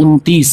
29,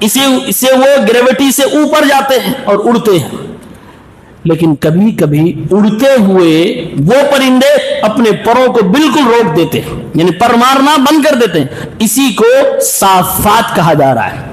اسے وہ گریوٹی سے اوپر جاتے ہیں اور اڑتے ہیں. لیکن کبھی کبھی اڑتے ہوئے وہ پرندے اپنے پروں کو بالکل روک دیتے ہیں، یعنی پر مارنا بند کر دیتے ہیں. اسی کو صافات کہا جا رہا ہے.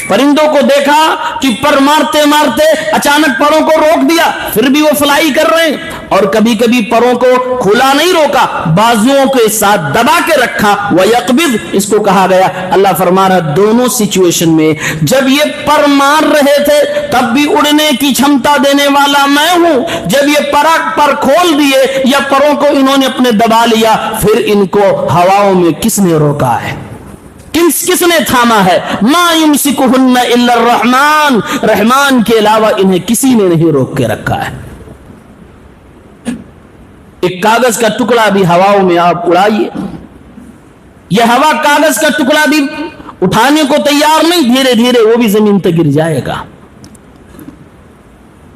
پرندوں کو دیکھا کہ پر مارتے مارتے اچانک پروں کو روک دیا، پھر بھی وہ فلائی کر رہے ہیں. اور کبھی کبھی پروں کو کھلا نہیں روکا، بازوؤں کے ساتھ دبا کے رکھا. وَيَقْبِضْ اس کو کہا گیا. اللہ فرما رہا دونوں سچویشن میں جب یہ پر مار رہے تھے تب بھی اڑنے کی چھمتا دینے والا میں ہوں. جب یہ پر کھول دیے یا پروں کو انہوں نے اپنے دبا لیا، پھر ان کو ہواؤں میں کس نے روکا ہے، کس نے تھاما ہے؟ ما یمسکہن الا الرحمن، رحمان کے علاوہ انہیں کسی نے نہیں روک کے رکھا ہے. ایک کاغذ کا ٹکڑا بھی ہواؤں میں آپ اڑائیے، یہ ہوا کاغذ کا ٹکڑا بھی اٹھانے کو تیار نہیں، دھیرے دھیرے وہ بھی زمین تک گر جائے گا.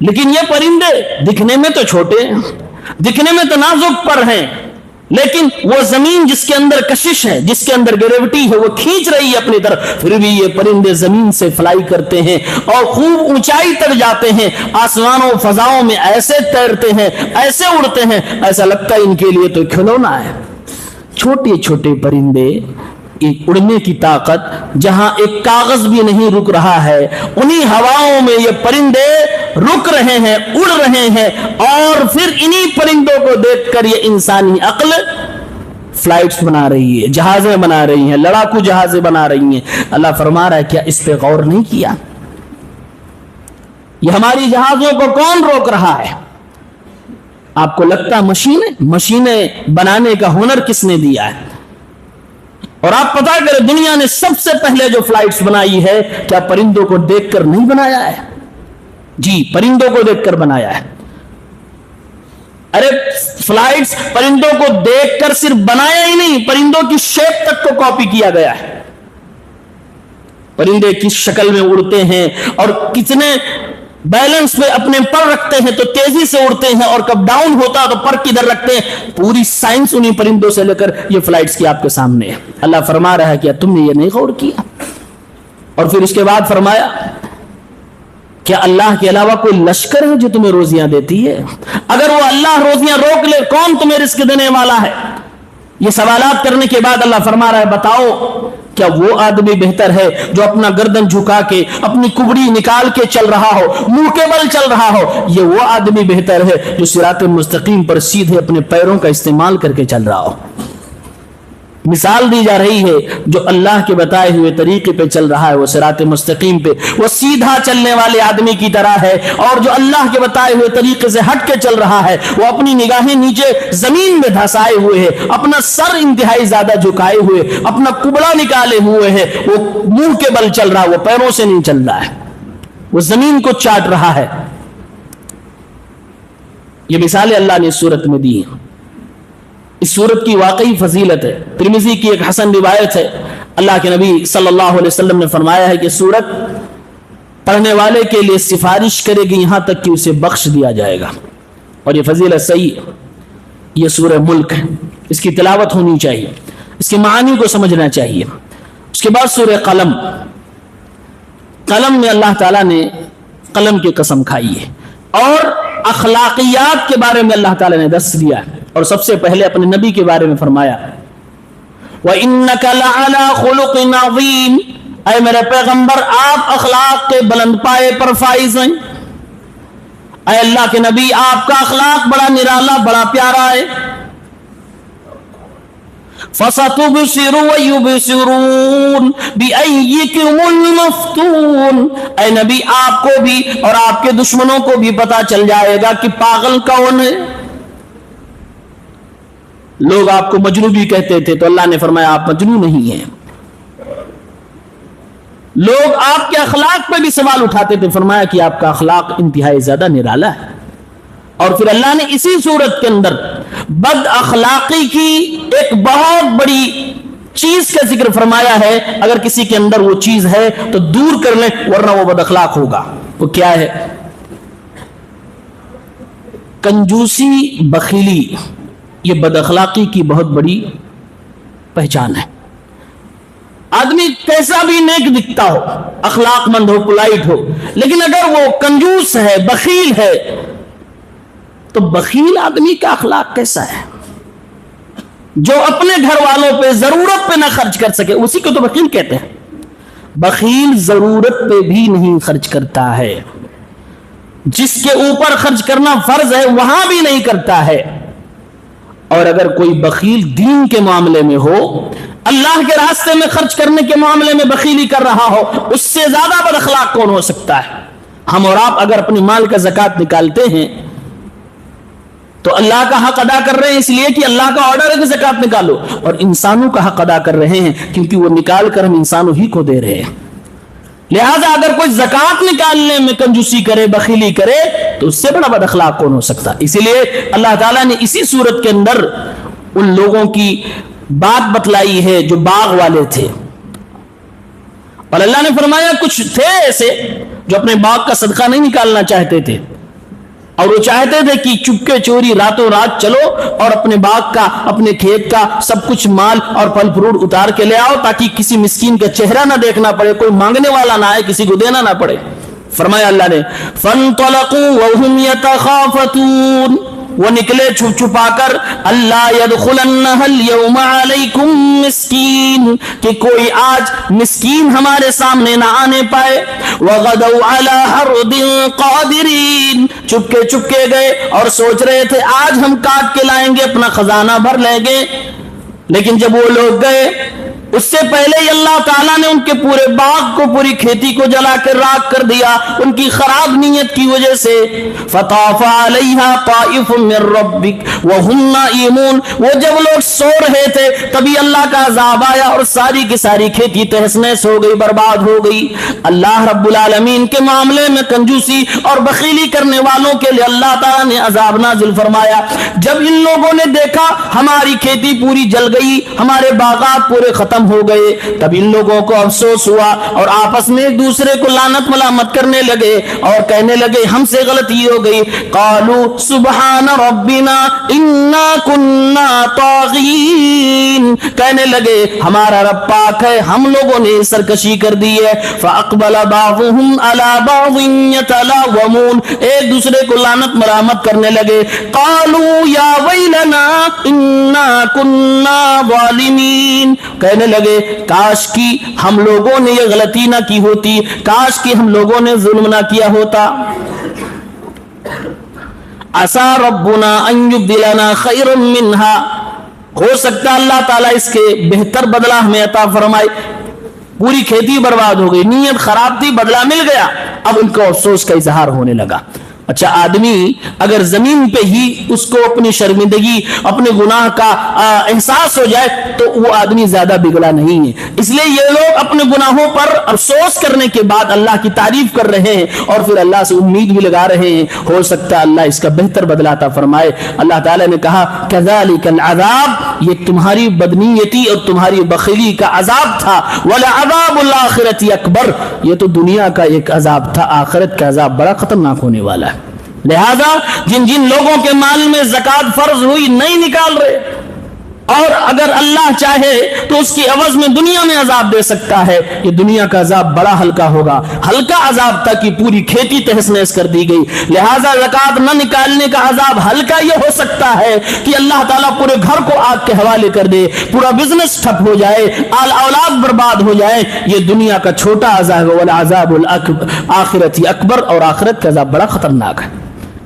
لیکن یہ پرندے دکھنے میں تو چھوٹے ہیں، دکھنے میں تو نازک پر ہیں، لیکن وہ زمین جس کے اندر کشش ہے، جس کے اندر گریوٹی ہے، وہ کھینچ رہی ہے اپنی طرف. پھر بھی یہ پرندے زمین سے فلائی کرتے ہیں اور خوب اونچائی تک جاتے ہیں، آسمانوں فضاؤں میں ایسے تیرتے ہیں، ایسے اڑتے ہیں، ایسا لگتا ہے ان کے لیے تو کھلونا ہے. چھوٹے چھوٹے پرندے، ایک اڑنے کی طاقت، جہاں ایک کاغذ بھی نہیں رک رہا ہے، انہی ہواؤں میں یہ پرندے رک رہے ہیں، اڑ رہے ہیں. اور پھر انہی پرندوں کو دیکھ کر یہ انسانی عقل فلائٹس بنا رہی ہے، جہازیں بنا رہی ہیں، لڑاکو جہازیں بنا رہی ہیں. اللہ فرما رہا ہے کیا اس پہ غور نہیں کیا؟ یہ ہماری جہازوں کو کون روک رہا ہے؟ آپ کو لگتا مشینیں بنانے کا ہنر کس نے دیا ہے؟ اور آپ پتا کریں دنیا نے سب سے پہلے جو فلائٹس بنائی ہے، کیا پرندوں کو دیکھ کر نہیں بنایا ہے؟ جی، پرندوں کو دیکھ کر بنایا ہے. ارے فلائٹس پرندوں کو دیکھ کر صرف بنایا ہی نہیں، پرندوں کی شیپ تک کو کاپی کیا گیا ہے. پرندے کس شکل میں اڑتے ہیں اور کتنے بیلنس پہ اپنے پر رکھتے ہیں تو تیزی سے اڑتے ہیں، اور کب ڈاؤن ہوتا تو پر کدھر رکھتے ہیں، پوری سائنس انہی پرندوں سے لے کر یہ فلائٹس کی آپ کے سامنے ہے. اللہ فرما رہا ہے کیا تم نے یہ نہیں غور کیا؟ اور پھر اس کے بعد فرمایا کیا اللہ کے علاوہ کوئی لشکر ہے جو تمہیں روزیاں دیتی ہے؟ اگر وہ اللہ روزیاں روک لے کون تمہیں رزق دینے والا ہے؟ یہ سوالات کرنے کے بعد اللہ فرما رہا ہے بتاؤ کیا وہ آدمی بہتر ہے جو اپنا گردن جھکا کے اپنی کبڑی نکال کے چل رہا ہو، منہ کے بل چل رہا ہو؟ یہ وہ آدمی بہتر ہے جو صراط مستقیم پر سیدھے اپنے پیروں کا استعمال کر کے چل رہا ہو. مثال دی جا رہی ہے جو اللہ کے بتائے ہوئے طریقے پہ چل رہا ہے وہ صراط مستقیم پہ وہ سیدھا چلنے والے آدمی کی طرح ہے، اور جو اللہ کے بتائے ہوئے طریقے سے ہٹ کے چل رہا ہے وہ اپنی نگاہیں نیچے زمین میں دھسائے ہوئے ہے، اپنا سر انتہائی زیادہ جھکائے ہوئے، اپنا کبڑا نکالے ہوئے ہے، وہ منہ کے بل چل رہا ہے، وہ پیروں سے نہیں چل رہا ہے، وہ زمین کو چاٹ رہا ہے. یہ مثالیں اللہ نے اس صورت میں دی ہیں. اس صورت کی واقعی فضیلت ہے. ترمذی کی ایک حسن روایت ہے، اللہ کے نبی صلی اللہ علیہ وسلم نے فرمایا ہے کہ صورت پڑھنے والے کے لیے سفارش کرے گی یہاں تک کہ اسے بخش دیا جائے گا. اور یہ فضیلت صحیح ہے. یہ سورہ ملک ہے، اس کی تلاوت ہونی چاہیے، اس کے معانی کو سمجھنا چاہیے. اس کے بعد سورہ قلم. قلم میں اللہ تعالیٰ نے قلم کی قسم کھائی ہے، اور اخلاقیات کے بارے میں اللہ تعالیٰ نے درس دیا ہے، اور سب سے پہلے اپنے نبی کے بارے میں فرمایا وَإِنَّكَ لَعَلَىٰ خُلُقٍ عَظِيمٍ، اے میرے پیغمبر آپ اخلاق کے بلند پائے پر فائز ہیں. اے اللہ کے نبی آپ کا اخلاق بڑا نرالا، بڑا پیارا ہے. فَسَتُبْصِرُ وَيُبْصِرُونَ بِأَيِّكُمُ الْمَفْتُونُ، اے نبی آپ کو بھی اور آپ کے دشمنوں کو بھی پتا چل جائے گا کہ پاگل کون ہے. لوگ آپ کو مجنون بھی کہتے تھے تو اللہ نے فرمایا آپ مجنون نہیں ہیں. لوگ آپ کے اخلاق پہ بھی سوال اٹھاتے تھے، فرمایا کہ آپ کا اخلاق انتہائی زیادہ نرالا ہے. اور پھر اللہ نے اسی صورت کے اندر بد اخلاقی کی ایک بہت بڑی چیز کا ذکر فرمایا ہے. اگر کسی کے اندر وہ چیز ہے تو دور کر لیں ورنہ وہ بد اخلاق ہوگا. وہ کیا ہے؟ کنجوسی، بخیلی، یہ بد اخلاقی کی بہت بڑی پہچان ہے. آدمی کیسا بھی نیک دکھتا ہو، اخلاق مند ہو، پولائٹ ہو، لیکن اگر وہ کنجوس ہے، بخیل ہے، تو بخیل آدمی کا اخلاق کیسا ہے؟ جو اپنے گھر والوں پہ ضرورت پہ نہ خرچ کر سکے اسی کو تو بخیل کہتے ہیں۔ بخیل ضرورت پہ بھی نہیں خرچ کرتا ہے، جس کے اوپر خرچ کرنا فرض ہے وہاں بھی نہیں کرتا ہے۔ اور اگر کوئی بخیل دین کے معاملے میں ہو، اللہ کے راستے میں خرچ کرنے کے معاملے میں بخیلی کر رہا ہو، اس سے زیادہ بد اخلاق کون ہو سکتا ہے؟ ہم اور آپ اگر اپنی مال کا زکوٰۃ نکالتے ہیں تو اللہ کا حق ادا کر رہے ہیں، اس لیے کہ اللہ کا آرڈر ہے کہ زکوٰۃ نکالو، اور انسانوں کا حق ادا کر رہے ہیں کیونکہ وہ نکال کر ہم انسانوں ہی کو دے رہے ہیں۔ لہذا اگر کوئی زکوٰۃ نکالنے میں کنجوسی کرے، بخیلی کرے، تو اس سے بڑا بد اخلاق کون ہو سکتا؟ اسی لیے اللہ تعالیٰ نے اسی صورت کے اندر ان لوگوں کی بات بتلائی ہے جو باغ والے تھے، اور اللہ نے فرمایا کچھ تھے ایسے جو اپنے باغ کا صدقہ نہیں نکالنا چاہتے تھے، اور وہ چاہتے تھے کہ چپکے چوری راتوں رات چلو اور اپنے باغ کا، اپنے کھیت کا سب کچھ مال اور پھل فروٹ اتار کے لے آؤ تاکہ کسی مسکین کا چہرہ نہ دیکھنا پڑے، کوئی مانگنے والا نہ آئے، کسی کو دینا نہ پڑے۔ فرمایا اللہ نے فَانْطَلَقُوا وَهُمْ يَتَخَافَتُونَ، وہ نکلے چھپ چھپا کر، اللہ يَدْخُلَنَّهَا الْيَوْمَ عَلَيْكُمْ مسکین، کہ کوئی آج مسکین ہمارے سامنے نہ آنے پائے۔ وَغَدَوْا عَلَى حَرْدٍ قَادِرِينَ، چپکے گئے اور سوچ رہے تھے آج ہم کاٹ کے لائیں گے، اپنا خزانہ بھر لیں گے، لیکن جب وہ لوگ گئے اس سے پہلے ہی اللہ تعالیٰ نے ان کے پورے باغ کو، پوری کھیتی کو جلا کے راکھ کر دیا ان کی خراب نیت کی وجہ سے۔ فطاف علیہا طائف من ربک وہم نائمون، وہ جب لوگ سو رہے تھے تبھی اللہ کا عذاب آیا اور ساری کی ساری کھیتی تہس نہس ہو گئی، برباد ہو گئی۔ اللہ رب العالمین کے معاملے میں کنجوسی اور بخیلی کرنے والوں کے لیے اللہ تعالیٰ نے عذاب نازل فرمایا۔ جب ان لوگوں نے دیکھا ہماری کھیتی پوری جل گئی، ہمارے باغات پورے ختم ہو گئے، تب ان لوگوں کو افسوس ہوا اور آپس میں ایک دوسرے کو لعنت ملامت کرنے لگے اور کہنے لگے ہم سے غلطی ہو گئی۔ قالوا سبحان ربنا انا كنا طاغین، کہنے لگے ہمارا رب پاک ہے، ہم لوگوں نے سرکشی کر دی ہے۔ فاقبل بعضهم على بعض يتلاومون، ایک دوسرے کو لعنت ملامت کرنے لگے۔ قالوا یا ویلنا انا كنا ظالمین، کہنے لگے کاش کی ہم لوگوں نے یہ غلطی نہ کی ہوتی، کاش کی ہم لوگوں نے ظلم نہ کیا ہوتا۔ عسى ربنا ان يبدلنا خيرا منها، ہو سکتا اللہ تعالیٰ اس کے بہتر بدلہ ہمیں عطا فرمائے۔ پوری کھیتی برباد ہو گئی، نیت خراب تھی، بدلہ مل گیا، اب ان کو افسوس کا اظہار ہونے لگا۔ اچھا، آدمی اگر زمین پہ ہی اس کو اپنی شرمندگی، اپنے گناہ کا احساس ہو جائے تو وہ آدمی زیادہ بگڑا نہیں ہے۔ اس لیے یہ لوگ اپنے گناہوں پر افسوس کرنے کے بعد اللہ کی تعریف کر رہے ہیں اور پھر اللہ سے امید بھی لگا رہے ہیں، ہو سکتا ہے اللہ اس کا بہتر بدلہ عطا فرمائے۔ اللہ تعالیٰ نے کہا کذالک العذاب، یہ تمہاری بدنیتی اور تمہاری بخیلی کا عذاب تھا، ولعذاب الآخرۃ اکبر، یہ تو دنیا کا ایک عذاب تھا، آخرت کا عذاب بڑا خطرناک ہونے والا ہے۔ لہذا جن جن لوگوں کے مال میں زکوٰۃ فرض ہوئی نہیں نکال رہے، اور اگر اللہ چاہے تو اس کی عوض میں دنیا میں عذاب دے سکتا ہے، یہ دنیا کا عذاب بڑا ہلکا ہوگا، ہلکا عذاب تھا کہ پوری کھیتی تہس نہس کر دی گئی۔ لہذا زکوٰۃ نہ نکالنے کا عذاب ہلکا یہ ہو سکتا ہے کہ اللہ تعالیٰ پورے گھر کو آگ کے حوالے کر دے، پورا بزنس ٹھپ ہو جائے، اولاد برباد ہو جائے، یہ دنیا کا چھوٹا عذاب ہے، والعذاب الآخرۃ اکبر، اور آخرت کا عذاب بڑا خطرناک ہے۔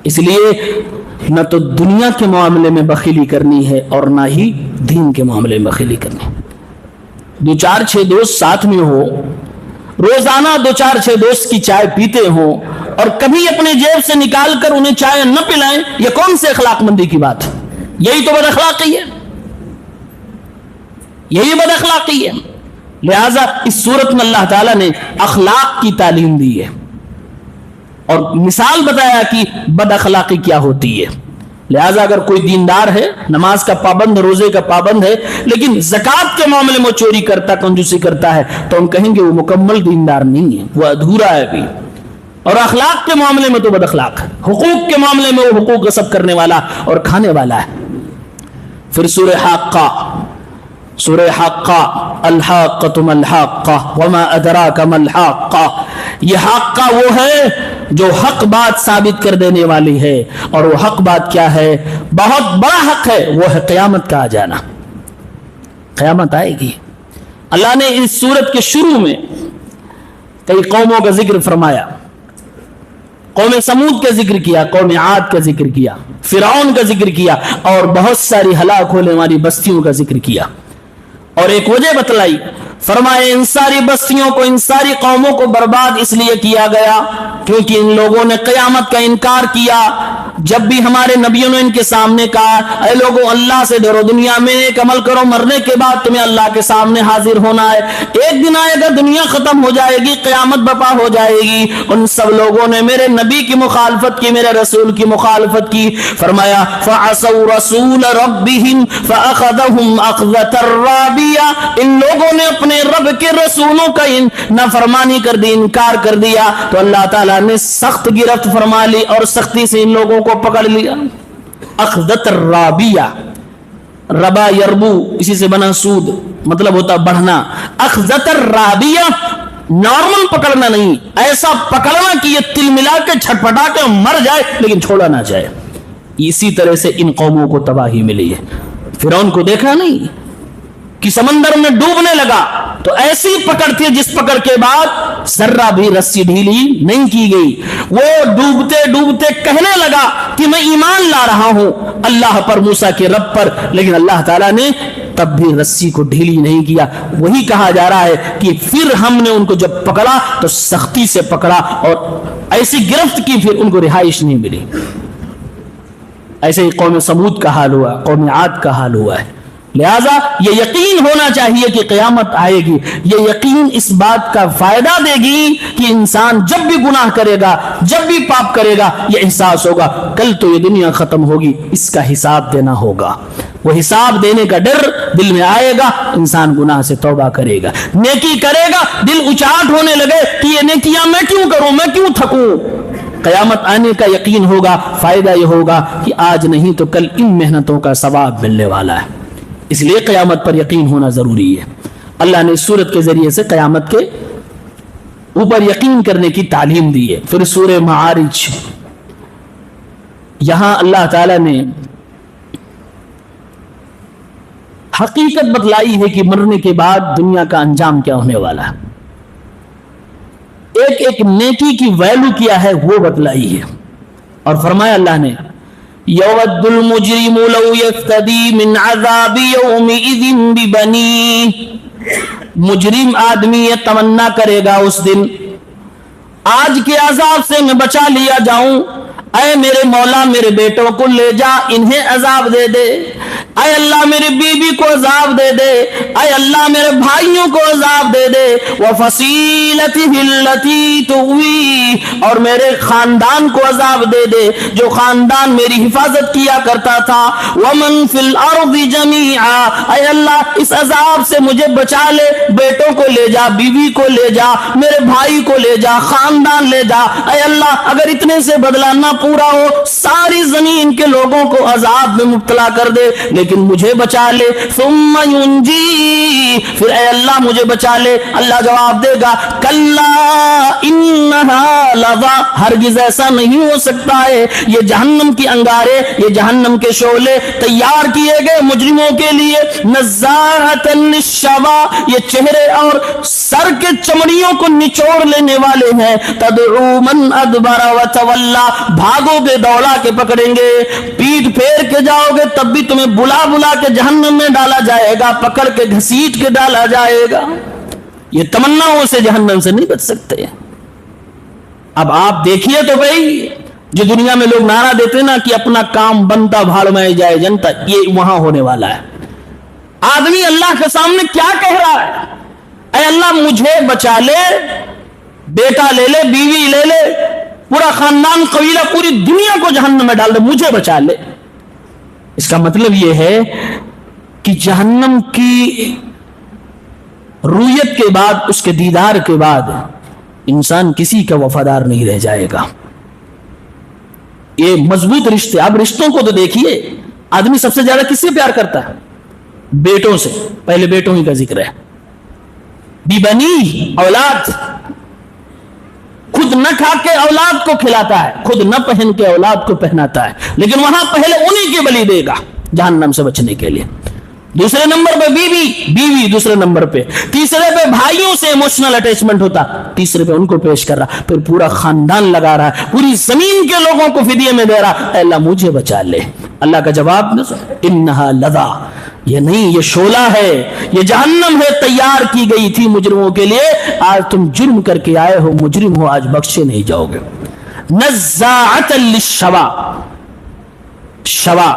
اس لیے نہ تو دنیا کے معاملے میں بخیلی کرنی ہے اور نہ ہی دین کے معاملے میں بخیلی کرنی ہے۔ دو چار چھ دوست ساتھ میں ہو، روزانہ دو چار چھ دوست کی چائے پیتے ہوں اور کبھی اپنے جیب سے نکال کر انہیں چائے نہ پلائیں، یہ کون سے اخلاق مندی کی بات ہے؟ یہی تو بد اخلاقی ہے، یہی بد اخلاقی ہے۔ لہذا اس صورت میں اللہ تعالیٰ نے اخلاق کی تعلیم دی ہے اور مثال بتایا کہ بد اخلاقی کیا ہوتی ہے۔ لہذا اگر کوئی دیندار ہے، نماز کا پابند، روزے کا پابند ہے، لیکن زکوٰۃ کے معاملے میں چوری کرتا، کنجوسی کرتا ہے، تو ہم کہیں گے وہ مکمل دیندار نہیں ہے، وہ ادھورا ہے بھی۔ اور اخلاق کے معاملے میں تو بد اخلاق ہے، حقوق کے معاملے میں وہ حقوق غصب کرنے والا اور کھانے والا ہے۔ پھر سورہ حاقہ سورہ حاقہ، الحاقۃ ما الحاقہ وما ادراک ما الحاقہ، یہ حاقہ وہ ہے جو حق بات ثابت کر دینے والی ہے، اور وہ حق بات کیا ہے؟ بہت بڑا حق ہے، وہ ہے قیامت کا آ جانا۔ قیامت آئے گی۔ اللہ نے اس سورت کے شروع میں کئی قوموں کا ذکر فرمایا، قوم سمود کا ذکر کیا، قوم عاد کا ذکر کیا، فرعون کا ذکر کیا، اور بہت ساری ہلاک ہونے والی بستیوں کا ذکر کیا، اور ایک وجہ بتلائی، فرمائے ان ساری بستیوں کو، ان ساری قوموں کو برباد اس لیے کیا گیا کیونکہ ان لوگوں نے قیامت کا انکار کیا۔ جب بھی ہمارے نبیوں نے ان کے سامنے کہا اے لوگوں اللہ سے ڈرو، دنیا میں ایک عمل کرو، مرنے کے بعد تمہیں اللہ کے سامنے حاضر ہونا ہے، ایک دن آئے گا دنیا ختم ہو جائے گی، قیامت برپا ہو جائے گی، ان سب لوگوں نے میرے نبی کی مخالفت کی، میرے رسول کی مخالفت کی۔ فرمایا فعصوا رسول ربهم فاخذهم اخذة رابية، ان لوگوں نے اپنے رب کے رسولوں کا نافرمانی کر دی، انکار کر دیا، تو اللہ تعالیٰ نے سخت گرفت فرما لی اور سختی سے ان لوگوں کو پکڑ لیا۔ اخذت الرابیہ، ربا یربو اسی سے بنا سود، مطلب ہوتا بڑھنا۔ اخذت الرابیہ نارمل پکڑنا نہیں، ایسا پکڑنا کہ یہ تل ملا کے چھٹپٹا کے مر جائے لیکن چھوڑا نہ جائے۔ اسی طرح سے ان قوموں کو تباہی ملی ہے۔ فرعون کو دیکھا نہیں کہ سمندر میں ڈوبنے لگا تو ایسی پکڑ تھی جس پکڑ کے بعد ذرہ بھی رسی ڈھیلی نہیں کی گئی، وہ ڈوبتے ڈوبتے کہنے لگا کہ میں ایمان لا رہا ہوں اللہ پر، موسیٰ کے رب پر، لیکن اللہ تعالیٰ نے تب بھی رسی کو ڈھیلی نہیں کیا۔ وہی کہا جا رہا ہے کہ پھر ہم نے ان کو جب پکڑا تو سختی سے پکڑا اور ایسی گرفت کی پھر ان کو رہائش نہیں ملی۔ ایسے ہی قوم سمود کا حال ہوا، قوم عاد کا حال ہوا ہے۔ لہذا یہ یقین ہونا چاہیے کہ قیامت آئے گی، یہ یقین اس بات کا فائدہ دے گی کہ انسان جب بھی گناہ کرے گا، جب بھی پاپ کرے گا، یہ احساس ہوگا کل تو یہ دنیا ختم ہوگی، اس کا حساب دینا ہوگا۔ وہ حساب دینے کا ڈر دل میں آئے گا، انسان گناہ سے توبہ کرے گا، نیکی کرے گا، دل اچاٹ ہونے لگے کہ یہ نیکیاں میں کیوں کروں، میں کیوں تھکوں۔ قیامت آنے کا یقین ہوگا، فائدہ یہ ہوگا کہ آج نہیں تو کل ان محنتوں کا ثواب ملنے والا ہے۔ اس لیے قیامت پر یقین ہونا ضروری ہے۔ اللہ نے اس سورت کے ذریعے سے قیامت کے اوپر یقین کرنے کی تعلیم دی ہے۔ پھر سورہ معارج، یہاں اللہ تعالی نے حقیقت بتلائی ہے کہ مرنے کے بعد دنیا کا انجام کیا ہونے والا ہے، ایک ایک نیکی کی ویلو کیا ہے وہ بتلائی ہے، اور فرمایا اللہ نے یود المجرم لو یفتدی من عذاب یومئذ ببنیہ، مجرم آدمی یہ تمنا کرے گا اس دن آج کے عذاب سے میں بچا لیا جاؤں، اے میرے مولا میرے بیٹوں کو لے جا، انہیں عذاب دے دے، اے اللہ میری بیوی کو عذاب دے دے، اے اللہ میرے بھائیوں کو عذاب دے دے، وَفَصِيلَتِهِ الَّتِي تُؤْوِي، اور میرے خاندان کو عذاب دے دے جو خاندان میری حفاظت کیا کرتا تھا، وَمَن فِي الْأَرْضِ جَمِيعًا، اے اللہ اس عذاب سے مجھے بچا لے، بیٹوں کو لے جا، بیوی کو لے جا، میرے بھائی کو لے جا، خاندان لے جا، اے اللہ اگر اتنے سے بدلہ نہ پورا ہو ساری زمین کے لوگوں کو عذاب میں مبتلا کر دے لیکن مجھے بچا لے، ثم ینجی، پھر اے اللہ مجھے بچا لے۔ اللہ جواب دے گا کلا انہا لظا، ہرگز ایسا نہیں ہو سکتا ہے، یہ جہنم کی انگارے، یہ جہنم کے شعلے تیار کیے گئے مجرموں کے لیے، نزاعۃ للشوا، یہ چہرے اور سر کے چمڑیوں کو نچوڑ لینے والے ہیں، تدعو من ادبر وتولا، بھاگو گے دوڑا کے پکڑیں گے، پیٹ پھیر کے جاؤ گے تب بھی تمہیں بلا بلا کے جہنم میں ڈالا جائے گا، پکڑ کے گھسیٹ کے ڈالا جائے گا۔ یہ تمناؤں سے جہنم سے نہیں بچ سکتے۔ اب آپ دیکھیے تو بھائی جو دنیا میں لوگ نعرہ دیتے نا کہ اپنا کام بنتا بھاڑ میں جائے جنتا، یہ وہاں ہونے والا ہے۔ آدمی اللہ کے سامنے کیا کہہ رہا ہے؟ اے اللہ مجھے بچا لے، بیٹا لے لے، بیوی لے لے، پورا خاندان قبیلہ پوری دنیا کو جہنم میں ڈال دے، مجھے بچا لے۔ اس کا مطلب یہ ہے کہ جہنم کی رویت کے بعد، اس کے دیدار کے بعد انسان کسی کا وفادار نہیں رہ جائے گا۔ یہ مضبوط رشتے، اب رشتوں کو تو دیکھیے، آدمی سب سے زیادہ کس سے پیار کرتا ہے؟ بیٹوں سے، پہلے بیٹوں ہی کا ذکر ہے، ببنی اولاد، خود نہ کھا کے اولاد کو کھلاتا ہے، خود نہ پہن کے اولاد کو پہناتا ہے، لیکن وہاں پہلے انہی کی بلی دے گا جہنم سے بچنے کے لیے۔ دوسرے نمبر پہ بیوی دوسرے نمبر پہ، تیسرے پہ بھائیوں سے ایموشنل اٹیچمنٹ ہوتا، تیسرے پہ ان کو پیش کر رہا، پھر پورا خاندان لگا رہا ہے، پوری زمین کے لوگوں کو فدیے میں دے رہا، اے اللہ مجھے بچا لے۔ اللہ کا جواب انہا لظا، یہ نہیں، یہ شعلہ ہے، یہ جہنم ہے، تیار کی گئی تھی مجرموں کے لیے، آج تم جرم کر کے آئے ہو، مجرم ہو، آج بخشے نہیں جاؤ گے۔ نزاعۃ للشوا، شوا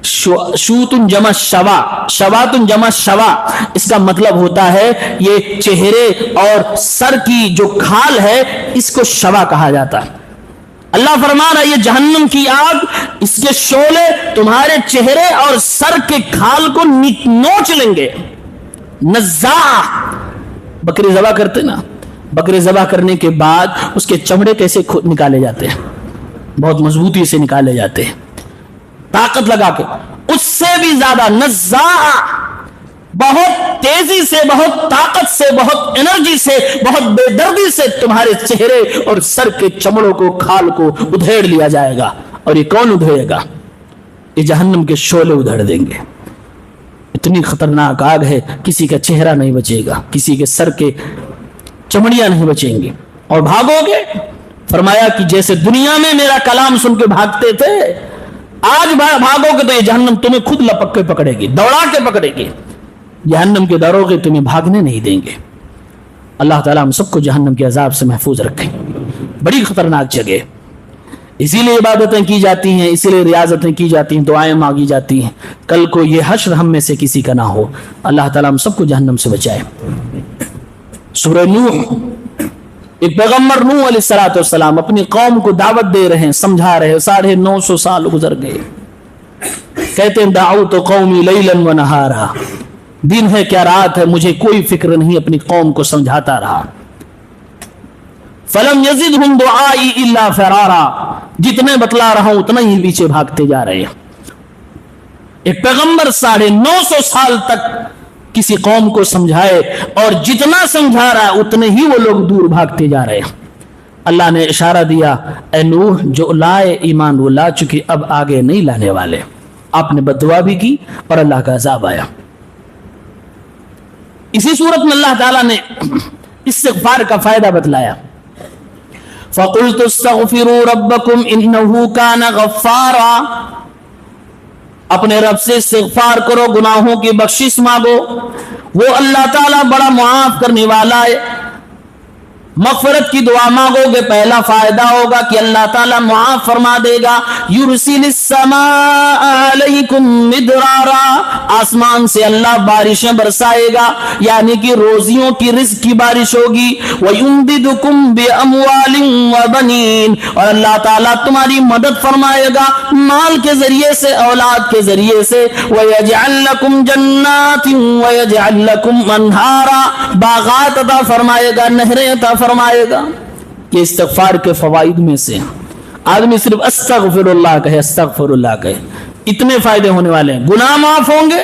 شوتن جمع شوا، شواتن جمع شوا، اس کا مطلب ہوتا ہے یہ چہرے اور سر کی جو کھال ہے اس کو شوا کہا جاتا ہے۔ اللہ فرما رہا ہے یہ جہنم کی آگ، اس کے شعلے تمہارے چہرے اور سر کے کھال کو نوچ لیں گے۔ نزاع، بکری ذبح کرتے نا، بکری ذبح کرنے کے بعد اس کے چمڑے کیسے نکالے جاتے ہیں، بہت مضبوطی سے نکالے جاتے ہیں، طاقت لگا کے، اس سے بھی زیادہ نزاع، بہت تیزی سے، بہت طاقت سے، بہت انرجی سے، بہت بے دردی سے تمہارے چہرے اور سر کے چمڑوں کو، کھال کو ادھیڑ لیا جائے گا۔ اور یہ کون ادھیڑے گا؟ یہ جہنم کے شعلے ادھیڑ دیں گے۔ اتنی خطرناک آگ ہے، کسی کا چہرہ نہیں بچے گا، کسی کے سر کے چمڑیاں نہیں بچیں گی، اور بھاگو گے۔ فرمایا کہ جیسے دنیا میں میرا کلام سن کے بھاگتے تھے، آج بھاگو گے تو یہ جہنم تمہیں خود لپک کے پکڑے گی، دوڑا کے پکڑے گی۔ جہنم کے دروغے تمہیں بھاگنے نہیں دیں گے۔ اللہ تعالیٰ ہم سب کو جہنم کے عذاب سے محفوظ رکھیں۔ بڑی خطرناک جگہ، اسی لیے عبادتیں کی جاتی ہیں، اسی لیے ریاضتیں کی جاتی ہیں، دعائیں مانگی جاتی ہیں، کل کو یہ حشر ہم میں سے کسی کا نہ ہو۔ اللہ تعالیٰ ہم سب کو جہنم سے بچائے۔ سورہ نوح، ایک پیغمبر نوح علیہ السلام اپنی قوم کو دعوت دے رہے ہیں، سمجھا رہے ہیں، 950 سال گزر گئے، کہتے ہیں دعوت قومی لیلا و نہارا، دن ہے کیا رات ہے، مجھے کوئی فکر نہیں، اپنی قوم کو سمجھاتا رہا۔ فلم یزدہم دعائی الا فرارا، جتنے بتلا رہا ہوں اتنا ہی پیچھے بھاگتے جا رہے ہیں۔ ایک پیغمبر 950 سال تک کسی قوم کو سمجھائے، اور جتنا سمجھا رہا ہے اتنے ہی وہ لوگ دور بھاگتے جا رہے ہیں۔ اللہ نے اشارہ دیا، اے نوح، جو لائے ایمان وہ لا چکے، اب آگے نہیں لانے والے۔ آپ نے بد دعا بھی کی اور اللہ کا عذاب آیا۔ اسی صورت میں اللہ تعالیٰ نے استغفار کا فائدہ بتلایا، فَقُلْتُ اسْتَغْفِرُوا رَبَّكُمْ إِنَّهُ كَانَ غَفَّارًا، اپنے رب سے استغفار کرو، گناہوں کی بخشش مانگو، وہ اللہ تعالیٰ بڑا معاف کرنے والا ہے۔ مغفرت کی دعا مانگو گے، پہلا فائدہ ہوگا کہ اللہ تعالیٰ معاف فرما دے گا۔ یرسل السماء علیکم مدرارا، آسمان سے اللہ بارشیں برسائے گا، یعنی کہ روزیوں کی رزق کی بارش ہوگی۔ وَيُمْدِدُكُمْ بِأَمْوَالٍ وَبَنِينَ، اور اللہ تعالیٰ تمہاری مدد فرمائے گا مال کے ذریعے سے، اولاد کے ذریعے سے۔ وَيَجْعَلْ لَكُمْ جَنَّاتٍ وَيَجْعَلْ لَكُمْ أَنْهَارًا، باغات عطا فرمائے گا، نہریں عطا فرمائے گا۔ یہ استغفار کے فوائد میں سے آدمی صرف استغفر اللہ کہے، استغفر اللہ کہے، اتنے فائدے ہونے والے ہیں۔ گناہ معاف ہوں گے،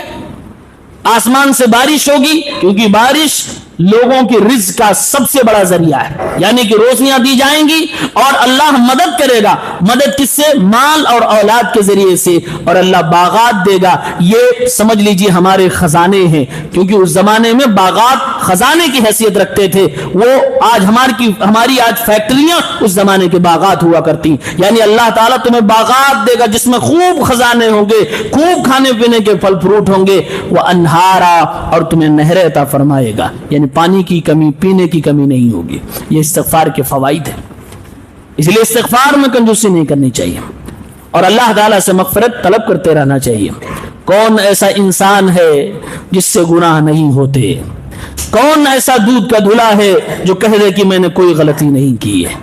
آسمان سے بارش ہوگی، کیونکہ بارش لوگوں کی رزق کا سب سے بڑا ذریعہ ہے، یعنی کہ روزیاں دی جائیں گی، اور اللہ مدد کرے گا۔ مدد کس سے؟ مال اور اولاد کے ذریعے سے، اور اللہ باغات دے گا۔ یہ سمجھ لیجیے ہمارے خزانے ہیں، کیونکہ اس زمانے میں باغات خزانے کی حیثیت رکھتے تھے، وہ آج ہماری آج فیکٹریاں اس زمانے کے باغات ہوا کرتی، یعنی اللہ تعالیٰ تمہیں باغات دے گا جس میں خوب خزانے ہوں گے، خوب کھانے پینے کے پھل فروٹ ہوں گے۔ وہ انہارا، اور تمہیں نہریں عطا فرمائے گا، یعنی پانی کی کمی، پینے کی کمی نہیں ہوگی۔ یہ استغفار کے فوائد ہیں، اس لیے استغفار میں کنجوسی نہیں کرنی چاہیے، اور اللہ تعالیٰ سے مغفرت طلب کرتے رہنا چاہیے۔ کون ایسا انسان ہے جس سے گناہ نہیں ہوتے؟ کون ایسا دودھ کا دھلا ہے جو کہہ دے کہ میں نے کوئی غلطی نہیں کی ہے؟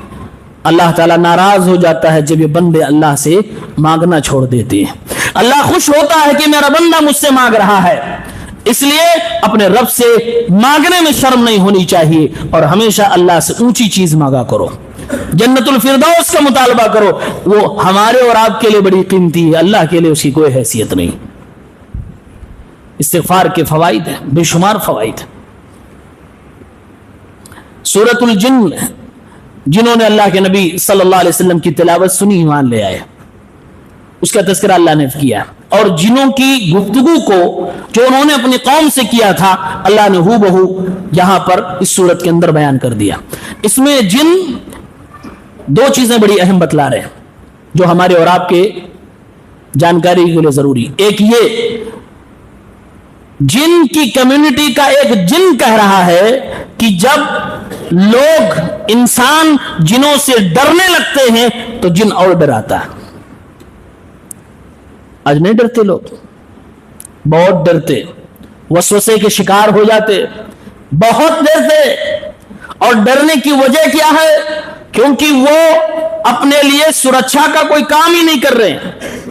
اللہ تعالیٰ ناراض ہو جاتا ہے جب یہ بندے اللہ سے مانگنا چھوڑ دیتے ہیں۔ اللہ خوش ہوتا ہے کہ میرا بندہ مجھ سے مانگ رہا ہے، اس لیے اپنے رب سے مانگنے میں شرم نہیں ہونی چاہیے، اور ہمیشہ اللہ سے اونچی چیز مانگا کرو، جنت الفردوس کا مطالبہ کرو۔ وہ ہمارے اور آپ کے لیے بڑی قیمتی ہے، اللہ کے لیے اس کی کوئی حیثیت نہیں۔ استغفار کے فوائد ہیں، بے شمار فوائد۔ سورۃ الجن، جنہوں نے اللہ کے نبی صلی اللہ علیہ وسلم کی تلاوت سنی ایمان لے آئے، اس کا تذکرہ اللہ نے کیا، اور جنوں کی گفتگو کو جو انہوں نے اپنی قوم سے کیا تھا اللہ نے ہو بہو یہاں پر اس سورت کے اندر بیان کر دیا۔ اس میں جن دو چیزیں بڑی اہم بتلا رہے ہیں جو ہمارے اور آپ کے جانکاری کے لیے ضروری۔ ایک یہ، جن کی کمیونٹی کا ایک جن کہہ رہا ہے کہ جب لوگ انسان جنوں سے ڈرنے لگتے ہیں تو جن اور ڈراتا ہے۔ آج نہیں ڈرتے لوگ، بہت ڈرتے، وسوسے کے شکار ہو جاتے، بہت ڈرتے۔ اور ڈرنے کی وجہ کیا ہے؟ کیونکہ وہ اپنے لیے سرکشا کا کوئی کام ہی نہیں کر رہے ہیں۔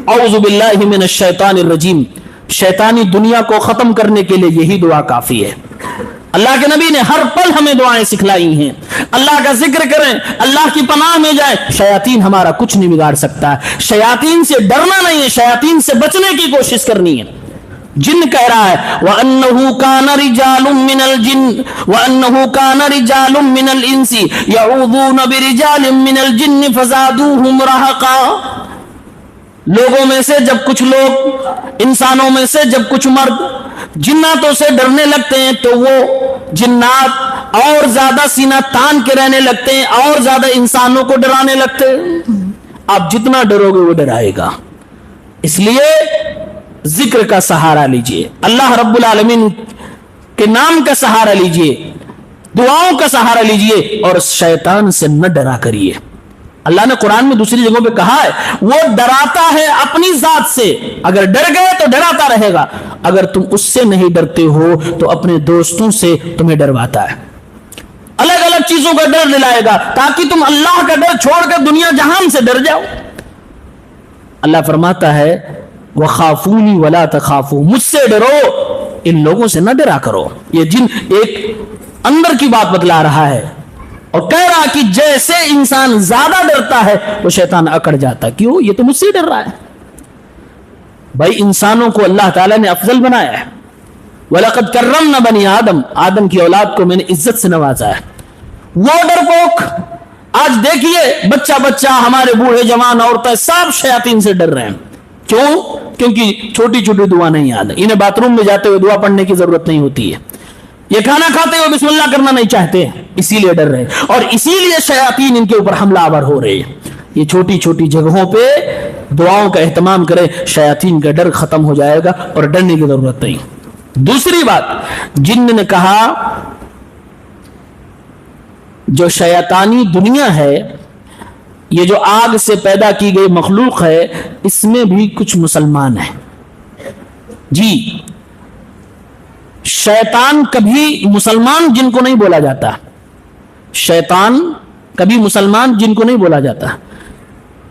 اعوذ باللہ من الشیطان الرجیم، شیطانی دنیا کو ختم کرنے کے لیے یہی دعا کافی ہے۔ اللہ کے نبی نے ہر پل ہمیں دعائیں سکھلائی ہیں، اللہ کا ذکر کریں، اللہ کی پناہ میں جائیں۔ شیاطین ہمارا کچھ نہیں بگاڑ سکتا ہے، شیاطین سے ڈرنا نہیں ہے، شیاطین سے بچنے کی کوشش کرنی ہے۔ جن کہہ رہا ہے وَأَنَّهُ كَانَ رِجَالٌ مِّنَ الْجِنِّ وَأَنَّهُ كَانَ رِجَالٌ مِّنَ الْإِنسِ يَعُوذُونَ بِرِجَالٍ مِّنَ الْجِنِّ فَزَادُوهُمْ رَهَقًا۔ لوگوں میں سے جب کچھ لوگ، انسانوں میں سے جب کچھ مرد جناتوں سے ڈرنے لگتے ہیں تو وہ جنات اور زیادہ سینہ تان کے رہنے لگتے ہیں، اور زیادہ انسانوں کو ڈرانے لگتے ہیں۔ آپ جتنا ڈرو گے وہ ڈرائے گا۔ اس لیے ذکر کا سہارا لیجئے، اللہ رب العالمین کے نام کا سہارا لیجئے، دعاؤں کا سہارا لیجئے، اور شیطان سے نہ ڈرا کریے۔ اللہ نے قرآن میں دوسری جگہوں پہ کہا ہے وہ ڈراتا ہے اپنی ذات سے، اگر ڈر گئے تو ڈراتا رہے گا، اگر تم اس سے نہیں ڈرتے ہو تو اپنے دوستوں سے تمہیں ڈرواتا ہے، الگ الگ چیزوں کا ڈر دلائے گا تاکہ تم اللہ کا ڈر چھوڑ کر دنیا جہان سے ڈر جاؤ۔ اللہ فرماتا ہے وَخَافُونِي وَلَا تَخَافُوا، مجھ سے ڈرو، ان لوگوں سے نہ ڈرا کرو۔ یہ جن ایک اندر کی بات بتلا رہا ہے اور کہہ رہا کہ جیسے انسان زیادہ ڈرتا ہے وہ شیطان اکڑ جاتا ہے۔ کیوں؟ یہ تو مجھ سے ڈر رہا ہے۔ بھائی انسانوں کو اللہ تعالیٰ نے افضل بنایا ہے، وَلَقَدْ كَرَّمْنَا بَنِي آدم، آدم کی اولاد کو میں نے عزت سے نوازا ہے۔ وہ ڈرپوک آج دیکھیے بچہ بچہ، ہمارے بوڑھے جوان عورتیں سب شیاطین سے ڈر رہے ہیں۔ کیوں؟ کیونکہ چھوٹی چھوٹی دعا نہیں یاد ہے، انہیں باتھ روم میں جاتے ہوئے دعا پڑھنے کی ضرورت نہیں ہوتی ہے، یہ کھانا کھاتے ہوئے بسم اللہ کرنا نہیں چاہتے، اسی لیے ڈر رہے، اور اسی لیے شیاطین ان کے اوپر حملہ آور ہو رہے ہیں۔ یہ چھوٹی چھوٹی جگہوں پہ دعاؤں کا اہتمام کریں، شیاطین کا ڈر ختم ہو جائے گا اور ڈرنے کی ضرورت نہیں۔ دوسری بات، جن نے کہا جو شیطانی دنیا ہے، یہ جو آگ سے پیدا کی گئی مخلوق ہے، اس میں بھی کچھ مسلمان ہیں۔ جی، شیطان کبھی مسلمان جن کو نہیں بولا جاتا، شیطان کبھی مسلمان جن کو نہیں بولا جاتا،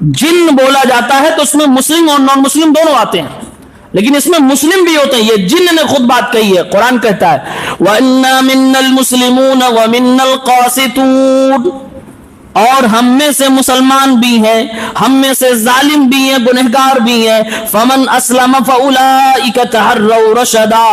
جن بولا جاتا ہے تو اس میں مسلم اور نان مسلم دونوں آتے ہیں، لیکن اس میں مسلم بھی ہوتے ہیں۔ یہ جن نے خود بات کہی ہے، قرآن کہتا ہے وَإِنَّا مِنَّا الْمُسْلِمُونَ وَمِنَّا الْقَاسِطُونَ، اور ہم میں سے مسلمان بھی ہیں، ہم میں سے ظالم بھی ہیں، گنہگار بھی ہیں۔ فَمَنْ أَسْلَمَ فَأُولَئِكَ تَحَرَّوْا رَشَدًا،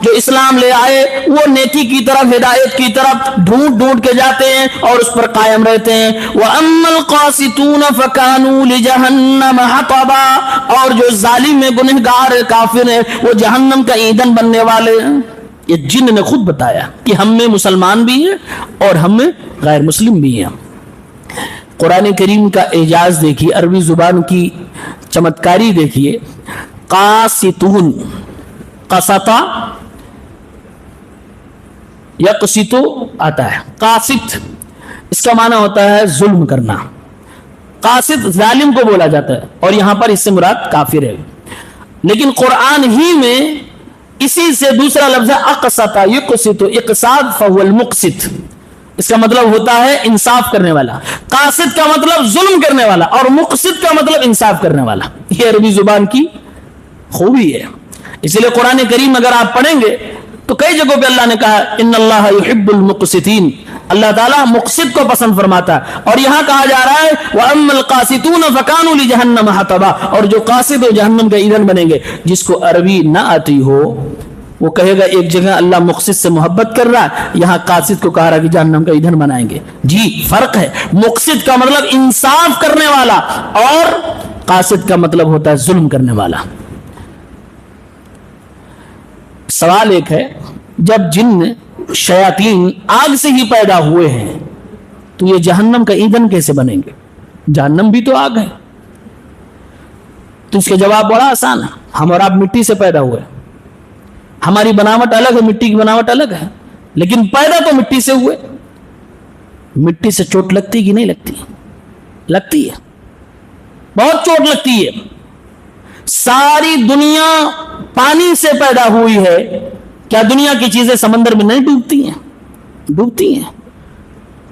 جو اسلام لے آئے وہ نیکی کی طرف، ہدایت کی طرف ڈھونڈ ڈھونڈ کے جاتے ہیں اور اس پر قائم رہتے ہیں۔ وَأَمَّا الْقَاسِطُونَ فَكَانُوا لِجَهَنَّمَ حَطَبًا، اور جو ظالم ہیں، گنہگار کافر ہیں، وہ جہنم کا ایندھن بننے والے ہیں۔ یہ جن نے خود بتایا کہ ہم میں مسلمان بھی ہیں اور ہم میں غیر مسلم بھی ہیں۔ قرآن کریم کا اعجاز دیکھیے، عربی زبان کی چمتکاری دیکھیے۔ قاسطون، قسطا یقسطو آتا ہے، قاسط اس کا معنی ہوتا ہے ظلم کرنا، قاسط ظالم کو بولا جاتا ہے، اور یہاں پر اس سے مراد کافر ہے۔ لیکن قرآن ہی میں اسی سے دوسرا لفظ ہے اقسط یقسط، اقساط فهو المقسط، اس کا مطلب ہوتا ہے انصاف کرنے والا۔ قاسط کا مطلب ظلم کرنے والا، اور مقسط کا مطلب انصاف کرنے والا۔ یہ عربی زبان کی خوبی ہے۔ اس لیے قرآن کریم اگر آپ پڑھیں گے تو کئی جگہوں پہ اللہ نے کہا ان اللہ یحب المقسطین، اللہ تعالیٰ مقسط کو پسند فرماتا ہے، اور یہاں کہا جا رہا ہے وَأَمَّا الْقَاسِطُونَ فَكَانُوا لِجَهَنَّمَ حَطَبًا، اور جو قاسط و جہنم کا ایندھن بنیں گے۔ جس کو عربی نہ آتی ہو وہ کہے گا ایک جگہ اللہ مقصد سے محبت کر رہا ہے, یہاں قاصد کو کہا رہا کہ جہنم کا ایندھن بنائیں گے. جی فرق ہے. مقصد کا مطلب انصاف کرنے والا اور قاصد کا مطلب ہوتا ہے ظلم کرنے والا. سوال ایک ہے, جب جن شیاطین آگ سے ہی پیدا ہوئے ہیں تو یہ جہنم کا ایندھن کیسے بنیں گے؟ جہنم بھی تو آگ ہے. تو اس کا جواب بڑا آسان ہے. ہم اور آپ مٹی سے پیدا ہوئے, ہماری بناوٹ الگ ہے, مٹی کی بناوٹ الگ ہے, لیکن پیدا تو مٹی سے ہوئے. مٹی سے چوٹ لگتی کہ نہیں لگتی؟ لگتی ہے, بہت چوٹ لگتی ہے. ساری دنیا پانی سے پیدا ہوئی ہے, کیا دنیا کی چیزیں سمندر میں نہیں ڈوبتی ہیں؟ ڈوبتی ہیں.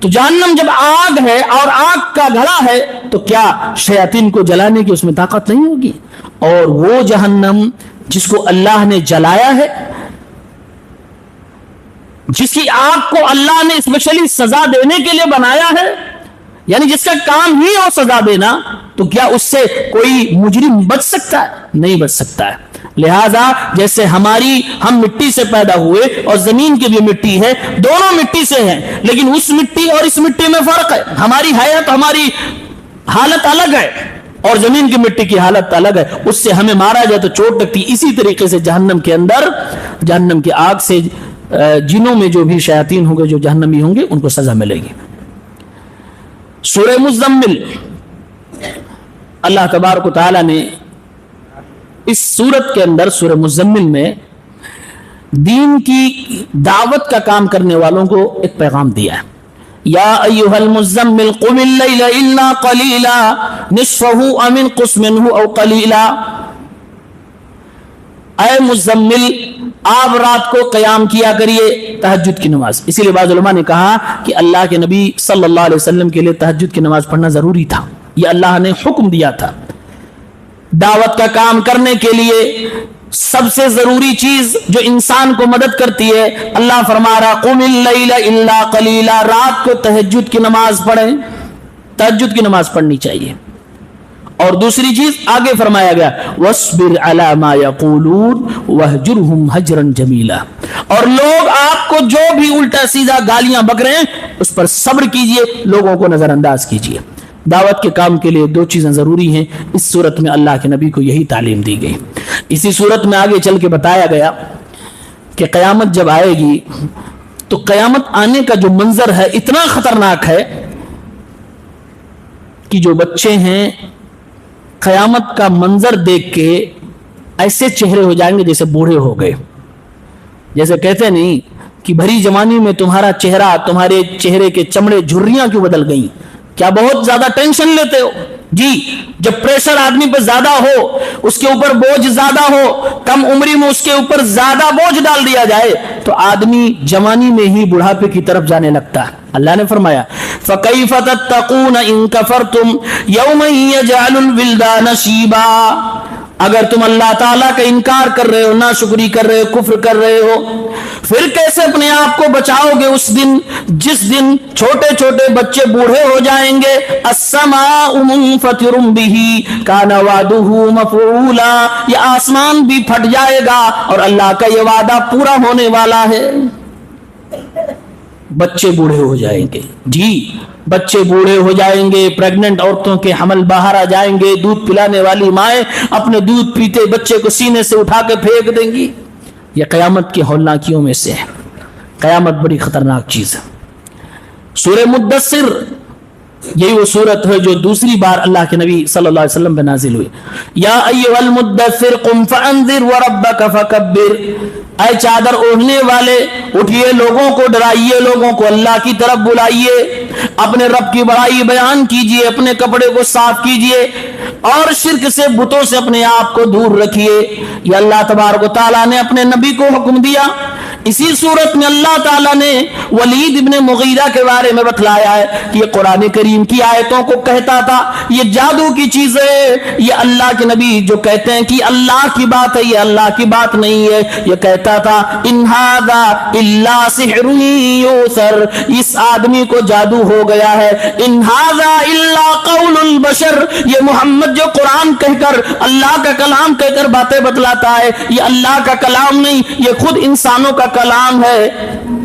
تو جہنم جب آگ ہے اور آگ کا گھڑا ہے تو کیا شیاطین کو جلانے کی اس میں طاقت نہیں ہوگی؟ اور وہ جہنم جس کو اللہ نے جلایا ہے, جس کی آگ کو اللہ نے اسپیشلی سزا دینے کے لیے بنایا ہے, یعنی جس کا کام ہی ہو سزا دینا, تو کیا اس سے کوئی مجرم بچ سکتا ہے؟ نہیں بچ سکتا ہے. لہذا جیسے ہم مٹی سے پیدا ہوئے اور زمین کی بھی مٹی ہے, دونوں مٹی سے ہیں, لیکن اس مٹی اور اس مٹی میں فرق ہے. ہماری حیات, ہماری حالت الگ ہے اور زمین کی مٹی کی حالت الگ ہے. اس سے ہمیں مارا جائے تو چوٹ لگتی. اسی طریقے سے جہنم کے اندر, جہنم کی آگ سے جنوں میں جو بھی شیاطین ہوں گے, جو جہنمی ہوں گے, ان کو سزا ملے گی. سورہ مزمل, اللہ تبارک و تعالی نے اس سورت کے اندر, سورہ مزمل میں, دین کی دعوت کا کام کرنے والوں کو ایک پیغام دیا ہے. یا ایھا المزمل قم اللیل الا قلیلا نصفہ او انقص منہ او قلیلا. اے مزمل, آپ رات کو قیام کیا کریے, تہجد کی نماز. اسی لیے بعض علماء نے کہا کہ اللہ کے نبی صلی اللہ علیہ وسلم کے لیے تہجد کی نماز پڑھنا ضروری تھا, یہ اللہ نے حکم دیا تھا. دعوت کا کام کرنے کے لیے سب سے ضروری چیز جو انسان کو مدد کرتی ہے, اللہ فرما رہا قم اللیل الا قلیلا, رات کو تہجد کی نماز پڑھیں. تہجد کی نماز پڑھنی چاہیے. اور دوسری چیز آگے فرمایا گیا وَاصْبِرْ عَلَى مَا يَقُولُونَ وَاهْجُرْهُمْ هَجْرًا جَمِيلًا. اور لوگ آپ کو جو بھی الٹا سیدھا گالیاں بک رہے ہیں اس پر صبر کیجئے, لوگوں کو نظر انداز کیجئے. دعوت کے کام کے لیے دو چیزیں ضروری ہیں. اس صورت میں اللہ کے نبی کو یہی تعلیم دی گئی. اسی صورت میں آگے چل کے بتایا گیا کہ قیامت جب آئے گی تو قیامت آنے کا جو منظر ہے اتنا خطرناک ہے کہ جو بچے ہیں قیامت کا منظر دیکھ کے ایسے چہرے ہو جائیں گے جیسے بوڑھے ہو گئے. جیسے کہتے نہیں کہ بھری جوانی میں تمہارا چہرہ, تمہارے چہرے کے چمڑے جھریاں کیوں بدل گئیں؟ کیا بہت زیادہ ٹینشن لیتے ہو؟ جی, جب پریشر آدمی پہ زیادہ ہو, اس کے اوپر بوجھ زیادہ ہو, کم عمری میں اس کے اوپر زیادہ بوجھ ڈال دیا جائے تو آدمی جوانی میں ہی بڑھاپے کی طرف جانے لگتا ہے. اللہ نے فرمایا فَكَيْفَ تَتَّقُونَ إِن كَفَرْتُمْ يَوْمًا يَجْعَلُ الْوِلْدَانَ شِيبًا. اگر تم اللہ تعالیٰ کا انکار کر رہے ہو, ناشکری کر رہے ہو, کفر کر رہے ہو, پھر کیسے اپنے آپ کو بچاؤ گے اس دن جس دن چھوٹے چھوٹے بچے بوڑھے ہو جائیں گے. السماء منفطر به كان وعده مفعولا. یہ آسمان بھی پھٹ جائے گا اور اللہ کا یہ وعدہ پورا ہونے والا ہے. بچے بوڑھے ہو جائیں گے. جی, بچے بوڑھے ہو جائیں گے, پریگننٹ عورتوں کے حمل باہر آ جائیں گے, دودھ پلانے والی مائیں اپنے دودھ پیتے بچے کو سینے سے اٹھا کے پھینک دیں گی. یہ قیامت کی ہولناکیوں میں سے ہے. قیامت بڑی خطرناک چیز ہے. سورہ مدثر یہی وہ سورت ہے جو دوسری بار اللہ کے نبی صلی اللہ علیہ وسلم پہ نازل ہوئی. یا ایھا المدثر قم فانذر وربک فکبر. اے چادر اوڑھنے والے, اٹھیے, لوگوں کو ڈرائیے, لوگوں کو اللہ کی طرف بلائیے, اپنے رب کی بڑائی بیان کیجیے, اپنے کپڑے کو صاف کیجیے اور شرک سے, بتوں سے اپنے آپ کو دور رکھیے. یہ اللہ تبارک و تعالیٰ نے اپنے نبی کو حکم دیا. اسی صورت میں اللہ تعالیٰ نے ولید ابن مغیرہ کے بارے میں بتلایا ہے کہ یہ قرآن کریم کی آیتوں کو کہتا تھا یہ جادو کی چیز ہے، یہ اللہ کے نبی جو کہتے ہیں کہ اللہ کی بات ہے، یہ اللہ کی بات نہیں ہے، یہ کہتا تھا ان ھذا الا سحر یؤثر، اس آدمی کو جادو ہو گیا ہے، ان ھذا الا قول البشر، یہ محمد جو قرآن کہہ کر اللہ کا کلام کہہ کر باتیں بتلاتا ہے یہ اللہ کا کلام نہیں، یہ خود انسانوں کا کلام ہے۔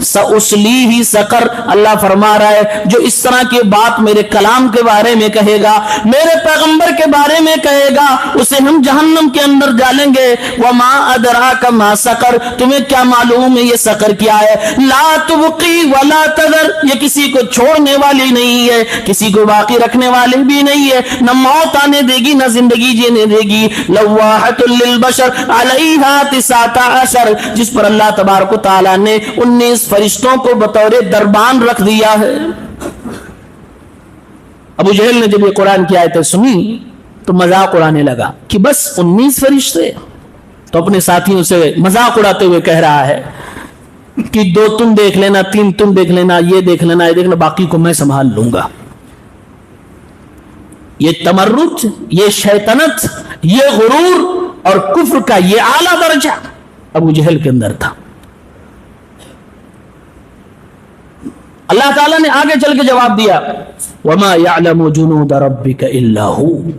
سأصلیہ سقر، اللہ فرما رہا ہے جو اس طرح کی بات میرے کلام کے بارے میں کہے گا، میرے پیغمبر کے بارے میں کہے گا، اسے ہم جہنم کے اندر ڈالیں گے۔ وما ادراک ما سقر، تمہیں کیا معلوم ہے یہ سقر کیا ہے؟ لا تبقی ولا تذر، یہ کسی کو چھوڑنے والی نہیں ہے، کسی کو باقی رکھنے والی بھی نہیں ہے، نہ موت آنے دے گی نہ زندگی جینے دے گی۔ لواحۃ للبشر علیہا 19، جس پر اللہ تبارک و تعالیٰ نے 19 فرشتوں کو بطور دربان رکھ دیا ہے۔ ابو جہل نے جب یہ قرآن کی آیتیں سنی تو مذاق اڑانے لگا کہ بس 19 فرشتے، تو اپنے ساتھیوں سے مذاق اڑاتے ہوئے کہہ رہا ہے کہ 2 تم دیکھ لینا، 3 تم دیکھ لینا، یہ دیکھ لینا، یہ دیکھنا، باقی کو میں سنبھال لوں گا۔ یہ تمرد، یہ شیطنت، یہ غرور اور کفر کا یہ اعلیٰ درجہ ابو جہل کے اندر تھا۔ اللہ تعالیٰ نے آگے چل کے جواب دیا وَمَا يَعْلَمُ جُنُودَ رَبِّكَ إِلَّا هُوَ،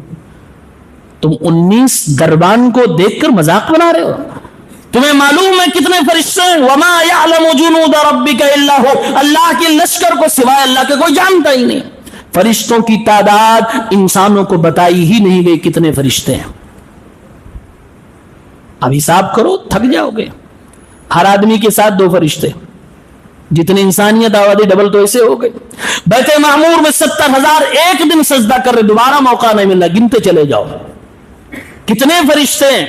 تم 19 دربان کو دیکھ کر مذاق بنا رہے ہو، تمہیں معلوم ہے کتنے فرشتے ہیں؟ وَمَا يَعْلَمُ جُنُودَ رَبِّكَ إِلَّا هُوَ، اللہ کے لشکر کو سوائے اللہ کے کوئی جانتا ہی نہیں۔ فرشتوں کی تعداد انسانوں کو بتائی ہی نہیں گئی کتنے فرشتے ہیں، اب حساب کرو تھک جاؤ گے۔ ہر آدمی کے ساتھ 2 فرشتے، جتنی انسانیت آبادی ڈبل تو ایسے ہو گئے۔ بیت معمور میں 70,000 ایک دن سجدہ کر رہے، دوبارہ موقع نہیں ملنا، گنتے چلے جاؤ کتنے فرشتے ہیں۔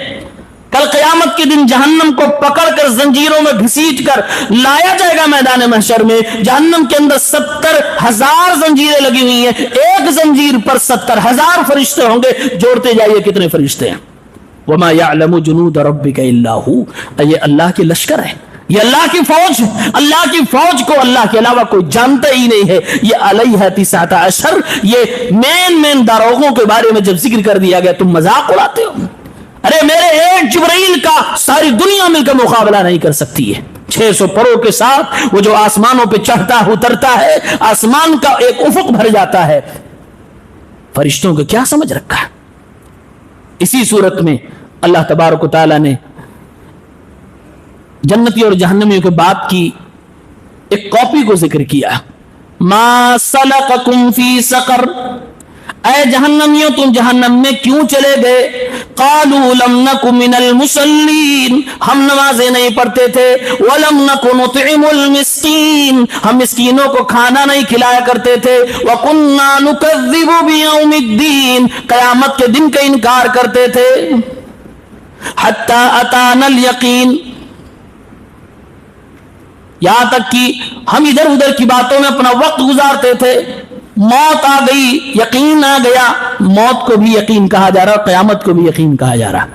کل قیامت کے دن جہنم کو پکڑ کر زنجیروں میں گھسیٹ کر لایا جائے گا میدان محشر میں، جہنم کے اندر 70,000 زنجیریں لگی ہوئی ہیں، ایک زنجیر پر 70,000 فرشتے ہوں گے، جوڑتے جائیے کتنے فرشتے ہیں۔ وَمَا يَعْلَمُ جُنُودَ رَبِّكَ إِلَّا هُوَ، یہ اللہ کی لشکر ہے، یہ اللہ کی فوج، اللہ کی فوج کو اللہ کے علاوہ کوئی جانتا ہی نہیں ہے۔ یہ علیہ 19، یہ مین داروغوں کے بارے میں جب ذکر کر دیا گیا تم مذاق اڑاتے ہو۔ ارے میرے ایک جبرائیل کا ساری دنیا مل کر مقابلہ نہیں کر سکتی ہے، 600 پروں کے ساتھ وہ جو آسمانوں پہ چڑھتا اترتا ہے، آسمان کا ایک افق بھر جاتا ہے، فرشتوں کو کیا سمجھ رکھا ہے۔ اسی صورت میں اللہ تبارک و تعالیٰ نے جنتی اور جہنمیوں کے بات کی ایک کاپی کو ذکر کیا، ما سلککم فی سقر، اے جہنمیوں تم جہنم میں کیوں چلے گئے؟ قالوا لم نک من المصلین، ہم نمازیں نہیں پڑھتے تھے، ولم نک نطعم المسکین، ہم مسکینوں کو کھانا نہیں کھلایا کرتے تھے، وکنا نکذب بیوم الدین، قیامت کے دن کا انکار کرتے تھے، حتی اتانا الیقین، یہاں تک کہ ہم ادھر ادھر کی باتوں میں اپنا وقت گزارتے تھے، موت آ گئی، یقین آ گیا، موت کو بھی یقین کہا جا رہا، قیامت کو بھی یقین کہا جا رہا۔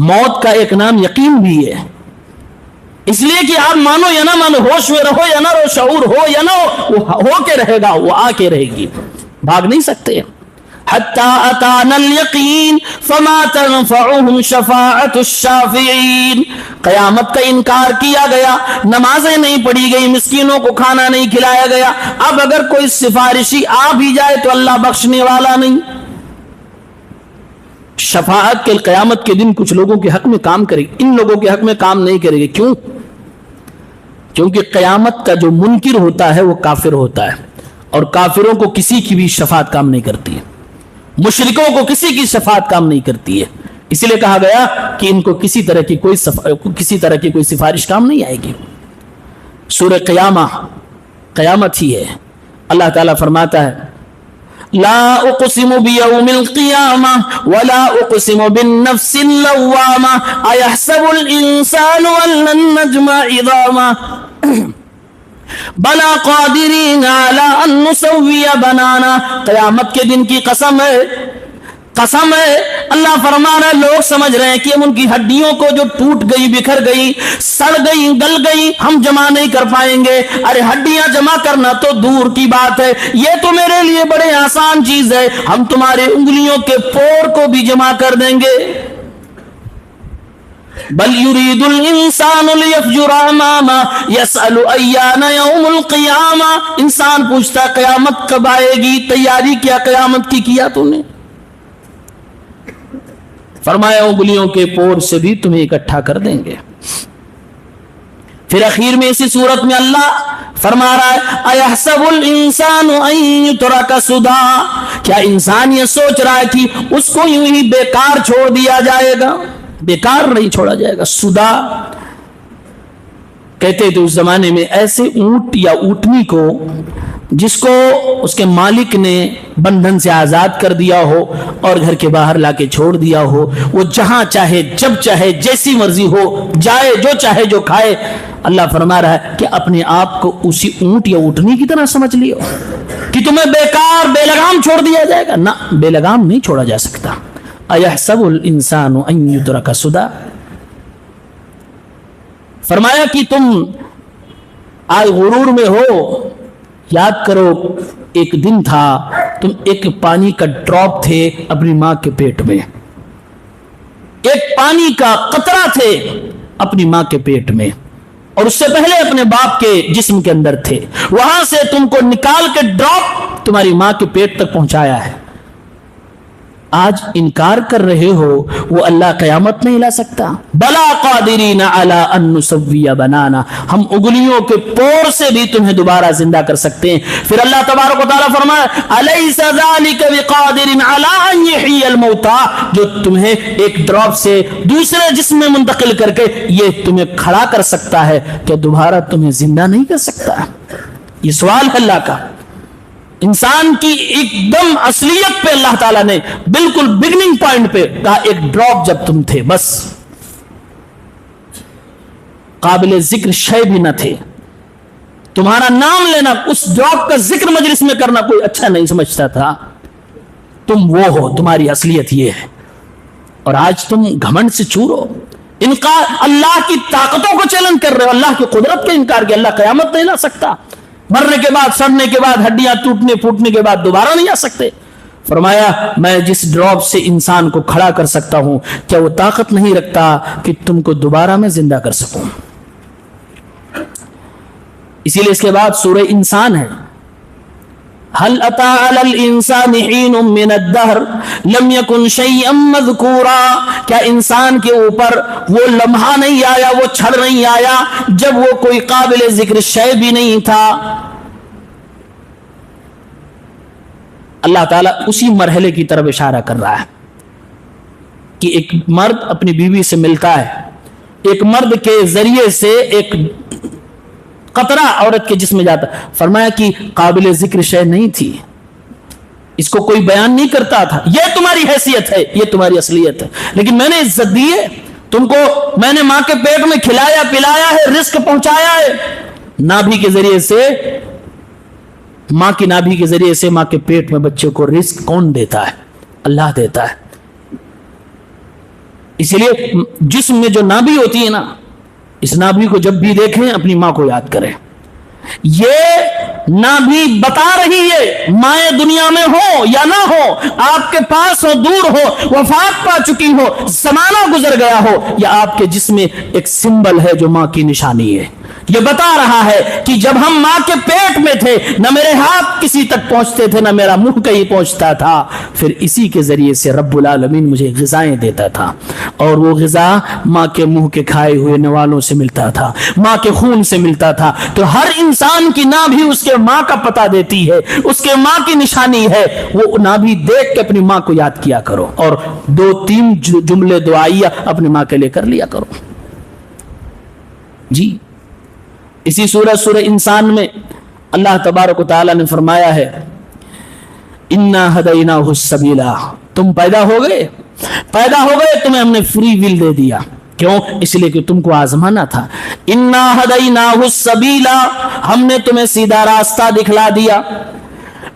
موت کا ایک نام یقین بھی ہے، اس لیے کہ آپ مانو یا نہ مانو، ہوش میں رہو یا نہ رہو، شعور ہو یا نہ ہو، وہ ہو کے رہے گا، وہ آ کے رہے گی، بھاگ نہیں سکتے۔ حتی اتانا الیقین فما تنفعهم شفاعت الشافعین، قیامت کا انکار کیا گیا، نمازیں نہیں پڑھی گئی، مسکینوں کو کھانا نہیں کھلایا گیا، اب اگر کوئی سفارشی آ بھی جائے تو اللہ بخشنے والا نہیں۔ شفاعت کے قیامت کے دن کچھ لوگوں کے حق میں کام کرے گی، ان لوگوں کے حق میں کام نہیں کرے گی، کیوں؟ کیونکہ قیامت کا جو منکر ہوتا ہے وہ کافر ہوتا ہے، اور کافروں کو کسی کی بھی شفاعت کام نہیں کرتی ہے، مشرکوں کو کسی کی شفاعت کام نہیں کرتی ہے، اس لیے کہا گیا کہ ان کو کسی طرح کی کوئی سفارش کام نہیں آئے گی۔ سورہ قیامہ قیامت ہی ہے، اللہ تعالیٰ فرماتا ہے لا اقسم بیوم القیامہ ولا اقسم بالنفس اللوامہ ایحسب الانسان ان لن نجمع عظامہ بلا قادرین علی ان نسوی بنانا، قیامت کے دن کی قسم ہے، قسم ہے، اللہ فرما رہا ہے لوگ سمجھ رہے ہیں کہ ہم ان کی ہڈیوں کو جو ٹوٹ گئی، بکھر گئی، سڑ گئی، گل گئی، ہم جمع نہیں کر پائیں گے۔ ارے ہڈیاں جمع کرنا تو دور کی بات ہے، یہ تو میرے لیے بڑے آسان چیز ہے، ہم تمہارے انگلیوں کے پور کو بھی جمع کر دیں گے۔ بل یرید الانسان لیفجر امامہ یسأل ایان یوم القیامہ، انسان پوچھتا قیامت کب آئے گی، تیاری کیا قیامت کی کیا تو نے؟ فرمایا انگلیوں کے پور سے بھی تمہیں اکٹھا کر دیں گے۔ پھر اخیر میں اسی صورت میں اللہ فرما رہا ہے ایحسب الانسان ان یترک سدی، کیا انسان یہ سوچ رہا ہے کہ اس کو یوں ہی بیکار چھوڑ دیا جائے گا؟ بیکار نہیں چھوڑا جائے گا۔ سدا کہتے تھے اس زمانے میں ایسے اونٹ یا اونٹنی کو جس کو اس کے مالک نے بندھن سے آزاد کر دیا ہو اور گھر کے باہر لا کے چھوڑ دیا ہو، وہ جہاں چاہے جب چاہے جیسی مرضی ہو جائے، جو چاہے جو کھائے۔ اللہ فرما رہا ہے کہ اپنے آپ کو اسی اونٹ یا اونٹنی کی طرح سمجھ لیو کہ تمہیں بیکار بے لگام چھوڑ دیا جائے گا۔ نہ، بے لگام نہیں چھوڑا جا سکتا۔ ایحسب الانسان ان یترک سدی، فرمایا کہ تم آج غرور میں ہو۔ یاد کرو ایک دن تھا، تم ایک پانی کا ڈراپ تھے اپنی ماں کے پیٹ میں، ایک پانی کا قطرہ تھے اپنی ماں کے پیٹ میں، اور اس سے پہلے اپنے باپ کے جسم کے اندر تھے، وہاں سے تم کو نکال کے ڈراپ تمہاری ماں کے پیٹ تک پہنچایا ہے۔ آج انکار کر رہے ہو، وہ اللہ قیامت نہیں لا سکتا؟ بلا قادرین علی ان نسوی بنانا، ہم انگلیوں کے پور سے بھی تمہیں دوبارہ زندہ کر سکتے ہیں۔ پھر اللہ تبارک و تعالیٰ فرمایا الیس ذلک بقادر علی ان یحیی الموتى، جو تمہیں ایک ڈراپ سے دوسرے جسم میں منتقل کر کے یہ تمہیں کھڑا کر سکتا ہے، کیا دوبارہ تمہیں زندہ نہیں کر سکتا؟ یہ سوال ہے اللہ کا۔ انسان کی ایک دم اصلیت پہ اللہ تعالیٰ نے بالکل بگننگ پوائنٹ پہ کہا ایک ڈراپ جب تم تھے، بس قابل ذکر شے بھی نہ تھے، تمہارا نام لینا، اس ڈراپ کا ذکر مجلس میں کرنا کوئی اچھا نہیں سمجھتا تھا۔ تم وہ ہو، تمہاری اصلیت یہ ہے، اور آج تم گھمنڈ سے چور ہو، انکار، اللہ کی طاقتوں کو چیلنج کر رہے ہو، اللہ کی قدرت کا انکار کیا۔ اللہ قیامت نہیں لا سکتا، مرنے کے بعد، سڑنے کے بعد، ہڈیاں ٹوٹنے پھوٹنے کے بعد دوبارہ نہیں آ سکتے۔ فرمایا میں جس ڈراپ سے انسان کو کھڑا کر سکتا ہوں، کیا وہ طاقت نہیں رکھتا کہ تم کو دوبارہ میں زندہ کر سکوں؟ اسی لیے اس کے بعد سورہ انسان ہے، هل اتى على الانسان حين من الدهر لم يكن شيئا مذكورا، کیا انسان کے اوپر وہ لمحہ نہیں آیا، وہ چھڑ نہیں آیا جب وہ کوئی قابل ذکر شے بھی نہیں تھا؟ اللہ تعالیٰ اسی مرحلے کی طرف اشارہ کر رہا ہے کہ ایک مرد اپنی بیوی سے ملتا ہے، ایک مرد کے ذریعے سے ایک قطرہ عورت کے جسم میں جاتا، فرمایا کہ قابل ذکر شے نہیں تھی، اس کو کوئی بیان نہیں کرتا تھا، یہ تمہاری حیثیت ہے، یہ تمہاری اصلیت ہے، لیکن میں نے عزت دی ہے تم کو، میں نے ماں کے پیٹ میں کھلایا پلایا ہے، رزق پہنچایا ہے، نابھی کے ذریعے سے، ماں کی نابھی کے ذریعے سے ماں کے پیٹ میں بچے کو رزق کون دیتا ہے؟ اللہ دیتا ہے۔ اسی لیے جسم میں جو نابھی ہوتی ہے نا، اس نابھی کو جب بھی دیکھیں اپنی ماں کو یاد کریں، یہ نابھی بتا رہی ہے مائیں دنیا میں ہو یا نہ ہو، آپ کے پاس ہو دور ہو، وفات پا چکی ہو، زمانہ گزر گیا ہو، یا آپ کے جسم میں ایک سمبل ہے جو ماں کی نشانی ہے۔ یہ بتا رہا ہے کہ جب ہم ماں کے پیٹ میں تھے نہ میرے ہاتھ کسی تک پہنچتے تھے، نہ میرا منہ کہیں پہنچتا تھا، پھر اسی کے ذریعے سے رب العالمین مجھے غذائیں دیتا تھا، اور وہ غذا ماں کے منہ کے کھائے ہوئے نوالوں سے ملتا تھا، ماں کے خون سے ملتا تھا۔ تو ہر انسان کی نابھی اس کے ماں کا پتہ دیتی ہے، اس کے ماں کی نشانی ہے، وہ نابھی دیکھ کے اپنی ماں کو یاد کیا کرو، اور 2-3 جملے دعائیہ اپنی ماں کے لے کر لیا کرو۔ جی اسی سورہ انسان میں اللہ تبارک و تعالی نے فرمایا ہے انا ہدیناہ السبیل، تم پیدا ہو گئے، تمہیں ہم نے فری ول دے دیا، کیوں؟ اس لیے کہ تم کو آزمانا تھا۔ انا ہدیناہ السبیل، ہم نے تمہیں سیدھا راستہ دکھلا دیا۔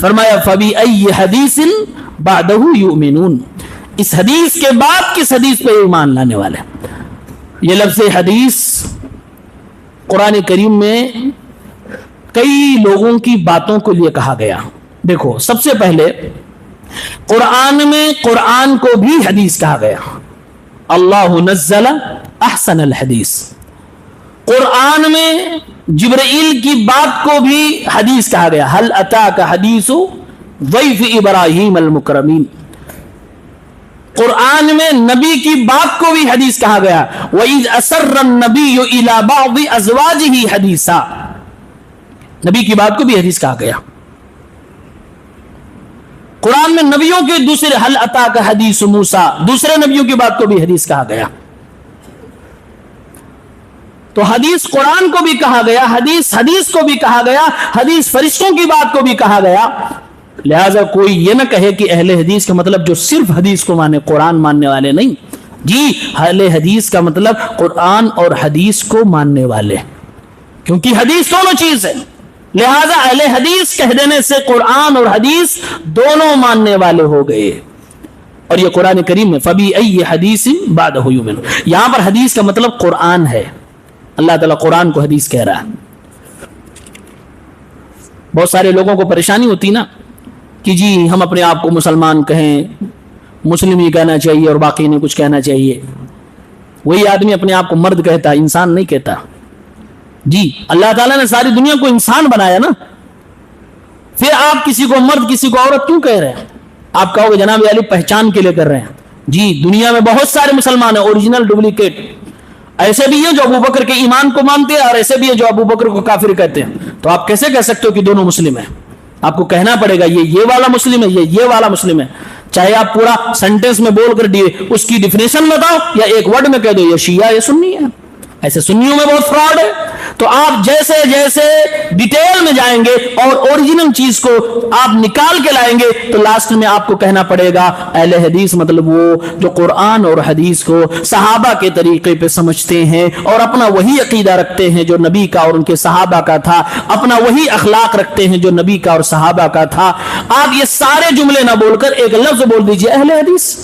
فرمایا فَبِأَيِّ حَدِيثٍ بَعْدَهُ يُؤْمِنُونَ, اس حدیث کے بعد کس حدیث پہ ایمان لانے والے. یہ لفظ حدیث قرآن کریم میں کئی لوگوں کی باتوں کو لیے کہا گیا. دیکھو, سب سے پہلے قرآن میں قرآن کو بھی حدیث کہا گیا. اللہ نزل احسن الحدیث. قرآن میں جبرائیل کی بات کو بھی حدیث کہا گیا. هل اتاک حدیث ضیف ابراہیم المکرمین. قرآن میں نبی کی بات کو بھی حدیث کہا گیا. وَإِذْ أَسَرَّ النَّبِيُّ إِلَى بَعْضِ أَزْوَاجِهِ حَدِيثًا. نبی کی بات کو بھی حدیث کہا گیا. قرآن میں نبیوں کے دوسرے حل اتاک حدیث موسیٰ, دوسرے نبیوں کی بات کو بھی حدیث کہا گیا. تو حدیث قرآن کو بھی کہا گیا, حدیث کو بھی کہا گیا, حدیث فرشتوں کی بات کو بھی کہا گیا. لہٰذا کوئی یہ نہ کہے کہ اہل حدیث کا مطلب جو صرف حدیث کو مانے, قرآن ماننے والے نہیں. جی, اہل حدیث کا مطلب قرآن اور حدیث کو ماننے والے, کیونکہ حدیث دونوں چیز ہے. لہذا اہل حدیث کہہ دینے سے قرآن اور حدیث دونوں ماننے والے ہو گئے. اور یہ قرآن کریم میں فَبِأَيِّ حَدِيثٍ بَعْدَهُ يُؤْمِنُونَ, یہاں پر حدیث کا مطلب قرآن ہے. اللہ تعالیٰ قرآن کو حدیث کہہ رہا ہے. بہت سارے لوگوں کو پریشانی ہوتی نا کہ جی ہم اپنے آپ کو مسلمان کہیں, مسلم ہی کہنا چاہیے اور باقی نے کچھ کہنا چاہیے. وہی آدمی اپنے آپ کو مرد کہتا, انسان نہیں کہتا. جی, اللہ تعالیٰ نے ساری دنیا کو انسان بنایا نا, پھر آپ کسی کو مرد کسی کو عورت کیوں کہہ رہے ہیں؟ آپ کہو گے جناب علی پہچان کے لیے کر رہے ہیں. جی, دنیا میں بہت سارے مسلمان ہیں, اوریجنل ڈپلیکیٹ. ایسے بھی ہیں جو ابو بکر کے ایمان کو مانتے ہیں, اور ایسے بھی ہیں جو ابو بکر کو کافر کہتے ہیں. تو آپ کیسے کہہ سکتے ہو کہ دونوں مسلم ہیں؟ آپ کو کہنا پڑے گا یہ والا مسلم ہے, یہ والا مسلم ہے. چاہے آپ پورا سینٹینس میں بول کر اس کی ڈیفینیشن بتاؤ, یا ایک ورڈ میں کہہ دو یہ شیعہ یہ سنی ہے. ایسے سنیوں میں بہت فراڈ ہے. تو آپ جیسے جیسے ڈیٹیل میں جائیں گے اور اوریجنل چیز کو آپ نکال کے لائیں گے, تو لاسٹ میں آپ کو کہنا پڑے گا اہل حدیث مطلب وہ جو قرآن اور حدیث کو صحابہ کے طریقے پہ سمجھتے ہیں, اور اپنا وہی عقیدہ رکھتے ہیں جو نبی کا اور ان کے صحابہ کا تھا, اپنا وہی اخلاق رکھتے ہیں جو نبی کا اور صحابہ کا تھا. آپ یہ سارے جملے نہ بول کر ایک لفظ بول دیجئے اہل حدیث.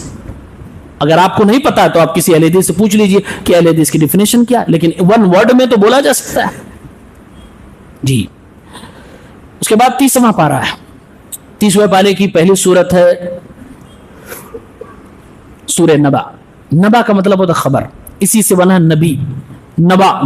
اگر آپ کو نہیں پتا تو آپ کسی اہل حدیث سے پوچھ لیجئے کہ اہل حدیث کی ڈیفینیشن کیا ہے, لیکن ون ورڈ میں تو بولا جا سکتا ہے. جی, اس کے بعد 30واں پارہ ہے. 30ویں پارے کی پہلی سورت ہے سورہ نبا. نبا کا مطلب ہوتا خبر, اسی سے بنا نبی. نبا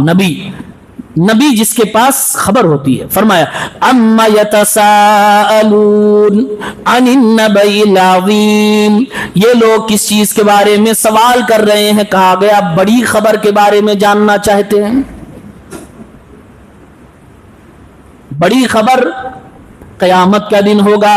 نبی جس کے پاس خبر ہوتی ہے. فرمایا اما یتساءلون عن النبأ العظیم, یہ لوگ کس چیز کے بارے میں سوال کر رہے ہیں؟ کہا گیا بڑی خبر کے بارے میں جاننا چاہتے ہیں. بڑی خبر قیامت کا دن ہوگا.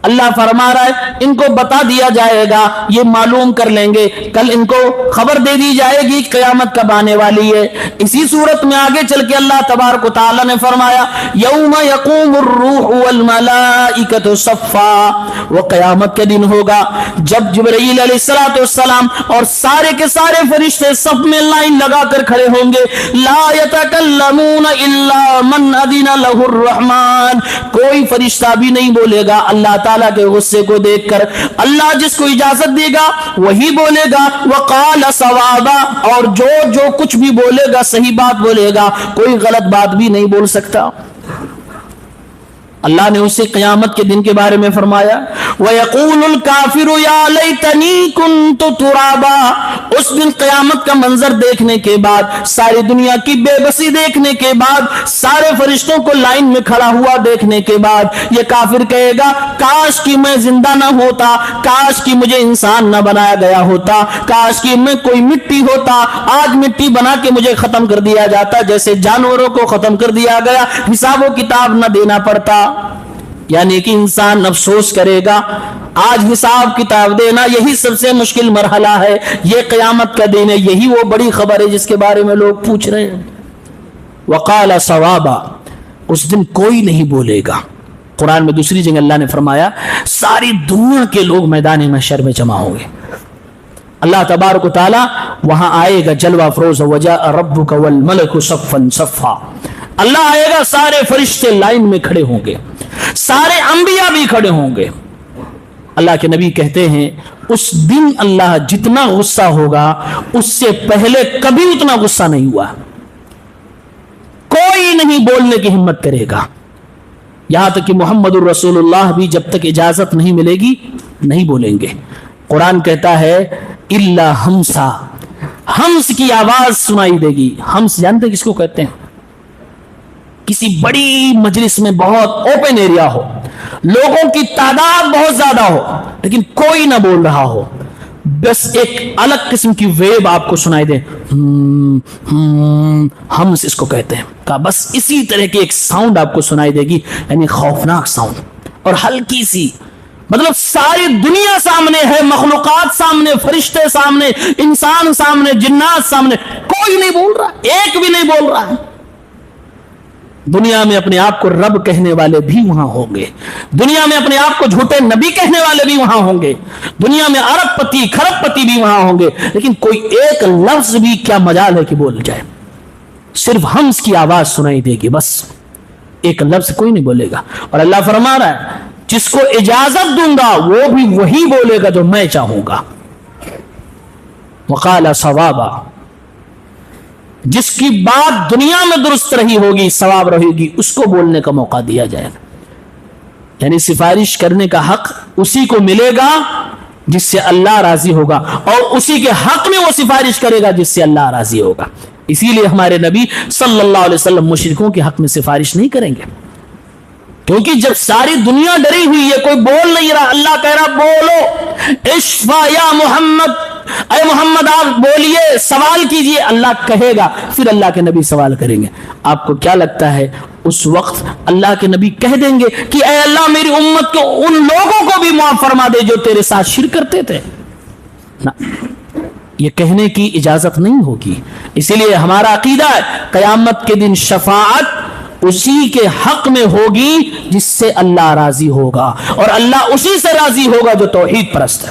اللہ فرما رہا ہے ان کو بتا دیا جائے گا, یہ معلوم کر لیں گے, کل ان کو خبر دے دی جائے گی قیامت کب آنے والی ہے. اسی صورت میں آگے چل کے اللہ تبارک و تعالی نے فرمایا یوم یقوم الروح والملائکۃ صفا, وہ قیامت کے دن ہوگا جب جبرائیل علیہ السلام اور سارے کے سارے فرشتے صف میں لائن لگا کر کھڑے ہوں گے. لا یتکلمون الا من اذن له الرحمن, کوئی فرشتہ بھی نہیں بولے گا اللہ تعالیٰ کے غصے کو دیکھ کر. اللہ جس کو اجازت دے گا وہی بولے گا. وقال صوابا, اور جو کچھ بھی بولے گا صحیح بات بولے گا, کوئی غلط بات بھی نہیں بول سکتا. اللہ نے اسے قیامت کے دن کے بارے میں فرمایا وَيَقُولُ الْكَافِرُ يَا لَيْتَنِي كُنْتُ تُرَابًا. اس دن قیامت کا منظر دیکھنے کے بعد, ساری دنیا کی بے بسی دیکھنے کے بعد, سارے فرشتوں کو لائن میں کھڑا ہوا دیکھنے کے بعد, یہ کافر کہے گا کاش کہ میں زندہ نہ ہوتا, کاش کہ مجھے انسان نہ بنایا گیا ہوتا, کاش کہ میں کوئی مٹی ہوتا, آج مٹی بنا کے مجھے ختم کر دیا جاتا جیسے جانوروں کو ختم کر دیا گیا, حساب و کتاب نہ دینا پڑتا. یعنی کہ انسان افسوس کرے گا. آج حساب کتاب دینا یہی سب سے مشکل مرحلہ ہے. یہ قیامت کا دن ہے, یہی وہ بڑی خبر ہے جس کے بارے میں لوگ پوچھ رہے ہیں. وقال صوابا, اس دن کوئی نہیں بولے گا. قرآن میں دوسری جگہ اللہ نے فرمایا ساری دنیا کے لوگ میدان محشر میں جمع ہوں گے. اللہ تبارک و تعالی وہاں آئے گا جلوہ افروز, وجاء ربک والملک صفا صفا. اللہ آئے گا, سارے فرشتے لائن میں کھڑے ہوں گے, سارے انبیاء بھی کھڑے ہوں گے۔ اللہ کے نبی کہتے ہیں اس دن اللہ جتنا غصہ ہوگا اس سے پہلے کبھی اتنا غصہ نہیں ہوا، کوئی نہیں بولنے کی ہمت کرے گا، یہاں تک کہ محمد الرسول اللہ بھی جب تک اجازت نہیں ملے گی نہیں بولیں گے۔ قرآن کہتا ہے الا ہمسا، ہمس کی آواز سنائی دے گی۔ ہمس جانتے ہیں کس کو کہتے ہیں؟ کسی بڑی مجلس میں بہت اوپن ایریا ہو، لوگوں کی تعداد بہت زیادہ ہو لیکن کوئی نہ بول رہا ہو، بس ایک الگ قسم کی ویو آپ کو سنائی دے، ہمس اس کو کہتے ہیں۔ کہا بس اسی طرح کی ایک ساؤنڈ آپ کو سنائی دے گی، یعنی خوفناک ساؤنڈ، اور ہلکی سی، مطلب ساری دنیا سامنے ہے، مخلوقات سامنے، فرشتے سامنے، انسان سامنے، جنات سامنے، کوئی نہیں بول رہا، ایک بھی نہیں بول رہا ہے۔ دنیا میں اپنے آپ کو رب کہنے والے بھی وہاں ہوں گے، دنیا میں اپنے آپ کو جھوٹے نبی کہنے والے بھی وہاں ہوں گے، دنیا میں ارب پتی کھرب پتی بھی وہاں ہوں گے، لیکن کوئی ایک لفظ بھی کیا مجال ہے کہ بول جائے؟ صرف ہمس کی آواز سنائی دے گی، بس ایک لفظ کوئی نہیں بولے گا۔ اور اللہ فرما رہا ہے جس کو اجازت دوں گا وہ بھی وہی بولے گا جو میں چاہوں گا۔ وقال صوابا، جس کی بات دنیا میں درست رہی ہوگی، ثواب رہے گی، اس کو بولنے کا موقع دیا جائے گا، یعنی سفارش کرنے کا حق اسی کو ملے گا جس سے اللہ راضی ہوگا، اور اسی کے حق میں وہ سفارش کرے گا جس سے اللہ راضی ہوگا۔ اسی لیے ہمارے نبی صلی اللہ علیہ وسلم مشرکوں کے حق میں سفارش نہیں کریں گے، کیونکہ جب ساری دنیا ڈری ہوئی ہے، کوئی بول نہیں رہا، اللہ کہہ رہا بولو، اشفا یا محمد، اے محمد آپ بولیے، سوال کیجئے، اللہ کہے گا، پھر اللہ کے نبی سوال کریں گے۔ آپ کو کیا لگتا ہے اس وقت اللہ کے نبی کہہ دیں گے کہ اے اللہ میری امت کو ان لوگوں کو بھی معاف فرما دے جو تیرے ساتھ شرک کرتے تھے؟ نہ، یہ کہنے کی اجازت نہیں ہوگی۔ اسی لیے ہمارا عقیدہ ہے قیامت کے دن شفاعت اسی کے حق میں ہوگی جس سے اللہ راضی ہوگا، اور اللہ اسی سے راضی ہوگا جو توحید پرست ہے۔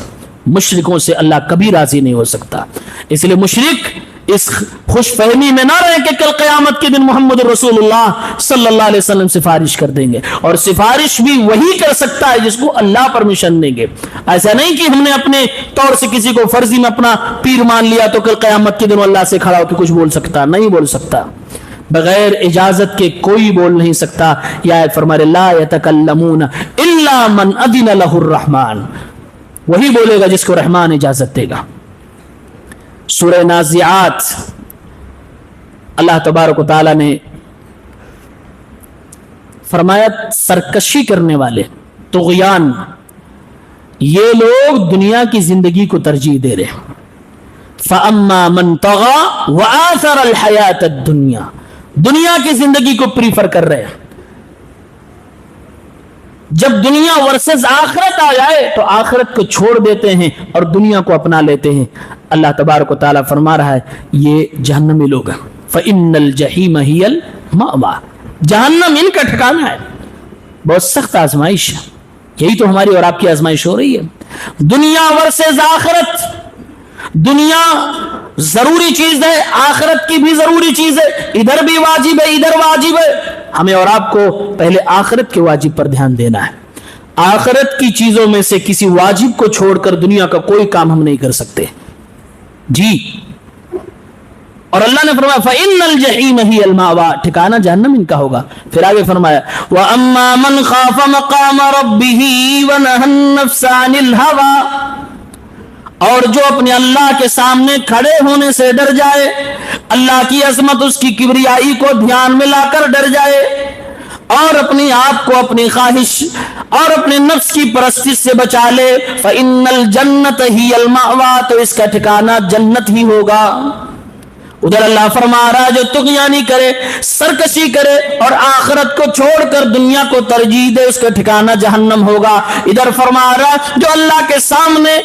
مشرکوں سے اللہ کبھی راضی نہیں ہو سکتا۔ اس لیے مشرک اس خوش فہمی میں نہ رہے کہ کل قیامت کے دن محمد رسول اللہ صلی اللہ علیہ وسلم سفارش کر دیں گے، اور سفارش بھی وہی کر سکتا ہے جس کو اللہ پرمیشن دیں گے۔ ایسا نہیں کہ ہم نے اپنے طور سے کسی کو فرضی میں اپنا پیر مان لیا تو کل قیامت کے دن اللہ سے کھڑا ہو کے کچھ بول سکتا، نہیں بول سکتا، بغیر اجازت کے کوئی بول نہیں سکتا۔ یہ آیت فرما رہے لا یتکلمون الا من اذن له الرحمن، وہی بولے گا جس کو رحمان اجازت دے گا۔ سورہ نازعات اللہ تبارک و تعالی نے فرمایا سرکشی کرنے والے، طغیان، یہ لوگ دنیا کی زندگی کو ترجیح دے رہے ہیں۔ فَأَمَّا مَنْ طَغَى وَآثَرَ الْحَيَاةَ الدُّنْيَا، دنیا کی زندگی کو پریفر کر رہے ہیں۔ جب دنیا ورسز آخرت آ جائے تو آخرت کو چھوڑ دیتے ہیں اور دنیا کو اپنا لیتے ہیں۔ اللہ تبارک و تعالیٰ فرما رہا ہے یہ جہنمی لوگ ہیں۔ فَإِنَّ الْجَحِيمَ هِيَ الْمَأْوَى، جہنم ان کا ٹھکانہ ہے۔ بہت سخت آزمائش ہے، یہی تو ہماری اور آپ کی آزمائش ہو رہی ہے۔ دنیا ورسز آخرت، دنیا ضروری چیز ہے، آخرت کی بھی ضروری چیز ہے، ادھر بھی واجب ہے ادھر واجب ہے۔ ہمیں اور آپ کو پہلے آخرت کے واجب پر دھیان دینا ہے۔ آخرت کی چیزوں میں سے کسی واجب کو چھوڑ کر دنیا کا کوئی کام ہم نہیں کر سکتے جی۔ اور اللہ نے فرمایا فَإِنَّ الْجَحِيمَ هِيَ الْمَأْوَى، ٹھکانہ جہنم ان کا ہوگا۔ پھر آگے فرمایا وَأَمَّا مَنْ خَافَ مَقَامَ رَبِّهِ وَنَهَى النَّفْسَ عَنِ الْهَوَى، اور جو اپنے اللہ کے سامنے کھڑے ہونے سے ڈر جائے، اللہ کی عظمت اس کی کبریائی کو دھیان میں لا کر ڈر جائے، اور اپنی آپ کو اپنی خواہش اور اپنے نفس کی پرستش سے بچا لے، فَإِنَّ الْجَنَّةَ هِيَ الْمَأْوَى، تو اس کا ٹھکانہ جنت ہی ہوگا۔ ادھر اللہ فرما رہا ہے جو طغیانی کرے، سرکشی کرے اور آخرت کو چھوڑ کر دنیا کو ترجیح دے، اس کا ٹھکانہ جہنم ہوگا۔ ادھر فرما رہا ہے جو اللہ کے سامنے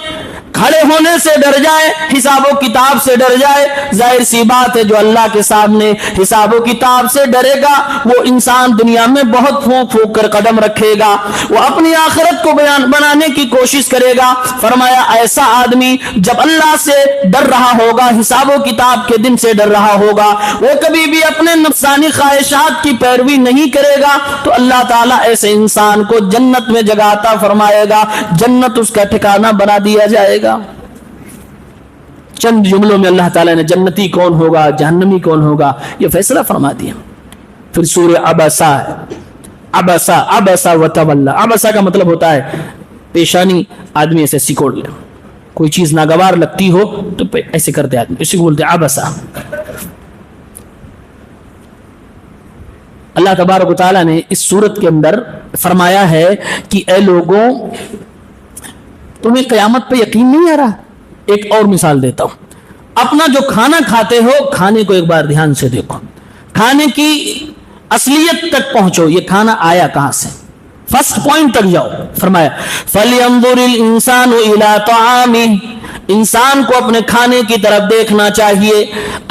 کھڑے ہونے سے ڈر جائے, حساب و کتاب سے ڈر جائے. ظاہر سی بات ہے جو اللہ کے سامنے حساب و کتاب سے ڈرے گا وہ انسان دنیا میں بہت پھونک پھونک کر قدم رکھے گا, وہ اپنی آخرت کو بنانے کی کوشش کرے گا. فرمایا ایسا آدمی جب اللہ سے ڈر رہا ہوگا, حساب و کتاب کے دن سے ڈر رہا ہوگا, وہ کبھی بھی اپنے نفسانی خواہشات کی پیروی نہیں کرے گا, تو اللہ تعالیٰ ایسے انسان کو جنت میں جگہ عطا فرمائے گا, جنت اس کا ٹھکانہ بنا دیا جائے گا. چند جملوں میں اللہ تعالیٰ نے جنتی کون ہوگا, جہنمی کون ہوگا, یہ فیصلہ فرما دیا. پھر سورہ عبسہ ہے, عبسہ وتولا. عبسہ کا مطلب ہوتا ہے پیشانی آدمی ایسے سکوڑ لے, کوئی چیز ناگوار لگتی ہو تو ایسے کرتے آدمی, اسی کو بولتے عبسہ. اللہ تبارک و تعالیٰ نے اس سورت کے اندر فرمایا ہے کہ اے لوگوں تمہیں قیامت پہ یقین نہیں آ رہا. ایک اور مثال دیتا ہوں, اپنا جو کھانا کھاتے ہو کھانے کو ایک بار دھیان سے دیکھو, کھانے کی اصلیت تک پہنچو, یہ کھانا آیا کہاں سے, فرسٹ پوائنٹ تک جاؤ. فرمایا فَلْيَنظُرِ الْإِنسَانُ إِلَىٰ طَعَامِهِ, انسان کو اپنے کھانے کی طرف دیکھنا چاہیے.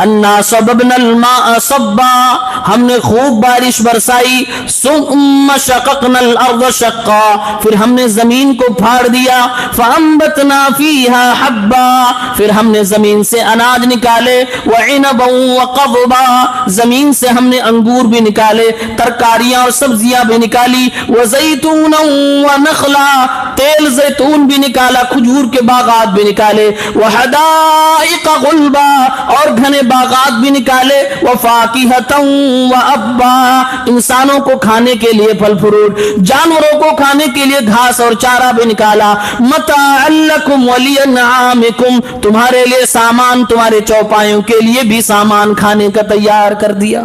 اَنَّا صَبَبْنَا الْمَاءَ صَبًّا, ہم نے خوب بارش برسائی. ثُمَّ شَقَقْنَا الْأَرْضَ شَقًّا, پھر ہم نے زمین کو پھاڑ دیا. فَأَنبَتْنَا فِيهَا حَبًّا, پھر ہم نے زمین سے اناج نکالے. وَعِنَبًا وَقَضْبًا, زمین سے ہم نے انگور بھی نکالے, ترکاریاں اور سبزیاں بھی نکالی. وَزَيْتُونًا وَنَخْلًا, تیل زیتون بھی نکالا, کھجور کے باغات بھی نکالے. وَحَدَائِقَ غُلْبًا, اور گھنے باغات بھی نکالے. وَفَاكِهَةً وَأَبًّا, انسانوں کو کھانے کے لیے پھل فروٹ, جانوروں کو کھانے کے لیے گھاس اور چارہ بھی نکالا. مَتَاعًا لَكُمْ وَلِأَنْعَامِكُمْ, تمہارے لیے سامان, تمہارے چوپایوں کے لیے بھی سامان کھانے کا تیار کر دیا.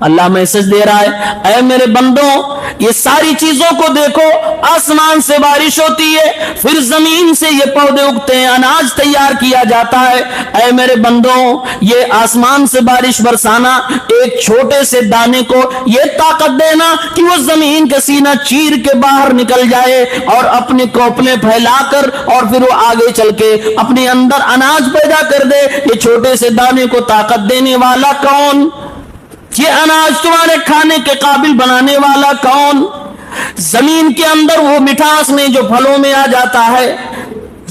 اللہ میسج دے رہا ہے اے میرے بندوں یہ ساری چیزوں کو دیکھو, آسمان سے بارش ہوتی ہے, پھر زمین سے یہ پودے اگتے ہیں, اناج تیار کیا جاتا ہے. اے میرے بندوں یہ آسمان سے بارش برسانا, ایک چھوٹے سے دانے کو یہ طاقت دینا کہ وہ زمین کا سینہ چیر کے باہر نکل جائے اور اپنے کوپلے پھیلا کر اور پھر وہ آگے چل کے اپنے اندر اناج پیدا کر دے, یہ چھوٹے سے دانے کو طاقت دینے والا کون؟ یہ اناج تمہارے کھانے کے قابل بنانے والا کون؟ زمین کے اندر وہ مٹھاس نہیں جو پھلوں میں آ جاتا ہے,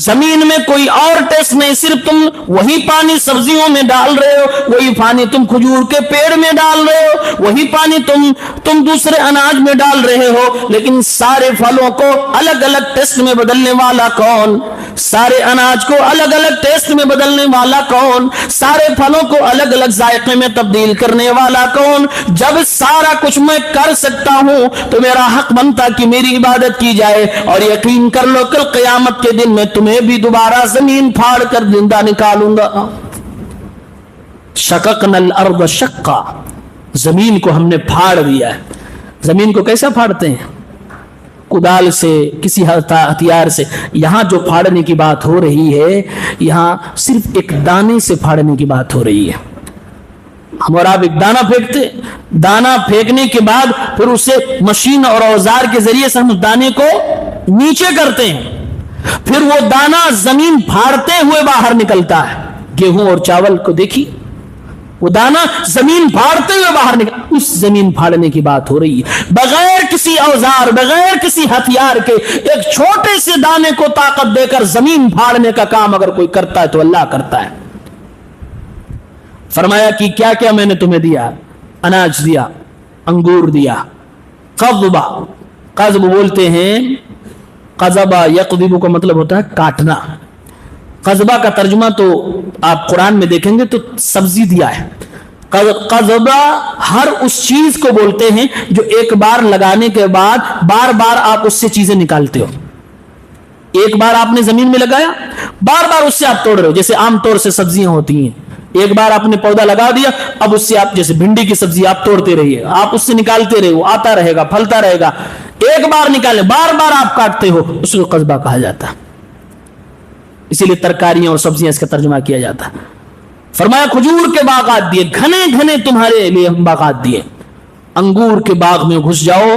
زمین میں کوئی اور ٹیسٹ نہیں, صرف تم وہی پانی سبزیوں میں ڈال رہے ہو, وہی پانی تم کھجور کے پیڑ میں ڈال رہے ہو, وہی پانی تم دوسرے اناج میں ڈال رہے ہو, لیکن سارے پھلوں کو الگ الگ ٹیسٹ میں بدلنے والا کون؟ سارے اناج کو الگ الگ ٹیسٹ میں بدلنے والا کون؟ سارے پھلوں کو الگ الگ ذائقے میں تبدیل کرنے والا کون؟ جب سارا کچھ میں کر سکتا ہوں تو میرا حق بنتا کہ میری عبادت کی جائے. اور یقین کر لو کل قیامت کے دن میں تمہیں بھی دوبارہ زمین پھاڑ کر زندہ نکالوں گا. شققنا الارض شقا, زمین کو ہم نے پھاڑ دیا ہے. زمین کو کیسا پھاڑتے ہیں؟ کدال سے, کسی ہتھیار سے. یہاں جو پھاڑنے کی بات ہو رہی ہے یہاں صرف ایک دانے سے پھاڑنے کی بات ہو رہی ہے. ہم اور آپ ایک دانہ پھینکتے, دانہ پھینکنے کے بعد پھر اسے مشین اور اوزار کے ذریعے سے ہم اس دانے کو نیچے کرتے ہیں, پھر وہ دانہ زمین پھاڑتے ہوئے باہر نکلتا ہے. گیہوں اور چاول کو دیکھی, وہ دانہ زمین پھاڑتے ہوئے باہر نکل, اس زمین پھاڑنے کی بات ہو رہی ہے. بغیر کسی اوزار, بغیر کسی ہتھیار کے ایک چھوٹے سے دانے کو طاقت دے کر زمین پھاڑنے کا کام اگر کوئی کرتا ہے تو اللہ کرتا ہے. فرمایا کہ کیا کیا میں نے تمہیں دیا؟ اناج دیا, انگور دیا. قضبہ, قضب بولتے ہیں, قضبہ یقذب کا مطلب ہوتا ہے کاٹنا. قضبہ کا ترجمہ تو آپ قرآن میں دیکھیں گے تو سبزی دیا ہے. قضبہ ہر اس چیز کو بولتے ہیں جو ایک بار لگانے کے بعد بار بار آپ اس سے چیزیں نکالتے ہو. ایک بار آپ نے زمین میں لگایا, بار بار اس سے آپ توڑ رہے ہو. جیسے عام طور سے سبزیاں ہوتی ہیں, ایک بار آپ نے پودا لگا دیا, اب اس سے آپ جیسے بھنڈی کی سبزی آپ توڑتے رہیے, آپ اس سے نکالتے رہے, وہ آتا رہے گا, پھلتا رہے گا. ایک بار نکالے, بار بار آپ کاٹتے ہو, اس کو قضبہ کہا جاتا ہے. اسی لیے ترکاریاں اور سبزیاں اس کا ترجمہ کیا جاتا ہے. فرمایا کھجور کے باغات دیے, گھنے گھنے تمہارے لیے باغات دیے. انگور کے باغ میں گھس جاؤ,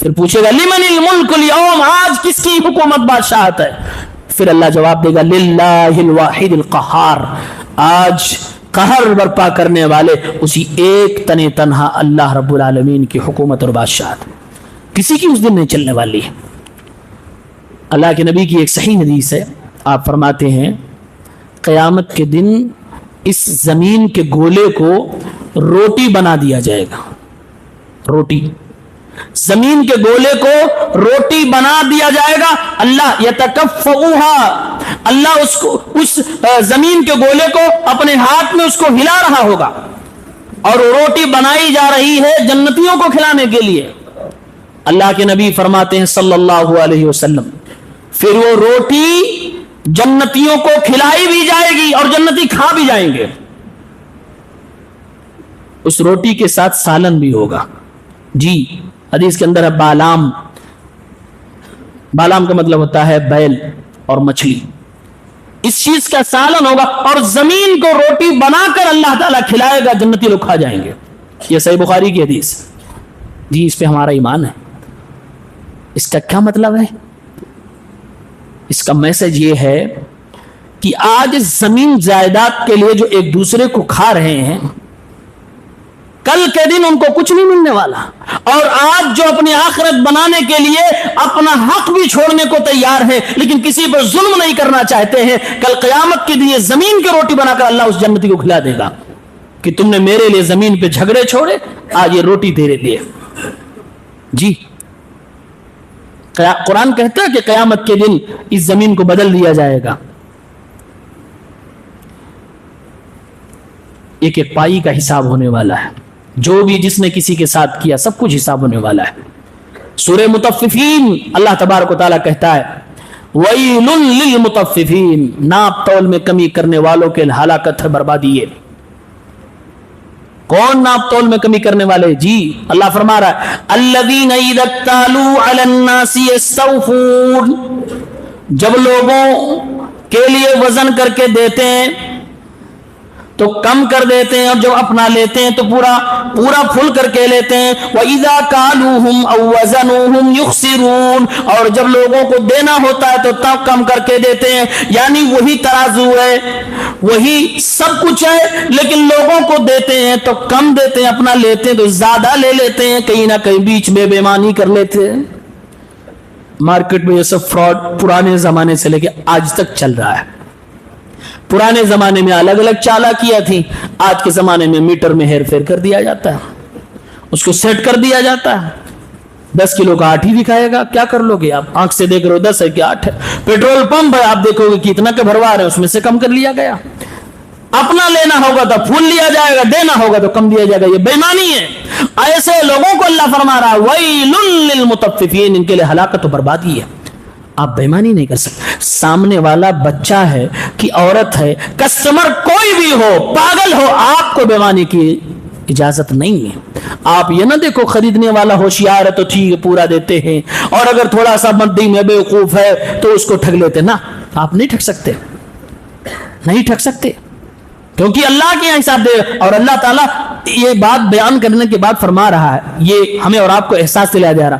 پھر پوچھے گا لمن الملک اليوم، آج کس کی حکومت بادشاہت ہے؟ پھر اللہ جواب دے گا للہ الواحد القہار، آج قہر برپا کرنے والے اسی ایک تن تنہا اللہ رب العالمین کی حکومت اور بادشاہت، کسی کی اس دن نہیں چلنے والی ہے۔ اللہ کے نبی کی ایک صحیح حدیث ہے، آپ فرماتے ہیں قیامت کے دن اس زمین کے گولے کو روٹی بنا دیا جائے گا، روٹی، زمین کے گولے کو روٹی بنا دیا جائے گا، اللہ یتکفؤھا، اللہ اس کو اس زمین کے گولے کو اپنے ہاتھ میں اس کو ہلا رہا ہوگا، اور روٹی بنائی جا رہی ہے جنتیوں کو کھلانے کے لیے۔ اللہ کے نبی فرماتے ہیں صلی اللہ علیہ وسلم پھر وہ روٹی جنتیوں کو کھلائی بھی جائے گی اور جنتی کھا بھی جائیں گے، اس روٹی کے ساتھ سالن بھی ہوگا۔ جی حدیث کے اندر ہے بالام، بالام کا مطلب ہوتا ہے بیل اور مچھلی، اس چیز کا سالن ہوگا، اور زمین کو روٹی بنا کر اللہ تعالیٰ کھلائے گا، جنتی لوگ کھا جائیں گے۔ یہ صحیح بخاری کی حدیث۔ جی اس پہ ہمارا ایمان ہے۔ اس کا کیا مطلب ہے؟ اس کا میسج یہ ہے کہ آج زمین جائیداد کے لیے جو ایک دوسرے کو کھا رہے ہیں، کل کے دن ان کو کچھ نہیں ملنے والا، اور آج جو اپنی آخرت بنانے کے لیے اپنا حق بھی چھوڑنے کو تیار ہے لیکن کسی پر ظلم نہیں کرنا چاہتے ہیں، کل قیامت کے دن یہ زمین کی روٹی بنا کر اللہ اس جنتی کو کھلا دے گا کہ تم نے میرے لیے زمین پہ جھگڑے چھوڑے، آج یہ روٹی تیرے لیے۔ جی قرآن کہتا ہے کہ قیامت کے دن اس زمین کو بدل دیا جائے گا، ایک ایک پائی کا حساب ہونے والا ہے، جو بھی جس نے کسی کے ساتھ کیا سب کچھ حساب ہونے والا ہے۔ سورہ مطففین اللہ تبارک و تعالیٰ کہتا ہے وَيْلٌ لِّلْمُطَفِّفِينَ، ناپ تول میں کمی کرنے والوں کے ہلاکت ہے، بربادی ہے۔ کون ناپ تول میں کمی کرنے والے؟ جی اللہ فرما رہا ہے الذین اذا اکتالوا علی الناس یستوفون، جب لوگوں کے لیے وزن کر کے دیتے ہیں تو کم کر دیتے ہیں، اور جب اپنا لیتے ہیں تو پورا پھل کر کے لیتے ہیں۔ وَإِذَا كَالُوهُمْ أَوْ وَزَنُوهُمْ يُخْسِرُونَ، اور جب لوگوں کو دینا ہوتا ہے تو تب کم کر کے دیتے ہیں، یعنی وہی ترازو ہے، وہی سب کچھ ہے، لیکن لوگوں کو دیتے ہیں تو کم دیتے ہیں، اپنا لیتے ہیں تو زیادہ لے لیتے ہیں، کہیں نہ کہیں بیچ میں بے ایمانی کر لیتے ہیں۔ مارکیٹ میں یہ سب فراڈ پرانے زمانے سے لے کے آج تک چل رہا ہے۔ پرانے زمانے میں الگ الگ چالاکیاں تھیں، آج کے زمانے میں میٹر میں ہیر پھیر کر دیا جاتا ہے، اس کو سیٹ کر دیا جاتا ہے۔ 10 کلو کا 8 ہی دکھائے گا، کیا کر لو گے آپ؟ آنکھ سے دیکھ رہے ہو 10 ہے کہ 8 ہے۔ پیٹرول پمپ ہے، آپ دیکھو گے کتنا کے بھروا رہے ہیں، اس میں سے کم کر لیا گیا۔ اپنا لینا ہوگا تو پھول لیا جائے گا، دینا ہوگا تو کم دیا جائے گا، یہ بے ایمانی ہے۔ ایسے لوگوں کو اللہ فرما رہا ہے وَيْلٌ لِّلْمُطَفِّفِينَ، ان کے لیے ہلاکت و بربادی ہے۔ آپ بے ایمانی نہیں کر سکتے، سامنے والا بچہ ہے کہ عورت ہے، کسٹمر کوئی بھی ہو، پاگل ہو، آپ کو بے ایمانی کی اجازت نہیں ہے۔ آپ یہ نہ دیکھو خریدنے والا ہوشیار ہے تو ٹھیک ہے پورا دیتے ہیں، اور اگر تھوڑا سا مدی میں بیوقوف ہے تو اس کو ٹھگ لیتے، نہ، آپ نہیں ٹھگ سکتے، نہیں ٹھگ سکتے، کیونکہ اللہ کے یہاں حساب دے۔ اور اللہ تعالیٰ یہ بات بیان کرنے کے بعد فرما رہا ہے، یہ ہمیں اور آپ کو احساس دلایا جا رہا،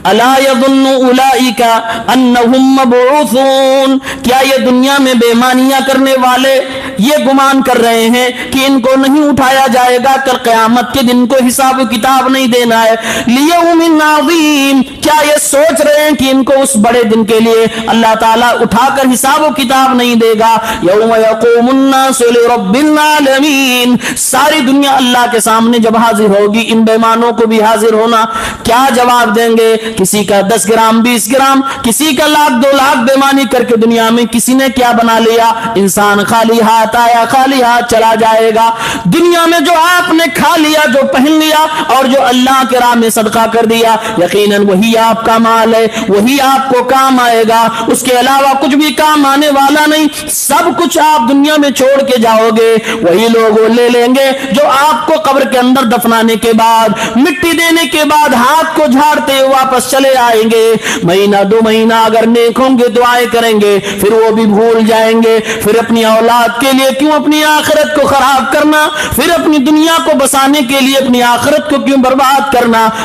الا یظن اولئک انہم مبعوثون، کیا یہ دنیا میں بے ایمانیاں کرنے والے یہ گمان کر رہے ہیں کہ ان کو نہیں اٹھایا جائے گا، کل قیامت کے دن کو حساب و کتاب نہیں دینا ہے۔ لیوم عظیم، کیا یہ سوچ رہے ہیں کہ ان کو اس بڑے دن کے لیے اللہ تعالیٰ اٹھا کر حساب و کتاب نہیں دے گا؟ یوم یقوم الناس لرب العالمین، ساری دنیا اللہ کے سامنے جب حاضر ہوگی، ان بے ایمانوں کو بھی حاضر ہونا، کیا جواب دیں گے؟ کسی کا 10 گرام 20 گرام، کسی کا 1,00,000 2,00,000 بے ایمانی کر کے دنیا میں کسی نے کیا بنا لیا؟ انسان خالی ہاتھ آیا، خالی ہاتھ چلا جائے گا۔ دنیا میں جو آپ نے کھا لیا، جو پہن لیا، اور جو اللہ کے راہ میں صدقہ کر دیا، یقیناً وہی آپ کا مال ہے، وہی آپ کو کام آئے گا، اس کے علاوہ کچھ بھی کام آنے والا نہیں۔ سب کچھ آپ دنیا میں چھوڑ کے جاؤ گے، وہی لوگ لے لیں گے جو آپ کو قبر کے اندر دفنانے کے بعد، مٹی دینے کے بعد ہاتھ کو جھاڑتے واپس چلے آئیں گے۔ مہینہ 2 مہینہ اگر نیک ہوں گے، دعائیں کریں گے، پھر وہ بھی بھول جائیں گے۔ پھر اپنی اولاد کے لیے کیوں اپنی آخرت کو خراب کرنا، پھر اپنی دنیا کو بسانے کے لیے اپنی آخرت کو کیوں برباد کرنا؟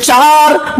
4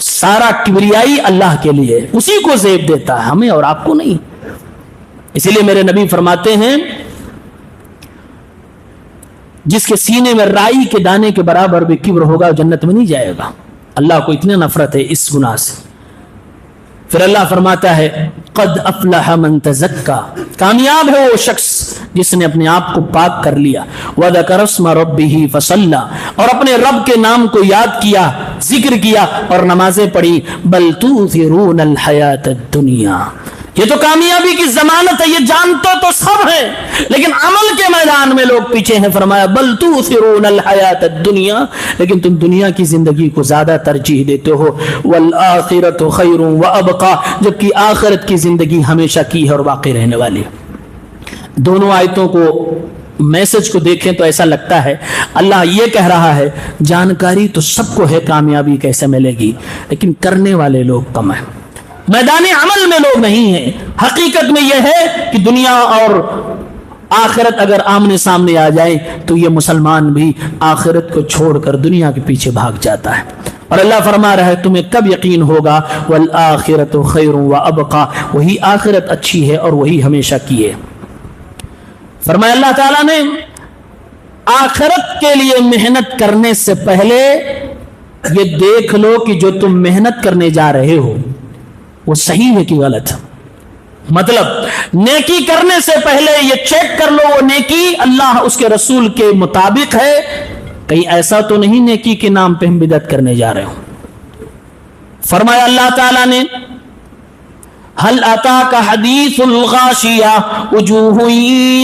سارا کبریائی اللہ کے لیے، اسی کو زیب دیتا ہے، ہمیں اور آپ کو نہیں۔ اسی لیے میرے نبی فرماتے ہیں جس کے سینے میں رائی کے دانے کے برابر بھی کبر ہوگا جنت میں نہیں جائے گا۔ اللہ کو اتنی نفرت ہے اس گناہ سے۔ پھر اللہ فرماتا ہے قد افلح من تزکا، کامیاب ہے وہ شخص جس نے اپنے آپ کو پاک کر لیا، وذکر اسم ربہ فصلی، اور اپنے رب کے نام کو یاد کیا، ذکر کیا اور نمازیں پڑھی۔ بل تؤثرون الحیات الدنیا، یہ تو کامیابی کی ضمانت ہے، یہ جانتے تو سب ہے، لیکن عمل کے میدان میں لوگ پیچھے ہیں۔ فرمایا بل تؤثرون الحیات الدنیا، لیکن تم دنیا کی زندگی کو زیادہ ترجیح دیتے ہو، والآخرۃ خیر وابقی، جبکہ آخرت کی زندگی ہمیشہ کی ہے اور باقی رہنے والی۔ دونوں آیتوں کو میسج کو دیکھیں تو ایسا لگتا ہے اللہ یہ کہہ رہا ہے جانکاری تو سب کو ہے کامیابی کیسے ملے گی، لیکن کرنے والے لوگ کم ہیں، میدان عمل میں لوگ نہیں ہیں۔ حقیقت میں یہ ہے کہ دنیا اور آخرت اگر آمنے سامنے آ جائے تو یہ مسلمان بھی آخرت کو چھوڑ کر دنیا کے پیچھے بھاگ جاتا ہے۔ اور اللہ فرما رہا ہے تمہیں کب یقین ہوگا والآخرۃ خیر وابقی، وہی آخرت اچھی ہے اور وہی ہمیشہ کی ہے۔ فرمایا اللہ تعالیٰ نے آخرت کے لیے محنت کرنے سے پہلے یہ دیکھ لو کہ جو تم محنت کرنے جا رہے ہو وہ صحیح ہے کہ غلط، مطلب نیکی کرنے سے پہلے یہ چیک کر لو وہ نیکی اللہ اس کے رسول کے مطابق ہے، کہیں ایسا تو نہیں نیکی کے نام پہ ہم بدعت کرنے جا رہے ہوں۔ فرمایا اللہ تعالیٰ نے هل اتاك حديث الغاشية وجوه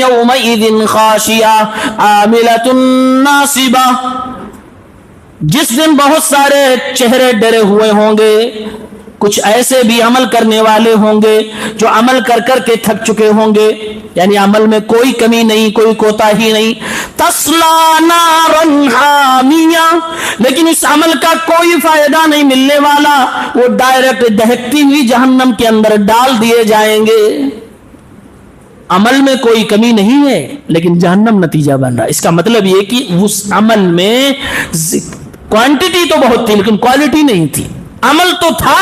يومئذ خاشعة عاملة ناصبة، جس دن بہت سارے چہرے ڈرے ہوئے ہوں گے، کچھ ایسے بھی عمل کرنے والے ہوں گے جو عمل کر کر کے تھک چکے ہوں گے، یعنی عمل میں کوئی کمی نہیں، کوئی کوتاہی نہیں۔ تَصْلَىٰ نَارًا حَامِيَةً، لیکن اس عمل کا کوئی فائدہ نہیں ملنے والا، وہ ڈائریکٹ دہکتی ہوئی جہنم کے اندر ڈال دیے جائیں گے۔ عمل میں کوئی کمی نہیں ہے لیکن جہنم نتیجہ بن رہا ہے۔ اس کا مطلب یہ کہ اس عمل میں کوانٹٹی تو بہت تھی لیکن کوالٹی نہیں تھی۔ عمل تو تھا،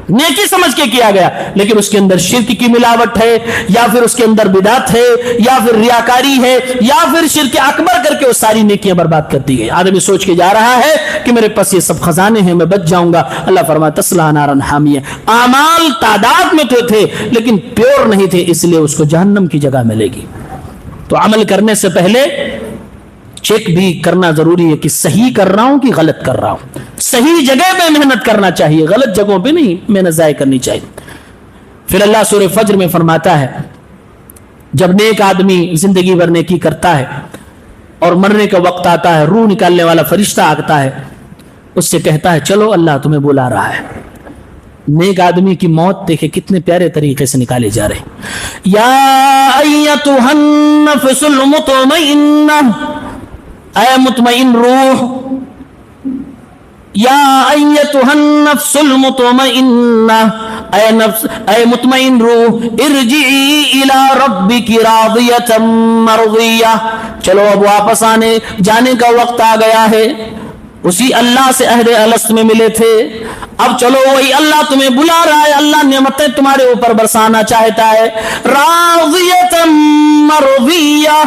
نیکی سمجھ کے کیا گیا، لیکن اس کے اندر شرک کی ملاوٹ ہے، یا پھر اس کے اندر بدعت ہے، یا پھر ریاکاری ہے، یا پھر شرک اکبر کر کے وہ ساری نیکیاں برباد کر دی گئی۔ آدمی سوچ کے جا رہا ہے کہ میرے پاس یہ سب خزانے ہیں، میں بچ جاؤں گا۔ اللہ فرماتا تَصْلَىٰ نَارًا حَامِيَةً، اعمال تعداد میں تو تھے لیکن پیور نہیں تھے، اس لیے اس کو جہنم کی جگہ ملے گی۔ تو عمل کرنے سے پہلے چیک بھی کرنا ضروری ہے کہ صحیح کر رہا ہوں کہ غلط کر رہا ہوں۔ صحیح جگہ پہ محنت کرنا چاہیے، غلط جگہوں پہ نہیں محنت ضائع کرنی چاہیے۔ پھر اللہ سورہ فجر میں فرماتا ہے جب نیک آدمی زندگی بھر نیکی کرتا ہے اور مرنے کا وقت آتا ہے، روح نکالنے والا فرشتہ آتا ہے، اس سے کہتا ہے چلو اللہ تمہیں بلا رہا ہے۔ نیک آدمی کی موت دیکھے کتنے پیارے طریقے سے نکالے جا رہے ہیں۔ یا ایتھا النفس المطمئنہ، اے مطمئن روح، یا ایتھا النفس المطمئنہ، اے مطمئن روح، ارجعی الی ربک راضیۃ مرضیہ، چلو اب واپس جانے کا وقت آ گیا ہے۔ اسی اللہ سے عہد الست میں ملے تھے، اب چلو وہی اللہ تمہیں بلا رہا ہے، اللہ نعمتیں تمہارے اوپر برسانا چاہتا ہے۔ راضیۃ مرضیہ،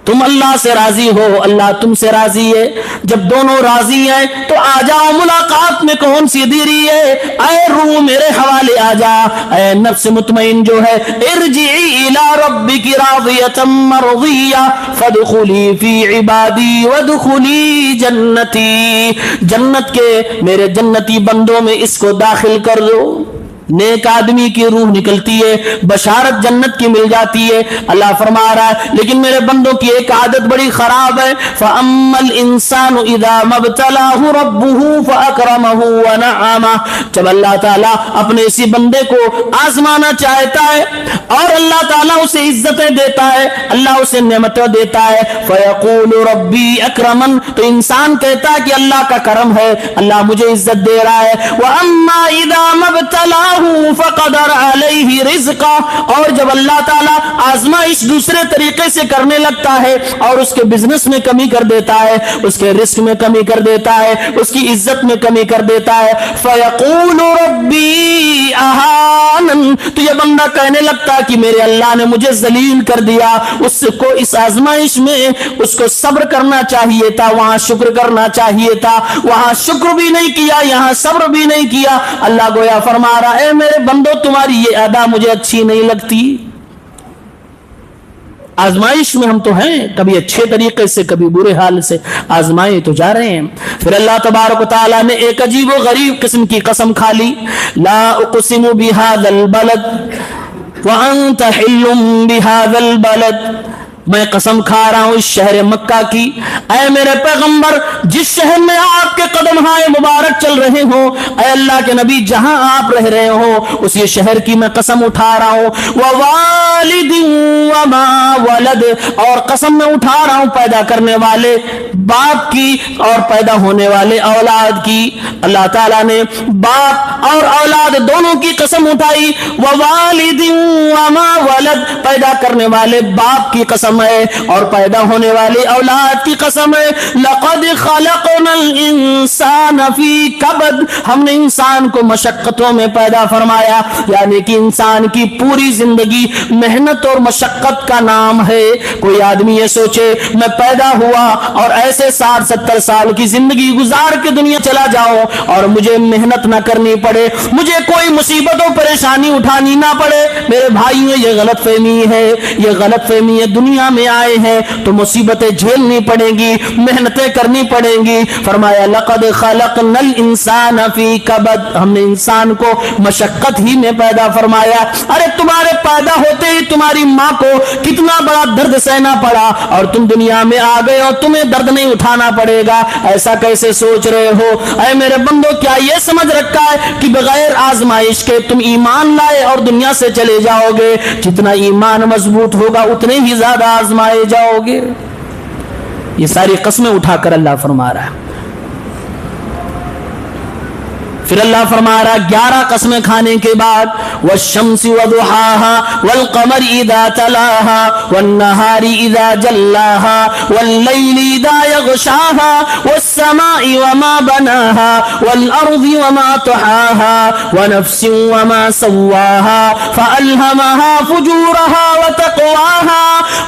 تم اللہ سے راضی ہو، اللہ تم سے راضی ہے۔ جب دونوں راضی ہیں تو آ جاؤ، ملاقات میں کون سی دیری ہے؟ اے روح میرے حوالے آ جا، اے نفس مطمئن جو ہے، ارجعی الی ربک راضیۃ مرضیہ فادخلی فی عبادی وادخلی جنتی، جنت کے میرے جنتی بندوں میں اس کو داخل کر دو۔ نیک آدمی کی روح نکلتی ہے، بشارت جنت کی مل جاتی ہے۔ اللہ فرما رہا ہے لیکن میرے بندوں کی ایک عادت بڑی خراب ہے، فَأَمَّا الْإِنسَانُ إِذَا مَا ابْتَلَاهُ رَبُّهُ فَأَكْرَمَهُ وَنَعَّمَهُ، جب اللہ تعالیٰ اپنے اسی بندے کو آزمانا چاہتا ہے اور اللہ تعالیٰ اسے عزتیں دیتا ہے، اللہ اسے نعمتیں دیتا ہے، فَيَقُولُ رَبِّي أَكْرَمَنِ، تو انسان کہتا ہے کہ اللہ کا کرم ہے، اللہ مجھے عزت دے رہا ہے۔ وَأَمَّا إِذَا مَا ابْتَلَاهُ ابتلاه فقدر علیہ رزقا، اور جب اللہ تعالیٰ آزمائش دوسرے طریقے سے کرنے لگتا ہے اور اس کے بزنس میں کمی کر دیتا ہے، اس کے رزق میں کمی کر دیتا ہے، اس کی عزت میں کمی کر دیتا ہے، فیقول ربی اہانن، تو یہ بندہ کہنے لگتا کہ میرے اللہ نے مجھے ذلیل کر دیا۔ اس کو اس آزمائش میں اس کو صبر کرنا چاہیے تھا، وہاں شکر کرنا چاہیے تھا، وہاں شکر بھی نہیں کیا، یہاں صبر بھی نہیں کیا۔ اللہ گویا فرما رہا ہے میرے بندو تمہاری یہ ادا مجھے اچھی نہیں لگتی۔ آزمائش میں ہم تو ہیں، کبھی اچھے طریقے سے کبھی برے حال سے آزمائے تو جا رہے ہیں۔ پھر اللہ تبارک و تعالیٰ نے ایک عجیب و غریب قسم کی قسم کھا لی، لا اقسم بہذا البلد وانت حل بہذا البلد، میں قسم کھا رہا ہوں اس شہر مکہ کی، اے میرے پیغمبر جس شہر میں آپ کے قدم ہائے مبارک چل رہے ہوں، اے اللہ کے نبی جہاں آپ رہ رہے ہوں اس یہ شہر کی میں قسم اٹھا رہا ہوں، ووالد وما ولد، اور قسم میں اٹھا رہا ہوں پیدا کرنے والے باپ کی اور پیدا ہونے والے اولاد کی۔ اللہ تعالیٰ نے باپ اور اولاد دونوں کی قسم اٹھائی، ووالد وما ولد، پیدا کرنے والے باپ کی قسم ہے اور پیدا ہونے والی اولاد کی قسم ہے، لقد خلقنا الانسان فی کبد، ہم نے انسان کو مشقتوں میں پیدا فرمایا، یعنی کہ انسان کی پوری زندگی محنت اور مشقت کا نام ہے۔ کوئی آدمی یہ سوچے میں پیدا ہوا اور ایسے 60-70 سال کی زندگی گزار کے دنیا چلا جاؤں اور مجھے محنت نہ کرنی پڑے، مجھے کوئی مصیبت و پریشانی اٹھانی نہ پڑے، میرے بھائیوں یہ غلط فہمی ہے، یہ غلط فہمی ہے۔ دنیا میں آئے ہیں تو مصیبتیں جھیلنی پڑیں گی، محنتیں کرنی پڑیں گی۔ فرمایا لقد خلقنا الانسان فی کبد، ہم نے انسان کو مشقت ہی میں پیدا فرمایا۔ ارے تمہارے پیدا ہوتے ہی تمہاری ماں کو کتنا بڑا درد سہنا پڑا اور تم دنیا میں آ گئے اور تمہیں درد نہیں اٹھانا پڑے گا، ایسا کیسے سوچ رہے ہو؟ اے میرے بندو کیا یہ سمجھ رکھا ہے کہ بغیر آزمائش کے تم ایمان لائے اور دنیا سے چلے جاؤ گے؟ جتنا ایمان مضبوط ہوگا اتنے ہی زیادہ آزمائے جاؤ گے۔ یہ ساری قسمیں اٹھا کر اللہ فرما رہا ہے۔ پھر اللہ فرما رہا 11 قسمیں کھانے کے بعد، والشمس وضحاها والقمر اذا تلاها والنهار اذا جلاها والليل اذا يغشاها والسماء وما بناها والارض وما طحاها ونفس وما سواها فألهمها فجورها وتقواها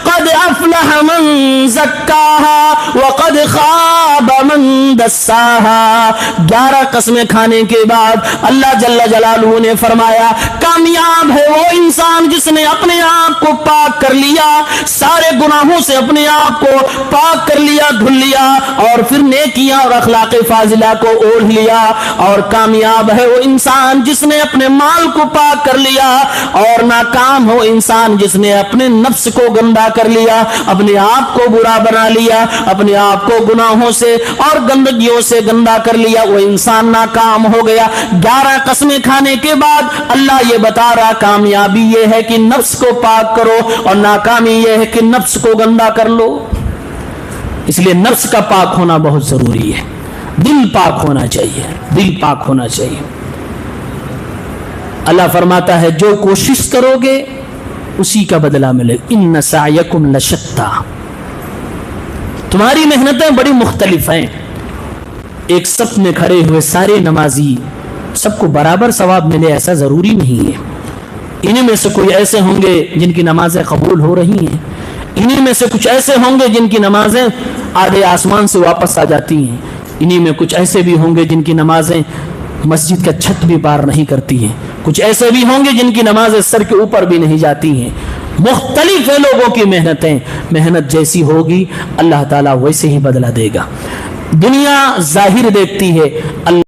قد افلح من زكاها وقد خاب من دساها۔ 11 قسمیں کھانے کے بعد اللہ جل جلالہ نے فرمایا کامیاب ہے وہ انسان جس نے اپنے آپ کو پاک کر لیا، سارے گناہوں سے اپنے آپ کو پاک کر لیا، دھل لیا، اور پھر نیکیاں اور اخلاق فاضلہ کو اوڑھ لیا۔ اور کامیاب ہے وہ انسان جس نے اپنے مال کو پاک کر لیا، اور ناکام ہو انسان جس نے اپنے نفس کو گندا کر لیا، اپنے آپ کو برا بنا لیا، اپنے آپ کو گناہوں سے اور گندگیوں سے گندا کر لیا، وہ انسان ناکام ہو گیا۔ 11 قسمیں کھانے کے بعد اللہ یہ بتا رہا کامیابی یہ ہے کہ نفس کو پاک کرو اور ناکامی یہ ہے کہ نفس کو گندا کر لو۔ اس لیے نفس کا پاک ہونا بہت ضروری ہے، دل پاک ہونا چاہیے، دل پاک ہونا چاہیے۔ اللہ فرماتا ہے جو کوشش کرو گے اسی کا بدلہ ملے، ان سعیکم لشتیٰ، تمہاری محنتیں بڑی مختلف ہیں۔ ایک صف میں کھڑے ہوئے سارے نمازی سب کو برابر ثواب ملے ایسا ضروری نہیں ہے۔ انہی میں سے کوئی ایسے ہوں گے جن کی نمازیں قبول ہو رہی ہیں، انہی میں سے کچھ ایسے ہوں گے جن کی نمازیں آدھے آسمان سے واپس آ جاتی ہیں، انہی میں کچھ ایسے بھی ہوں گے جن کی نمازیں مسجد کا چھت بھی پار نہیں کرتی ہیں، کچھ ایسے بھی ہوں گے جن کی نمازیں سر کے اوپر بھی نہیں جاتی ہیں۔ مختلف ہے لوگوں کی محنتیں، محنت جیسی ہوگی اللہ تعالیٰ ویسے ہی بدلہ دے گا۔ دنیا ظاہر دیکھتی ہے، اللہ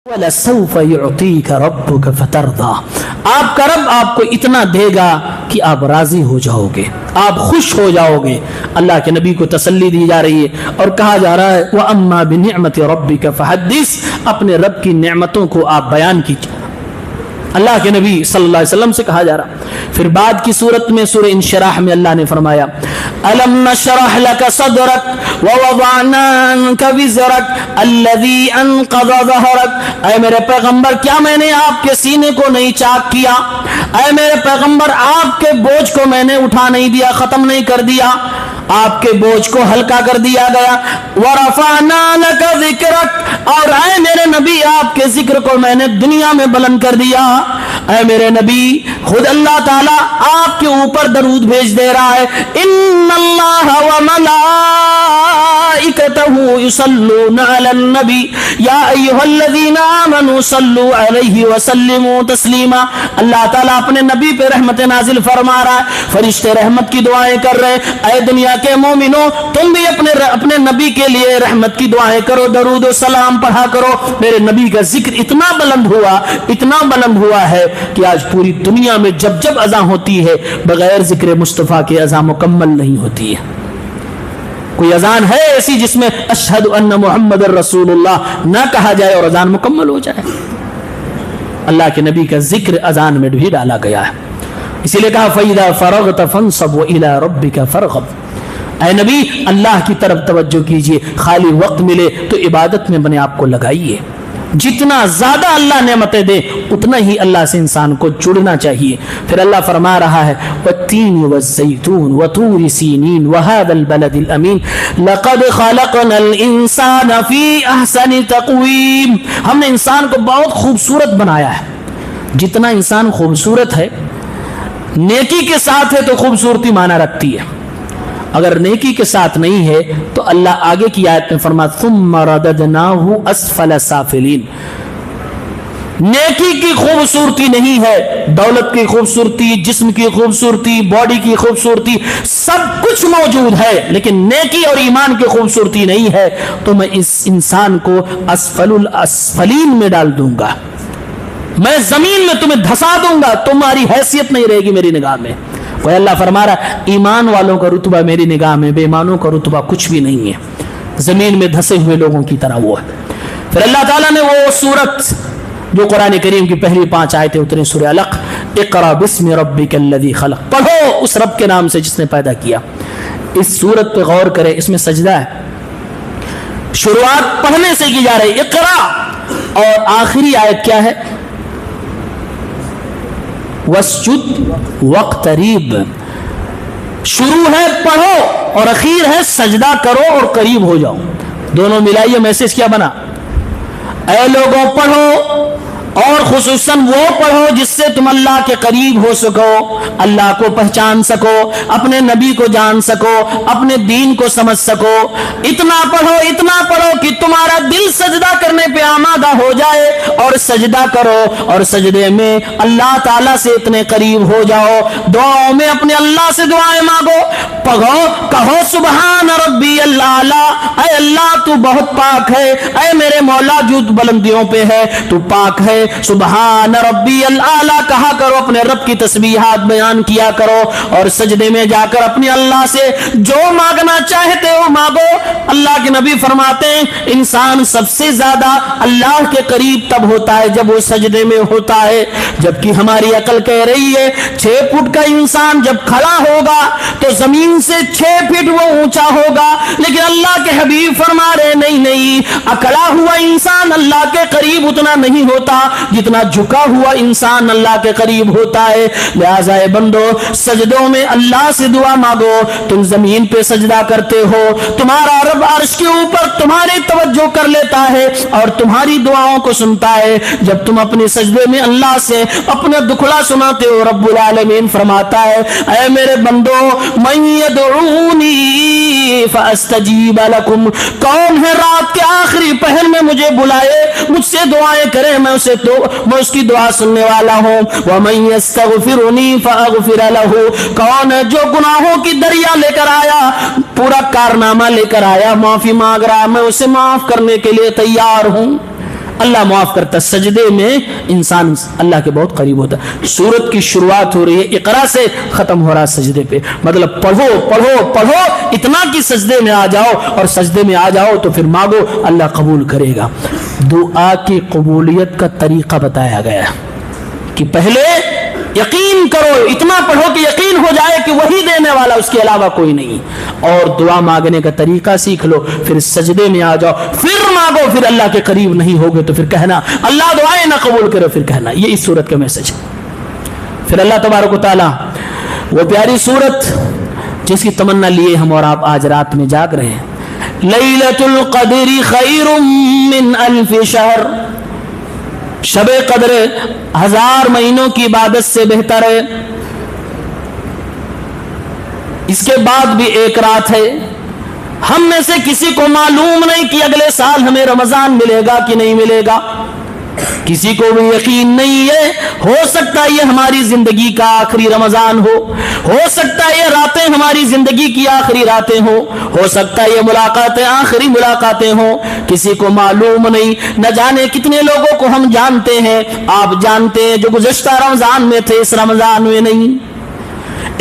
وَلَسَوْفَ يُعْطِيكَ رَبُّكَ فَتَرْضَى، آپ کا رب آپ کو اتنا دے گا کہ آپ راضی ہو جاؤ گے، آپ خوش ہو جاؤ گے۔ اللہ کے نبی کو تسلی دی جا رہی ہے اور کہا جا رہا ہے وَأَمَّا بِنِعْمَةِ رَبِّكَ فَحَدِّثْ، اپنے رب کی نعمتوں کو آپ بیان کیجئے، اللہ کے نبی صلی اللہ علیہ وسلم سے کہا جا رہا. پھر بعد کی صورت میں سورہ انشراح میں اللہ نے فرمایا الم نشرح لك صدرك ووضعنا عنك وزرك الذي انقض ظهرك. اے میرے پیغمبر کیا میں نے آپ کے سینے کو نہیں چاک کیا؟ اے میرے پیغمبر آپ کے بوجھ کو میں نے اٹھا نہیں دیا، ختم نہیں کر دیا، آپ کے بوجھ کو ہلکا کر دیا گیا. ورفعنا لك ذکرک، اور اے میرے نبی آپ کے ذکر کو میں نے دنیا میں بلند کر دیا. اے میرے نبی خود اللہ تعالیٰ آپ کے اوپر درود بھیج دے رہا ہے. ان اللہ وملائکتہ یصلون علی النبی یا ایھا الذین آمنوا صلوا علیہ وسلموا تسلیما. اللہ تعالیٰ اپنے نبی پہ رحمت نازل فرما رہا ہے، فرشتے رحمت کی دعائیں کر رہے. اے دنیا کے مومنوں تم بھی اپنے نبی کے لیے رحمت کی دعائیں کرو، درود و سلام پڑھا کرو. میرے نبی کا ذکر اتنا بلند ہوا ہے کہ آج پوری دنیا میں جب جب اذان ہوتی ہے بغیر ذکر مصطفیٰ کے اذان مکمل نہیں ہوتی ہے. کوئی اذان ہے ایسی جس میں اشہد ان محمد رسول اللہ نہ کہا جائے اور اذان مکمل ہو جائے؟ اللہ کے نبی کا ذکر اذان میں بھی ڈالا گیا ہے. اسی لیے کہا فَإِذَا فَرَغْتَ فَانْصَبْ وَإِلَىٰ رَبِّكَ فَارْغَب. اے نبی اللہ کی طرف توجہ کیجئے، خالی وقت ملے تو عبادت میں اپنے آپ کو لگائیے. جتنا زیادہ اللہ نعمتیں دے اتنا ہی اللہ سے انسان کو جڑنا چاہیے. پھر اللہ فرما رہا ہے والتین والزیتون وطور سینین وهذا البلد الامین لقد خلقنا الانسان فی احسن تقویم. ہم نے انسان کو بہت خوبصورت بنایا ہے. جتنا انسان خوبصورت ہے نیکی کے ساتھ ہے تو خوبصورتی معنی رکھتی ہے، اگر نیکی کے ساتھ نہیں ہے تو اللہ آگے کی آیت میں فرماتا ثم رددناہ اسفل سافلین. نیکی کی خوبصورتی نہیں ہے، دولت کی خوبصورتی، جسم کی خوبصورتی، باڈی کی خوبصورتی سب کچھ موجود ہے، لیکن نیکی اور ایمان کی خوبصورتی نہیں ہے تو میں اس انسان کو اسفل الاسفلین میں ڈال دوں گا، میں زمین میں تمہیں دھسا دوں گا، تمہاری حیثیت نہیں رہے گی میری نگاہ میں. وہ اللہ فرما رہا ایمان والوں کا رتبہ میری نگاہ میں، بے ایمانوں کا رتبہ کچھ بھی نہیں ہے، زمین میں دھسے ہوئے لوگوں کی طرح وہ ہے. پھر اللہ تعالیٰ نے وہ سورت جو قرآن کریم کی پہلی 5 آیتیں اتری سورہ علق اقرا بسم ربک الذی خلق، پڑھو اس رب کے نام سے جس نے پیدا کیا. اس سورت پہ غور کرے، اس میں سجدہ ہے. شروعات پڑھنے سے کی جا رہی اقرا، اور آخری آیت کیا ہے؟ واسجد واقترب. شروع ہے پڑھو اور اخیر ہے سجدہ کرو اور قریب ہو جاؤ. دونوں ملائیے میسج کیا بنا؟ اے لوگوں پڑھو، اور خصوصاً وہ پڑھو جس سے تم اللہ کے قریب ہو سکو، اللہ کو پہچان سکو، اپنے نبی کو جان سکو، اپنے دین کو سمجھ سکو. اتنا پڑھو کہ تمہارا دل سجدہ کرنے پہ آمادہ ہو جائے اور سجدہ کرو، اور سجدے میں اللہ تعالیٰ سے اتنے قریب ہو جاؤ. دعاؤں میں اپنے اللہ سے دعائیں مانگو، کہو سبحان ربی اللہ، اے اللہ تو بہت پاک ہے، اے میرے مولا جو بلندیوں پہ ہے تو پاک ہے. سبحان ربی الاعلی کہا کرو، اپنے رب کی تسبیحات بیان کیا کرو، اور سجدے میں جا کر اپنے اللہ سے جو مانگنا چاہتے ہو مانگو. اللہ کے نبی فرماتے ہیں انسان سب سے زیادہ اللہ کے قریب تب ہوتا ہے جب وہ سجدے میں ہوتا ہے، جبکہ ہماری عقل کہہ رہی ہے 6 فٹ کا انسان جب کھڑا ہوگا تو زمین سے 6 فٹ وہ اونچا ہوگا، لیکن اللہ کے حبیب فرما رہے نہیں، اکڑا ہوا انسان اللہ کے قریب اتنا نہیں ہوتا جتنا جھکا ہوا انسان اللہ کے قریب ہوتا ہے. لہذا اے بندو سجدوں میں اللہ سے دعا مانگو. تم زمین پہ سجدہ کرتے ہو، تمہارا رب عرش کے اوپر تمہاری توجہ کر لیتا ہے اور تمہاری دعاؤں کو سنتا ہے. جب تم اپنے سجدے میں اللہ سے اپنا دکھڑا سناتے ہو رب العالمین فرماتا ہے اے میرے بندو من یدعونی فاستجیب لکم، کون ہے رات کے آخری پہر میں مجھے بلائے، مجھ سے دعائیں کرے، میں اس کی دعا سننے والا ہوں. وَمَن يَسْتَغْفِرُنِي فَأَغْفِرَ لَهُ، کون ہے جو گناہوں کی دریا لے کر آیا، پورا کارنامہ لے کر آیا، معافی مانگ رہا، میں اسے معاف کرنے کے لیے تیار ہوں. اللہ معاف کرتا. سجدے میں انسان اللہ کے بہت قریب ہوتا ہے. سورت کی شروعات ہو رہی ہے اقرا سے، ختم ہو رہا ہے سجدے پہ. مطلب پڑھو اتنا کہ سجدے میں آ جاؤ، اور سجدے میں آ جاؤ تو پھر مانگو، اللہ قبول کرے گا. دعا کی قبولیت کا طریقہ بتایا گیا ہے. کہ پہلے یقین کرو، اتنا پڑھو کہ یقین ہو جائے کہ وہی دینے والا، اس کے علاوہ کوئی نہیں، اور دعا مانگنے کا طریقہ سیکھ لو، پھر سجدے میں آ جاؤ، پھر مانگو، پھر اللہ کے قریب نہیں ہوگے تو پھر کہنا اللہ دعائیں نہ قبول کرو، پھر کہنا، یہ اس سورت کا میسج ہے۔ پھر اللہ تبارک و تعالی وہ پیاری سورت جس کی تمنا لیے ہم اور آپ آج رات میں جاگ رہے ہیں، لیلۃ القدر خیر من الف شہر، شب قدر 1000 مہینوں کی عبادت سے بہتر ہے۔ اس کے بعد بھی ایک رات ہے، ہم میں سے کسی کو معلوم نہیں کہ اگلے سال ہمیں رمضان ملے گا کہ نہیں ملے گا، کسی کو بھی یقین نہیں ہے، ہو سکتا ہے یہ ہماری زندگی کا آخری رمضان ہو سکتا ہے یہ راتیں ہماری زندگی کی آخری راتیں ہو سکتا ہے یہ ملاقاتیں آخری ملاقاتیں ہوں، کسی کو معلوم نہیں۔ نہ جانے کتنے لوگوں کو ہم جانتے ہیں، آپ جانتے ہیں، جو گزشتہ رمضان میں تھے، اس رمضان میں نہیں۔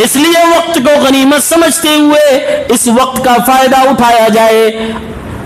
اس لیے وقت کو غنیمت سمجھتے ہوئے اس وقت کا فائدہ اٹھایا جائے۔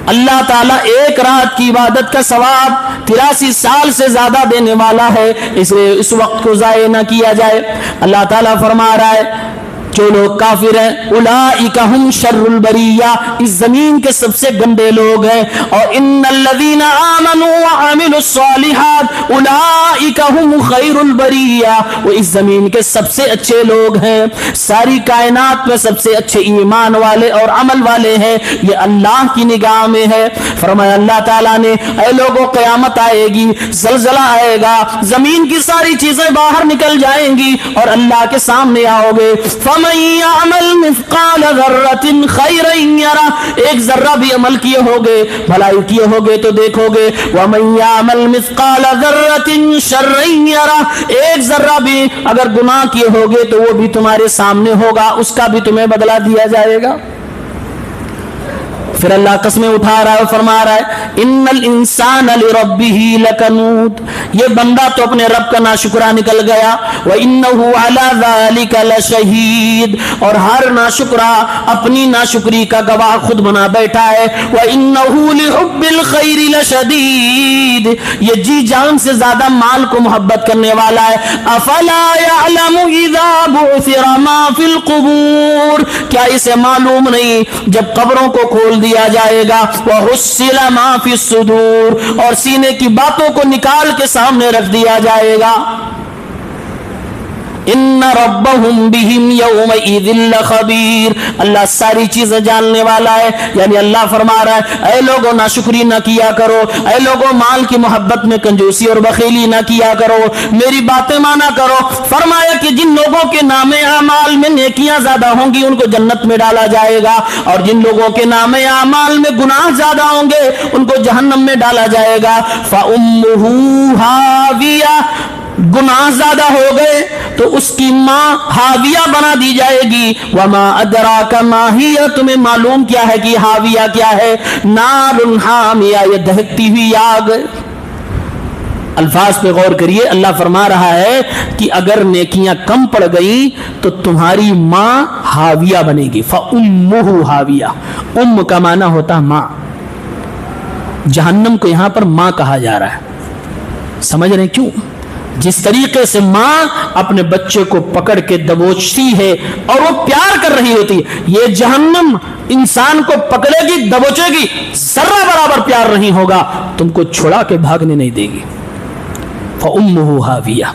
اللہ تعالیٰ ایک رات کی عبادت کا ثواب 83 سال سے زیادہ دینے والا ہے، اس لیے اس وقت کو ضائع نہ کیا جائے۔ اللہ تعالیٰ فرما رہا ہے جو لوگ کافر ہیں اولئک ہم شر البریہ، اس زمین کے سب سے گندے لوگ ہیں، اور ان الذین آمنوا وعملوا الصالحات اولئک ہم خیر البریہ، وہ اس زمین کے سب سے اچھے لوگ ہیں، ساری کائنات میں سب سے اچھے ایمان والے اور عمل والے ہیں، یہ اللہ کی نگاہ میں ہے۔ فرمایا اللہ تعالیٰ نے اے لوگوں قیامت آئے گی، زلزلہ آئے گا، زمین کی ساری چیزیں باہر نکل جائیں گی اور اللہ کے سامنے آؤ گے۔ فمن يعمل مثقال ذرة خيرا يره، ایک ذرہ بھی عمل کیے ہوگے، بھلائی کیے ہوگے تو دیکھو گے۔ ومن يعمل مثقال ذرة شرا يره، ایک ذرہ بھی اگر گناہ کیے ہوگے تو وہ بھی تمہارے سامنے ہوگا، اس کا بھی تمہیں بدلہ دیا جائے گا۔ پھر اللہ قسمیں اٹھا رہا ہے اور فرما رہا ہے ان الانسان لربه لکنود، یہ بندہ تو اپنے رب کا ناشکرا نکل گیا، وانه علی ذلک لشہید، اور ہر ناشکرا اپنی ناشکری کا گواہ خود بنا بیٹھا ہے، وانه لحب الخیر لشدید، یہ جی جان سے زیادہ مال کو محبت کرنے والا ہے۔ افلا یعلم اذا بعثر ما فی القبور، کیا اسے معلوم نہیں جب قبروں کو کھول دیا جائے گا، وحصل ما فی الصدور، اور سینے کی باتوں کو نکال کے سامنے رکھ دیا جائے گا۔ ان ربهم بهم یومئذ لخبیر، اللہ ساری چیزیں جاننے والا ہے، یعنی اللہ فرما رہا ہے اے لوگوں ناشکری نہ کیا کرو، اے لوگوں مال کی محبت میں کنجوسی اور بخیلی نہ کیا کرو، میری باتیں مانا کرو۔ فرمایا کہ جن لوگوں کے نام اعمال میں نیکیاں زیادہ ہوں گی ان کو جنت میں ڈالا جائے گا، اور جن لوگوں کے نام اعمال میں گناہ زیادہ ہوں گے ان کو جہنم میں ڈالا جائے گا۔ فَأُمُّهُ هَاوِيَةٌ، گناہ زیادہ ہو گئے تو اس کی ماں ہاویہ بنا دی جائے گی۔ وما ادراک ما ہی، تمہیں معلوم کیا ہے کہ ہاویہ کیا ہے؟ نار حامیہ، یہ دہکتی ہوئی آگ۔ الفاظ پہ غور کریے، اللہ فرما رہا ہے کہ اگر نیکیاں کم پڑ گئی تو تمہاری ماں ہاویہ بنے گی۔ فَأُمُّهُ ہاویہ، ام کا معنی ہوتا ماں، جہنم کو یہاں پر ماں کہا جا رہا ہے۔ سمجھ رہے کیوں؟ جس طریقے سے ماں اپنے بچے کو پکڑ کے دبوچتی ہے اور وہ پیار کر رہی ہوتی ہے، یہ جہنم انسان کو پکڑے گی، دبوچے گی، ذرہ برابر پیار نہیں ہوگا، تم کو چھڑا کے بھاگنے نہیں دے گی۔ فَأُمُّهُ هَاوِيَةٌ،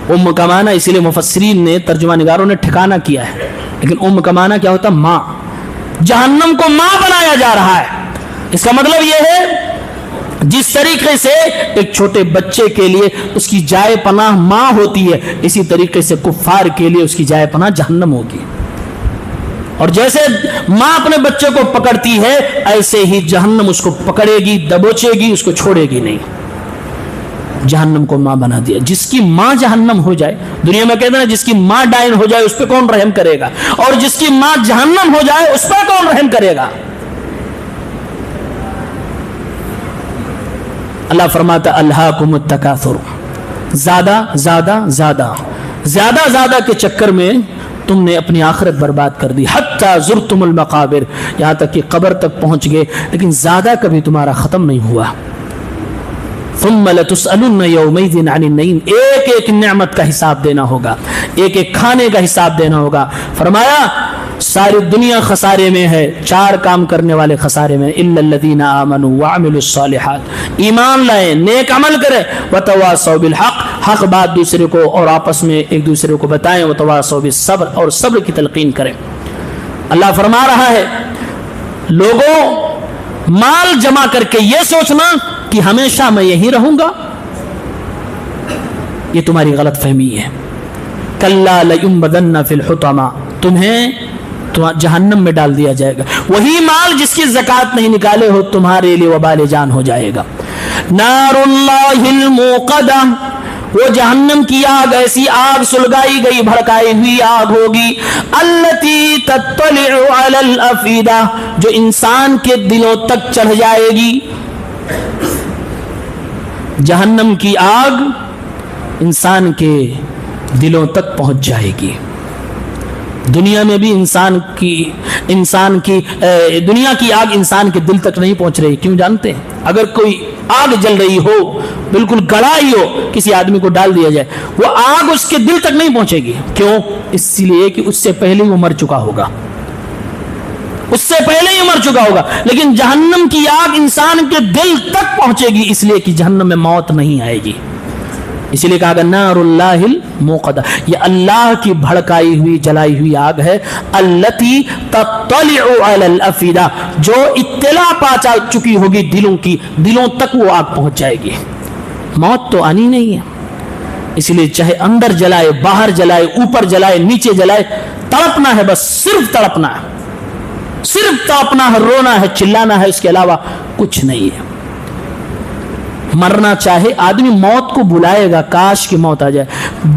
ام کا معنی اسی لیے مفسرین نے، ترجمہ نگاروں نے ٹھکانہ کیا ہے، لیکن ام کا معنی کیا ہوتا؟ ماں۔ جہنم کو ماں بنایا جا رہا ہے، اس کا مطلب یہ ہے جس طریقے سے ایک چھوٹے بچے کے لیے اس کی جائے پناہ ماں ہوتی ہے، اسی طریقے سے کفار کے لیے اس کی جائے پناہ جہنم ہوگی۔ اور جیسے ماں اپنے بچے کو پکڑتی ہے ایسے ہی جہنم اس کو پکڑے گی، دبوچے گی، اس کو چھوڑے گی نہیں۔ جہنم کو ماں بنا دیا۔ جس کی ماں جہنم ہو جائے، دنیا میں کہتے ہیں جس کی ماں ڈائن ہو جائے اس پہ کون رحم کرے گا، اور جس کی ماں جہنم ہو جائے اس پہ کون رحم کرے گا؟ اللہ فرماتا الہاکم التکاثر، زیادہ زیادہ زیادہ زیادہ زیادہ کے چکر میں تم نے اپنی آخرت برباد کر دی، حتی زرتم المقابر، یہاں تک کہ قبر تک پہنچ گئے، لیکن زیادہ کبھی تمہارا ختم نہیں ہوا۔ ثم لتسألن یومئذ عن النعیم، ایک ایک نعمت کا حساب دینا ہوگا، ایک ایک کھانے کا حساب دینا ہوگا۔ فرمایا ساری دنیا خسارے میں ہے، چار کام کرنے والے خسارے میں، الا الذین آمنوا وعملوا الصالحات، ایمان لائے، نیک عمل کرے، وتواصوا بالحق، حق بات دوسرے کو اور آپس میں ایک دوسرے کو بتائیں، وتواصوا بالصبر، اور صبر کی تلقین کریں۔ اللہ فرما رہا ہے لوگوں مال جمع کر کے یہ سوچنا کہ ہمیشہ میں یہی رہوں گا، یہ تمہاری غلط فہمی ہے۔ کلا لینبذن فی الحطمہ، تمہیں جہنم میں ڈال دیا جائے گا، وہی مال جس کی زکوٰۃ نہیں نکالے ہو تمہارے لیے وبال جان ہو جائے گا۔ نار اللہ الموقدہ، وہ جہنم کی آگ، ایسی آگ سلگائی گئی بھڑکائی ہوئی آگ ہوگی، التی تطلع علی الافئدہ، جو انسان کے دلوں تک چڑھ جائے گی۔ جہنم کی آگ انسان کے دلوں تک پہنچ جائے گی۔ دنیا میں بھی دنیا کی آگ انسان کے دل تک نہیں پہنچ رہی، کیوں جانتے ہیں؟ اگر کوئی آگ جل رہی ہو، بالکل گڑھائی ہو، کسی آدمی کو ڈال دیا جائے، وہ آگ اس کے دل تک نہیں پہنچے گی۔ کیوں؟ اس لیے کہ اس سے پہلے وہ مر چکا ہوگا، اس سے پہلے ہی مر چکا ہوگا۔ لیکن جہنم کی آگ انسان کے دل تک پہنچے گی، اس لیے کہ جہنم میں موت نہیں آئے گی۔ اسی لیے کہا گیا نار اللہ الموقدہ، یہ اللہ کی بھڑکائی ہوئی جلائی ہوئی آگ ہے، التی تطلع علی الافئدہ، جو اطلاع پا چکی ہوگی دلوں کی، دلوں تک وہ آگ پہنچ جائے گی۔ موت تو آنی نہیں ہے، اسی لیے چاہے اندر جلائے، باہر جلائے، اوپر جلائے، نیچے جلائے، تڑپنا ہے، بس صرف تڑپنا ہے، صرف تڑپنا ہے، رونا ہے، چلانا ہے، اس کے علاوہ کچھ نہیں ہے۔ مرنا چاہے آدمی موت کو بلائے گا، کاش کی موت آ جائے۔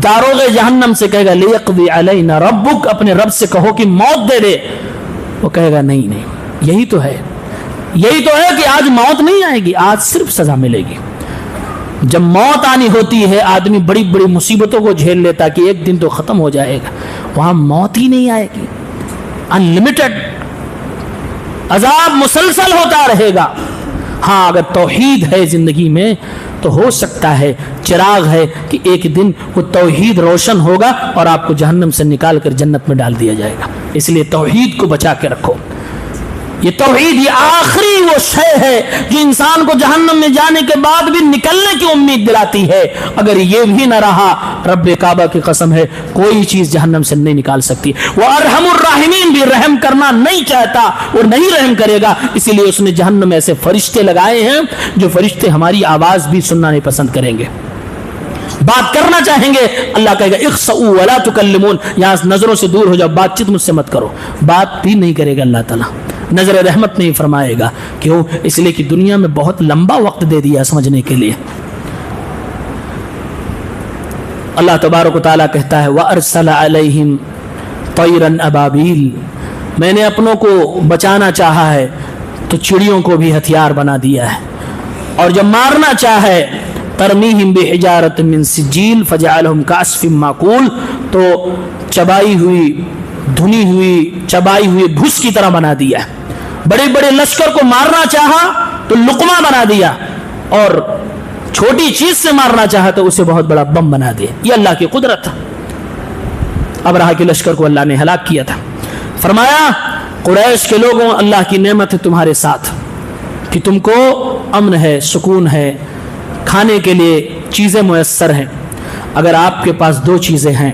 داروغ جہنم سے کہے گا لیقضی علینا ربک، اپنے رب سے کہو کہ موت دے دے، وہ کہے گا نہیں نہیں، یہی تو ہے کہ آج موت نہیں آئے گی، آج صرف سزا ملے گی۔ جب موت آنی ہوتی ہے آدمی بڑی بڑی مصیبتوں کو جھیل لیتا کہ ایک دن تو ختم ہو جائے گا، وہاں موت ہی نہیں آئے گی، انلمیٹڈ عذاب مسلسل ہوتا رہے گا۔ ہاں اگر توحید ہے زندگی میں تو ہو سکتا ہے، چراغ ہے کہ ایک دن وہ توحید روشن ہوگا اور آپ کو جہنم سے نکال کر جنت میں ڈال دیا جائے گا۔ اس لیے توحید کو بچا کے رکھو۔ یہ توحید یہ آخری وہ شے ہے جو انسان کو جہنم میں جانے کے بعد بھی نکلنے کی امید دلاتی ہے۔ اگر یہ بھی نہ رہا، رب کعبہ کی قسم ہے کوئی چیز جہنم سے نہیں نکال سکتی۔ وہ ارحم الراحمین بھی رحم کرنا نہیں چاہتا اور نہیں رحم کرے گا، اسی لیے اس نے جہنم میں ایسے فرشتے لگائے ہیں جو فرشتے ہماری آواز بھی سننا نہیں پسند کریں گے، بات کرنا چاہیں گے، اللہ کہے گا اخسؤوا ولا تکلمون، یہاں نظروں سے دور ہو جاؤ، بات چیت مجھ سے مت کرو، بات بھی نہیں کرے گا اللہ تعالیٰ، نظر رحمت نہیں فرمائے گا۔ کیوں؟ اس لیے کہ دنیا میں بہت لمبا وقت دے دیا سمجھنے کے لیے۔ اللہ تبارک و تعالیٰ کہتا ہے وَأَرْسَلَ عَلَيْهِمْ طَيْرًا أَبَابِيلَ، میں نے اپنوں کو بچانا چاہا ہے تو چڑیوں کو بھی ہتھیار بنا دیا ہے، اور جب مارنا چاہے ترمیہم بحجارۃ من سجیل فجعلہم کعصف معقول، تو چبائی ہوئی دھنی ہوئی چبائی ہوئی بھس کی طرح بنا دیا۔ بڑے بڑے لشکر کو مارنا چاہا تو لقمہ بنا دیا، اور چھوٹی چیز سے مارنا چاہا تو اسے بہت بڑا بم بنا دیا۔ یہ اللہ کی قدرت تھا۔ ابرہہ کے لشکر کو اللہ نے ہلاک کیا تھا۔ فرمایا قریش کے لوگوں، اللہ کی نعمت ہے تمہارے ساتھ کہ تم کو امن ہے، سکون ہے، کھانے کے لیے چیزیں میسر ہیں۔ اگر آپ کے پاس دو چیزیں ہیں،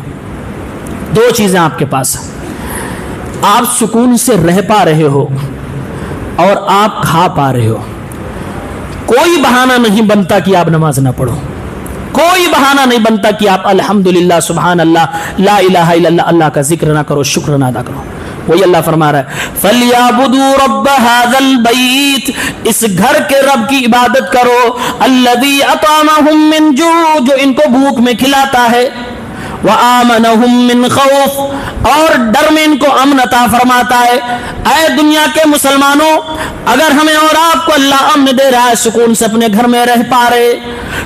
دو چیزیں آپ کے پاس ہیں، آپ سکون سے رہ پا رہے ہو اور آپ کھا پا رہے ہو، کوئی بہانہ نہیں بنتا کہ آپ نماز نہ پڑھو، کوئی بہانہ نہیں بنتا کہ آپ الحمدللہ سبحان اللہ لا الہ الا اللہ اللہ کا ذکر نہ کرو، شکر نہ ادا کرو۔ وہی اللہ فرما رہا ہے فَلْيَعْبُدُوا رَبَّ هَذَا الْبَيْتِ، اس گھر کے رب کی عبادت کرو، الَّذِي أَطْعَمَهُم مِّن جُوعٍ، جو ان کو بھوک میں کھلاتا ہے، وَآمَنَهُم مِّن خَوْفٍ، اور ڈر میں ان کو امن عطا فرماتا ہے۔ اے دنیا کے مسلمانوں، اگر ہمیں اور آپ کو اللہ امن دے رہا ہے، سکون سے اپنے گھر میں رہ پا رہے،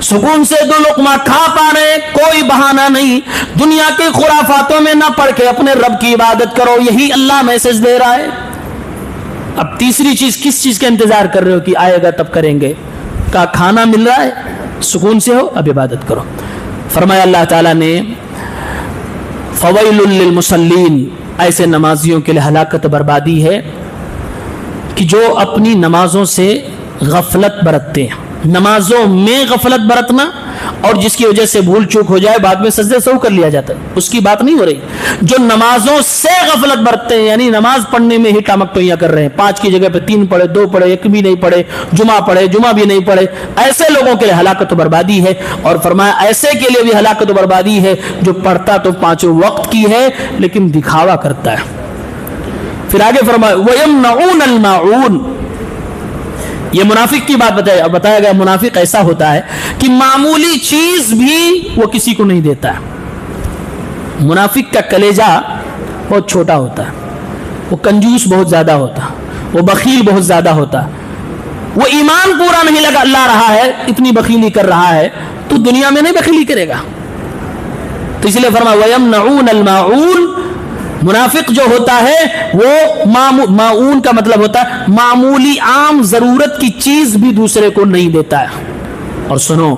سکون سے دو لقمہ کھا پا رہے، کوئی بہانہ نہیں، دنیا کے خرافاتوں میں نہ پڑھ کے اپنے رب کی عبادت کرو، یہی اللہ میسج دے رہا ہے۔ اب تیسری چیز، کس چیز کا انتظار کر رہے ہو کہ آئے گا تب کریں گے؟ کا کھانا مل رہا ہے، سکون سے ہو اب عبادت کرو. فرمایا اللہ تعالیٰ نے فویل للمصلین، ایسے نمازیوں کے لیے ہلاکت بربادی ہے کہ جو اپنی نمازوں سے غفلت برتتے ہیں. نمازوں میں غفلت برتنا اور جس کی وجہ سے بھول چوک ہو جائے بعد میں سجدے سہو کر لیا جاتا ہے، اس کی بات نہیں ہو رہی. جو نمازوں سے غفلت برتتے ہیں یعنی نماز پڑھنے میں ہی ٹامک ٹوئیاں کر رہے ہیں، 5 کی جگہ پہ 3 پڑھے، 2 پڑھے، 1 بھی نہیں پڑھے، جمعہ بھی نہیں پڑھے، ایسے لوگوں کے لیے ہلاکت و بربادی ہے. اور فرمایا ایسے کے لیے بھی ہلاکت و بربادی ہے جو پڑھتا تو 5 وقت کی ہے لیکن دکھاوا کرتا ہے. پھر آگے فرمایا وَيَمْنَعُونَ الْمَاعُونَ، یہ منافق کی بات بتایا گیا. منافق ایسا ہوتا ہے کہ معمولی چیز بھی وہ کسی کو نہیں دیتا ہے. منافق کا کلیجہ بہت چھوٹا ہوتا ہے، وہ کنجوس بہت زیادہ ہوتا ہے، وہ بخیل بہت زیادہ ہوتا ہے. وہ ایمان پورا نہیں لا رہا ہے، اتنی بخیلی کر رہا ہے تو دنیا میں نہیں بخیلی کرے گا. تو اس لیے فرمایا وَيَمْنَعُونَ الْمَاعُونَ، منافق جو ہوتا ہے وہ معون کا مطلب ہوتا ہے معمولی عام ضرورت کی چیز بھی دوسرے کو نہیں دیتا ہے. اور سنو،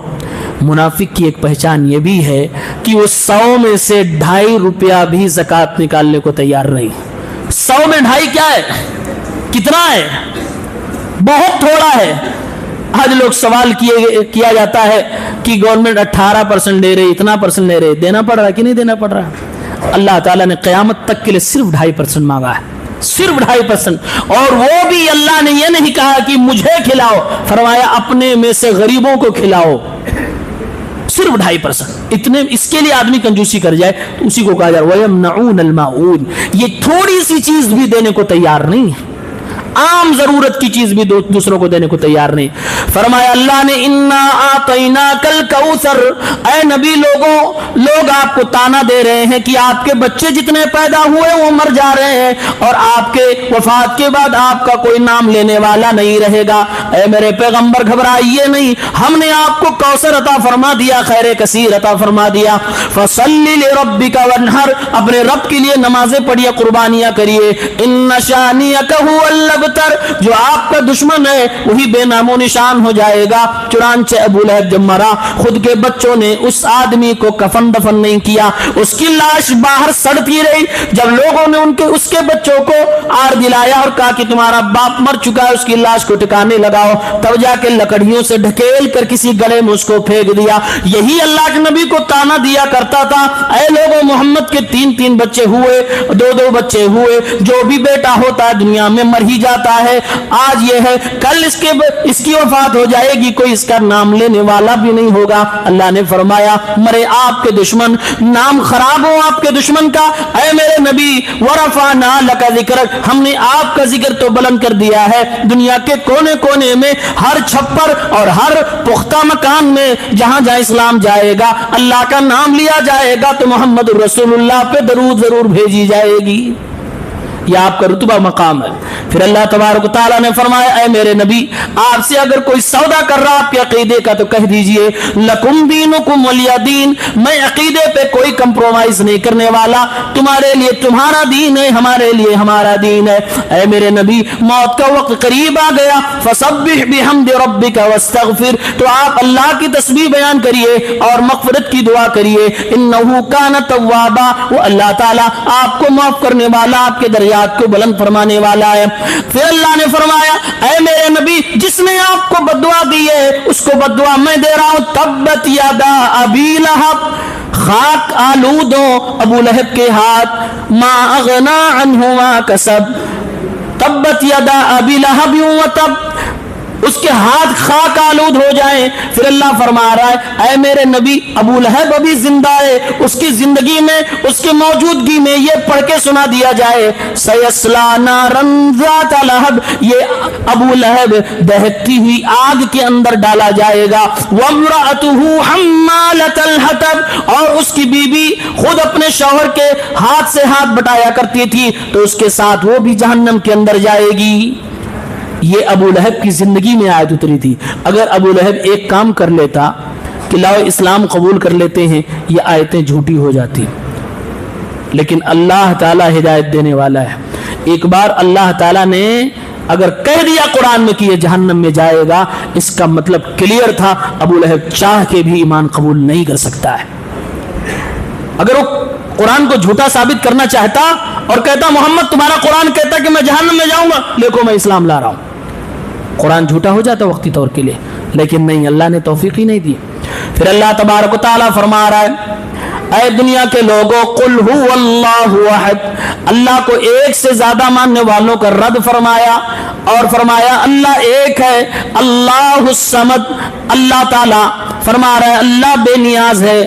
منافق کی ایک پہچان یہ بھی ہے کہ وہ 100 میں سے 2.5 روپیہ بھی زکوٰۃ نکالنے کو تیار نہیں. 100 میں 2.5 کیا ہے؟ کتنا ہے؟ بہت تھوڑا ہے. آج لوگ سوال کیا جاتا ہے کہ گورنمنٹ 18% لے رہی، اتنا % لے رہی، دینا پڑ رہا کہ نہیں دینا پڑ رہا؟ اللہ تعالیٰ نے قیامت تک کے لیے صرف 2.5% مانگا ہے، صرف 2.5%. اور وہ بھی اللہ نے یہ نہیں کہا کہ مجھے کھلاؤ، فرمایا اپنے میں سے غریبوں کو کھلاؤ. صرف 2.5%. اتنے اس کے لیے آدمی کنجوسی کر جائے تو اسی کو کہا جائے وَيَمْنَعُونَ الْمَاعُونَ. یہ تھوڑی سی چیز بھی دینے کو تیار نہیں ہے، عام ضرورت کی چیز بھی دوسروں کو دینے کو تیار نہیں. فرمایا اللہ نے اِنَّا أَعْطَيْنَاكَ الْكَوْثَرَ، اے نبی لوگ آپ کو تانا دے رہے ہیں کہ آپ کے بچے جتنے پیدا ہوئے وہ مر جا رہے ہیں اور آپ کے وفات کے بعد آپ کا کوئی نام لینے والا نہیں رہے گا. اے میرے پیغمبر گھبرائیے نہیں، ہم نے آپ کو کوثر عطا فرما دیا، خیر کثیر عطا فرما دیا. فَصَلِّ لِرَبِّكَ وَانْحَرْ، اپنے رب کے لیے نمازیں پڑھیے، قربانیاں کریے. إِنَّ شَانِئَكَ هُوَ الْأَبْتَرُ، جو آپ کا دشمن ہے وہی بے نام و نشان ہو جائے گا. چنانچہ ابو لہب جب مرا خود کے بچوں نے اس آدمی کو کفن دفن نہیں کیا، اس کی لاش باہر سڑتی رہی. جب لوگوں نے اس کے بچوں کو آر دلایا اور کہا کہ تمہارا باپ مر چکا ہے، اس کی لاش کو ٹھکانے لگاؤ، تب جا کے لکڑیوں سے ڈھکیل کر کسی گلے میں اس کو پھینک دیا. یہی اللہ کے نبی کو تانا دیا کرتا تھا، اے لوگوں محمد کے 3 بچے ہوئے، 2 بچے ہوئے، جو بھی بیٹا ہوتا ہے دنیا میں مر ہی جاتا ہے. آج یہ ہے، کل اس کی وفات ہو جائے گی، کوئی اس کا نام لینے والا بھی نہیں ہوگا. اللہ نے فرمایا مرے آپ کے دشمن، نام خراب ہو آپ کے دشمن کا. اے میرے نبی ورفعنا لک ذکرک، ہم نے آپ کا ذکر تو بلند کر دیا ہے. دنیا کے کونے کونے میں ہر چھپر اور ہر پختہ مکان میں جہاں جہاں اسلام جائے گا، اللہ کا نام لیا جائے گا تو محمد رسول اللہ پہ درود ضرور بھیجی جائے گی. یہ آپ کا رتبہ مقام ہے. پھر اللہ تبارک و تعالیٰ نے فرمایا اے میرے نبی، آپ سے اگر کوئی سودا کر رہا آپ کے عقیدے کا تو کہہ دیجئے لکم دینکم ولی دین، میں عقیدے پہ کوئی کمپرومائز نہیں کرنے والا. تمہارے لیے تمہارا دین ہے، ہمارے لیے ہمارا دین ہے. اے میرے نبی موت کا وقت قریب آ گیا، فسبح بحمد ربک واستغفر، تو آپ اللہ کی تسبیح بیان کریے اور مغفرت کی دعا کریے. انہ کان توابا، وہ اللہ تعالیٰ آپ کو معاف کرنے والا، آپ کے درجات کو بلند فرمانے والا ہے. پھر اللہ نے فرمایا اے میرے نبی جس نے آپ کو بددعا دی ہے اس کو بددعا میں دے رہا ہوں. تبت یدا ابی لہب، خاک آلود ہو ابو لہب کے ہاتھ. ما اغنا عنہ ما کسب، تبت یدا ابی لہب وتب، اس کے ہاتھ خاک آلود ہو جائیں. پھر اللہ فرما رہا ہے اے میرے نبی ابو لہب ابھی زندہ ہے، اس کی زندگی میں اس کی موجودگی میں یہ پڑھ کے سنا دیا جائے سیصلی نارا ذات لہب، یہ ابو لہب دہکتی ہوئی آگ کے اندر ڈالا جائے گا. وامرأتہ حمالۃ الحطب، اور اس کی بیوی خود اپنے شوہر کے ہاتھ سے ہاتھ بٹایا کرتی تھی تو اس کے ساتھ وہ بھی جہنم کے اندر جائے گی. یہ ابو لہب کی زندگی میں آیت اتری تھی. اگر ابو لہب ایک کام کر لیتا کہ لاؤ اسلام قبول کر لیتے ہیں، یہ آیتیں جھوٹی ہو جاتی. لیکن اللہ تعالیٰ ہدایت دینے والا ہے. ایک بار اللہ تعالیٰ نے اگر کہہ دیا قرآن میں کہ یہ جہنم میں جائے گا، اس کا مطلب کلیئر تھا، ابو لہب چاہ کے بھی ایمان قبول نہیں کر سکتا ہے۔ اگر وہ قرآن کو جھوٹا ثابت کرنا چاہتا اور کہتا محمد تمہارا قرآن کہتا کہ میں جہنم میں جاؤں گا، دیکھو میں اسلام لا رہا ہوں، قرآن جھوٹا ہو جاتا وقتی طور کے لیے، لیکن نہیں، اللہ نے توفیق ہی نہیں دی۔ پھر اللہ تبارک و تعالیٰ فرما رہا ہے اے دنیا کے لوگوں قل هو اللہ احد، اللہ کو ایک سے زیادہ ماننے والوں کا رد فرمایا اور فرمایا اللہ ایک ہے، اللہ الصمد، اللہ تعالیٰ فرما رہا ہے اللہ بے نیاز ہے۔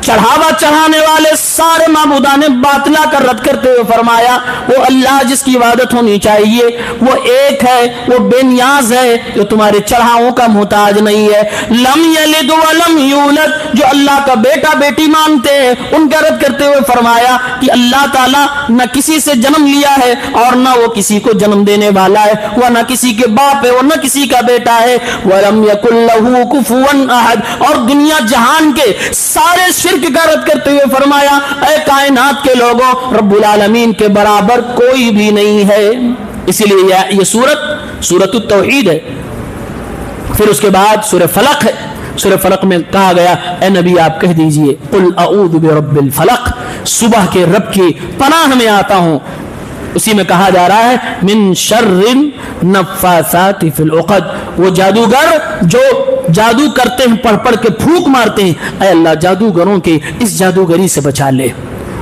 چڑھاوا چڑھانے والے سارے معبودان باطلہ کا رد کرتے ہوئے فرمایا وہ اللہ جس کی عبادت ہونی چاہیے وہ ایک ہے، وہ بے نیاز ہے، جو تمہارے چڑھاؤں کا محتاج نہیں ہے۔ لم یلد ولم یولد، جو اللہ کا بیٹا بیٹی مانتے ہیں ان کا رد کرتے ہوئے فرمایا کہ اللہ تعالیٰ نہ کسی سے جنم لیا ہے اور نہ وہ کسی کو جنم دینے والا ہے، وہ نہ کسی کے باپ ہے وہ نہ کسی کا بیٹا ہے۔ ولم یکن لہ کفوا احد، اور دنیا جہان کے سارے شرک کا رد کرتے ہوئے فرمایا اے کائنات کے لوگوں رب العالمین کے برابر کوئی بھی نہیں ہے۔ اسی لیے یہ سورۃ التوحید ہے۔ پھر اس کے بعد سورہ فلق ہے، سورہ فلق میں کہا گیا اے نبی آپ کہہ دیجئے قل اعوذ برب الفلق، صبح کے رب کی پناہ میں آتا ہوں۔ اسی میں کہا جا رہا ہے من شر النفاثات فی العقد، وہ جادوگر جو جادو کرتے ہیں پڑھ پڑھ کے پھونک مارتے ہیں، اے اللہ جادوگروں کے اس جادوگری سے بچا لے۔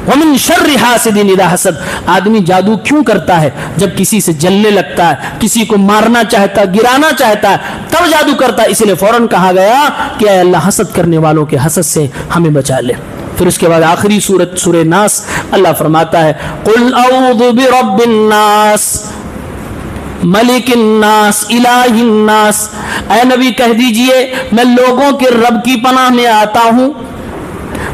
ومن شر حاسد اذا حسد، آدمی جادو کیوں کرتا ہے؟ جب کسی سے جلنے لگتا ہے، کسی کو مارنا چاہتا ہے، گرانا چاہتا ہے، تب جادو کرتا ہے، اس لیے فوراً کہا گیا کہ اے اللہ حسد کرنے والوں کے حسد سے ہمیں بچا لے۔ پھر اس کے بعد آخری سورہ ناس اللہ فرماتا ہے قل اعوذ برب الناس ملک الناس الہ الناس، اے نبی کہہ دیجئے میں لوگوں کے رب کی پناہ میں آتا ہوں،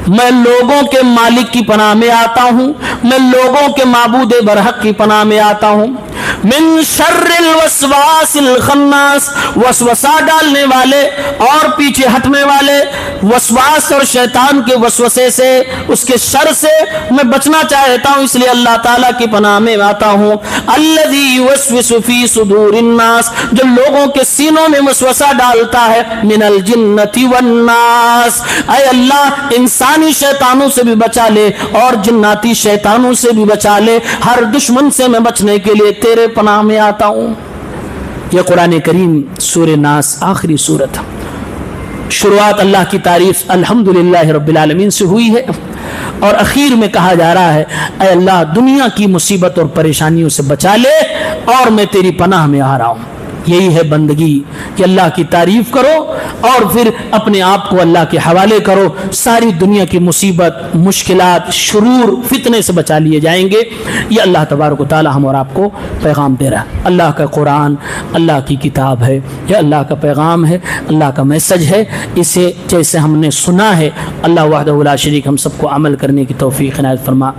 میں لوگوں کے مالک کی پناہ میں آتا ہوں، میں لوگوں کے معبود برحق کی پناہ میں آتا ہوں۔ من شر الوسواس الخناس، وسوسہ ڈالنے والے اور پیچھے ہٹنے والے وسواس اور شیطان کے وسوسے سے، اس کے شر سے میں بچنا چاہتا ہوں، اس لیے اللہ تعالیٰ کی پناہ میں آتا ہوں۔ الذی یوسوس فی صدور الناس، جو لوگوں کے سینوں میں وسوسہ ڈالتا ہے، من الجنۃ والناس، اے اللہ انسانی شیطانوں سے بھی بچا لے اور جناتی شیطانوں سے بھی بچا لے، ہر دشمن سے میں بچنے کے لیے تیرے پناہ میں آتا ہوں۔ یہ قرآن کریم سورہ ناس آخری سورت، شروعات اللہ کی تعریف الحمدللہ رب العالمین سے ہوئی ہے اور اخیر میں کہا جا رہا ہے اے اللہ دنیا کی مصیبت اور پریشانیوں سے بچا لے اور میں تیری پناہ میں آ رہا ہوں۔ یہی ہے بندگی کہ اللہ کی تعریف کرو اور پھر اپنے آپ کو اللہ کے حوالے کرو، ساری دنیا کی مصیبت، مشکلات، شرور، فتنے سے بچا لیے جائیں گے۔ یہ اللہ تبارک و تعالی ہم اور آپ کو پیغام دے رہا ہے۔ اللہ کا قرآن اللہ کی کتاب ہے، یہ اللہ کا پیغام ہے، اللہ کا میسج ہے، اسے جیسے ہم نے سنا ہے اللہ وحدہ لا شریک ہم سب کو عمل کرنے کی توفیق عنایت فرما۔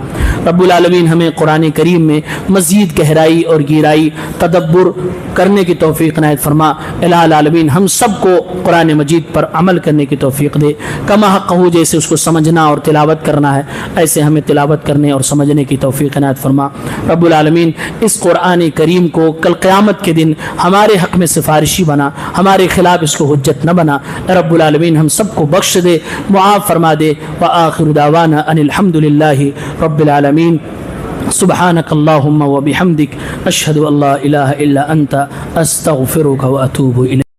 رب العالمین ہمیں قرآن کریم میں مزید گہرائی اور گہرائی تدبر کرنے کی توفیق عنایت فرما۔ الہ العالمین ہم سب کو قرآن مجید پر عمل کرنے کی توفیق دے، کما حق ہو جیسے اس کو سمجھنا اور تلاوت کرنا ہے ایسے ہمیں تلاوت کرنے اور سمجھنے کی توفیق عنایت فرما۔ رب العالمین اس قرآن کریم کو کل قیامت کے دن ہمارے حق میں سفارشی بنا، ہمارے خلاف اس کو حجت نہ بنا۔ رب العالمین ہم سب کو بخش دے، معاف فرما دے۔ وآخر دعوانا ان الحمدللہ رب العالمین۔ سبحانك اللهم وبحمدك أشهد أن لا إله إلا أنت أستغفرك وأتوب إليك۔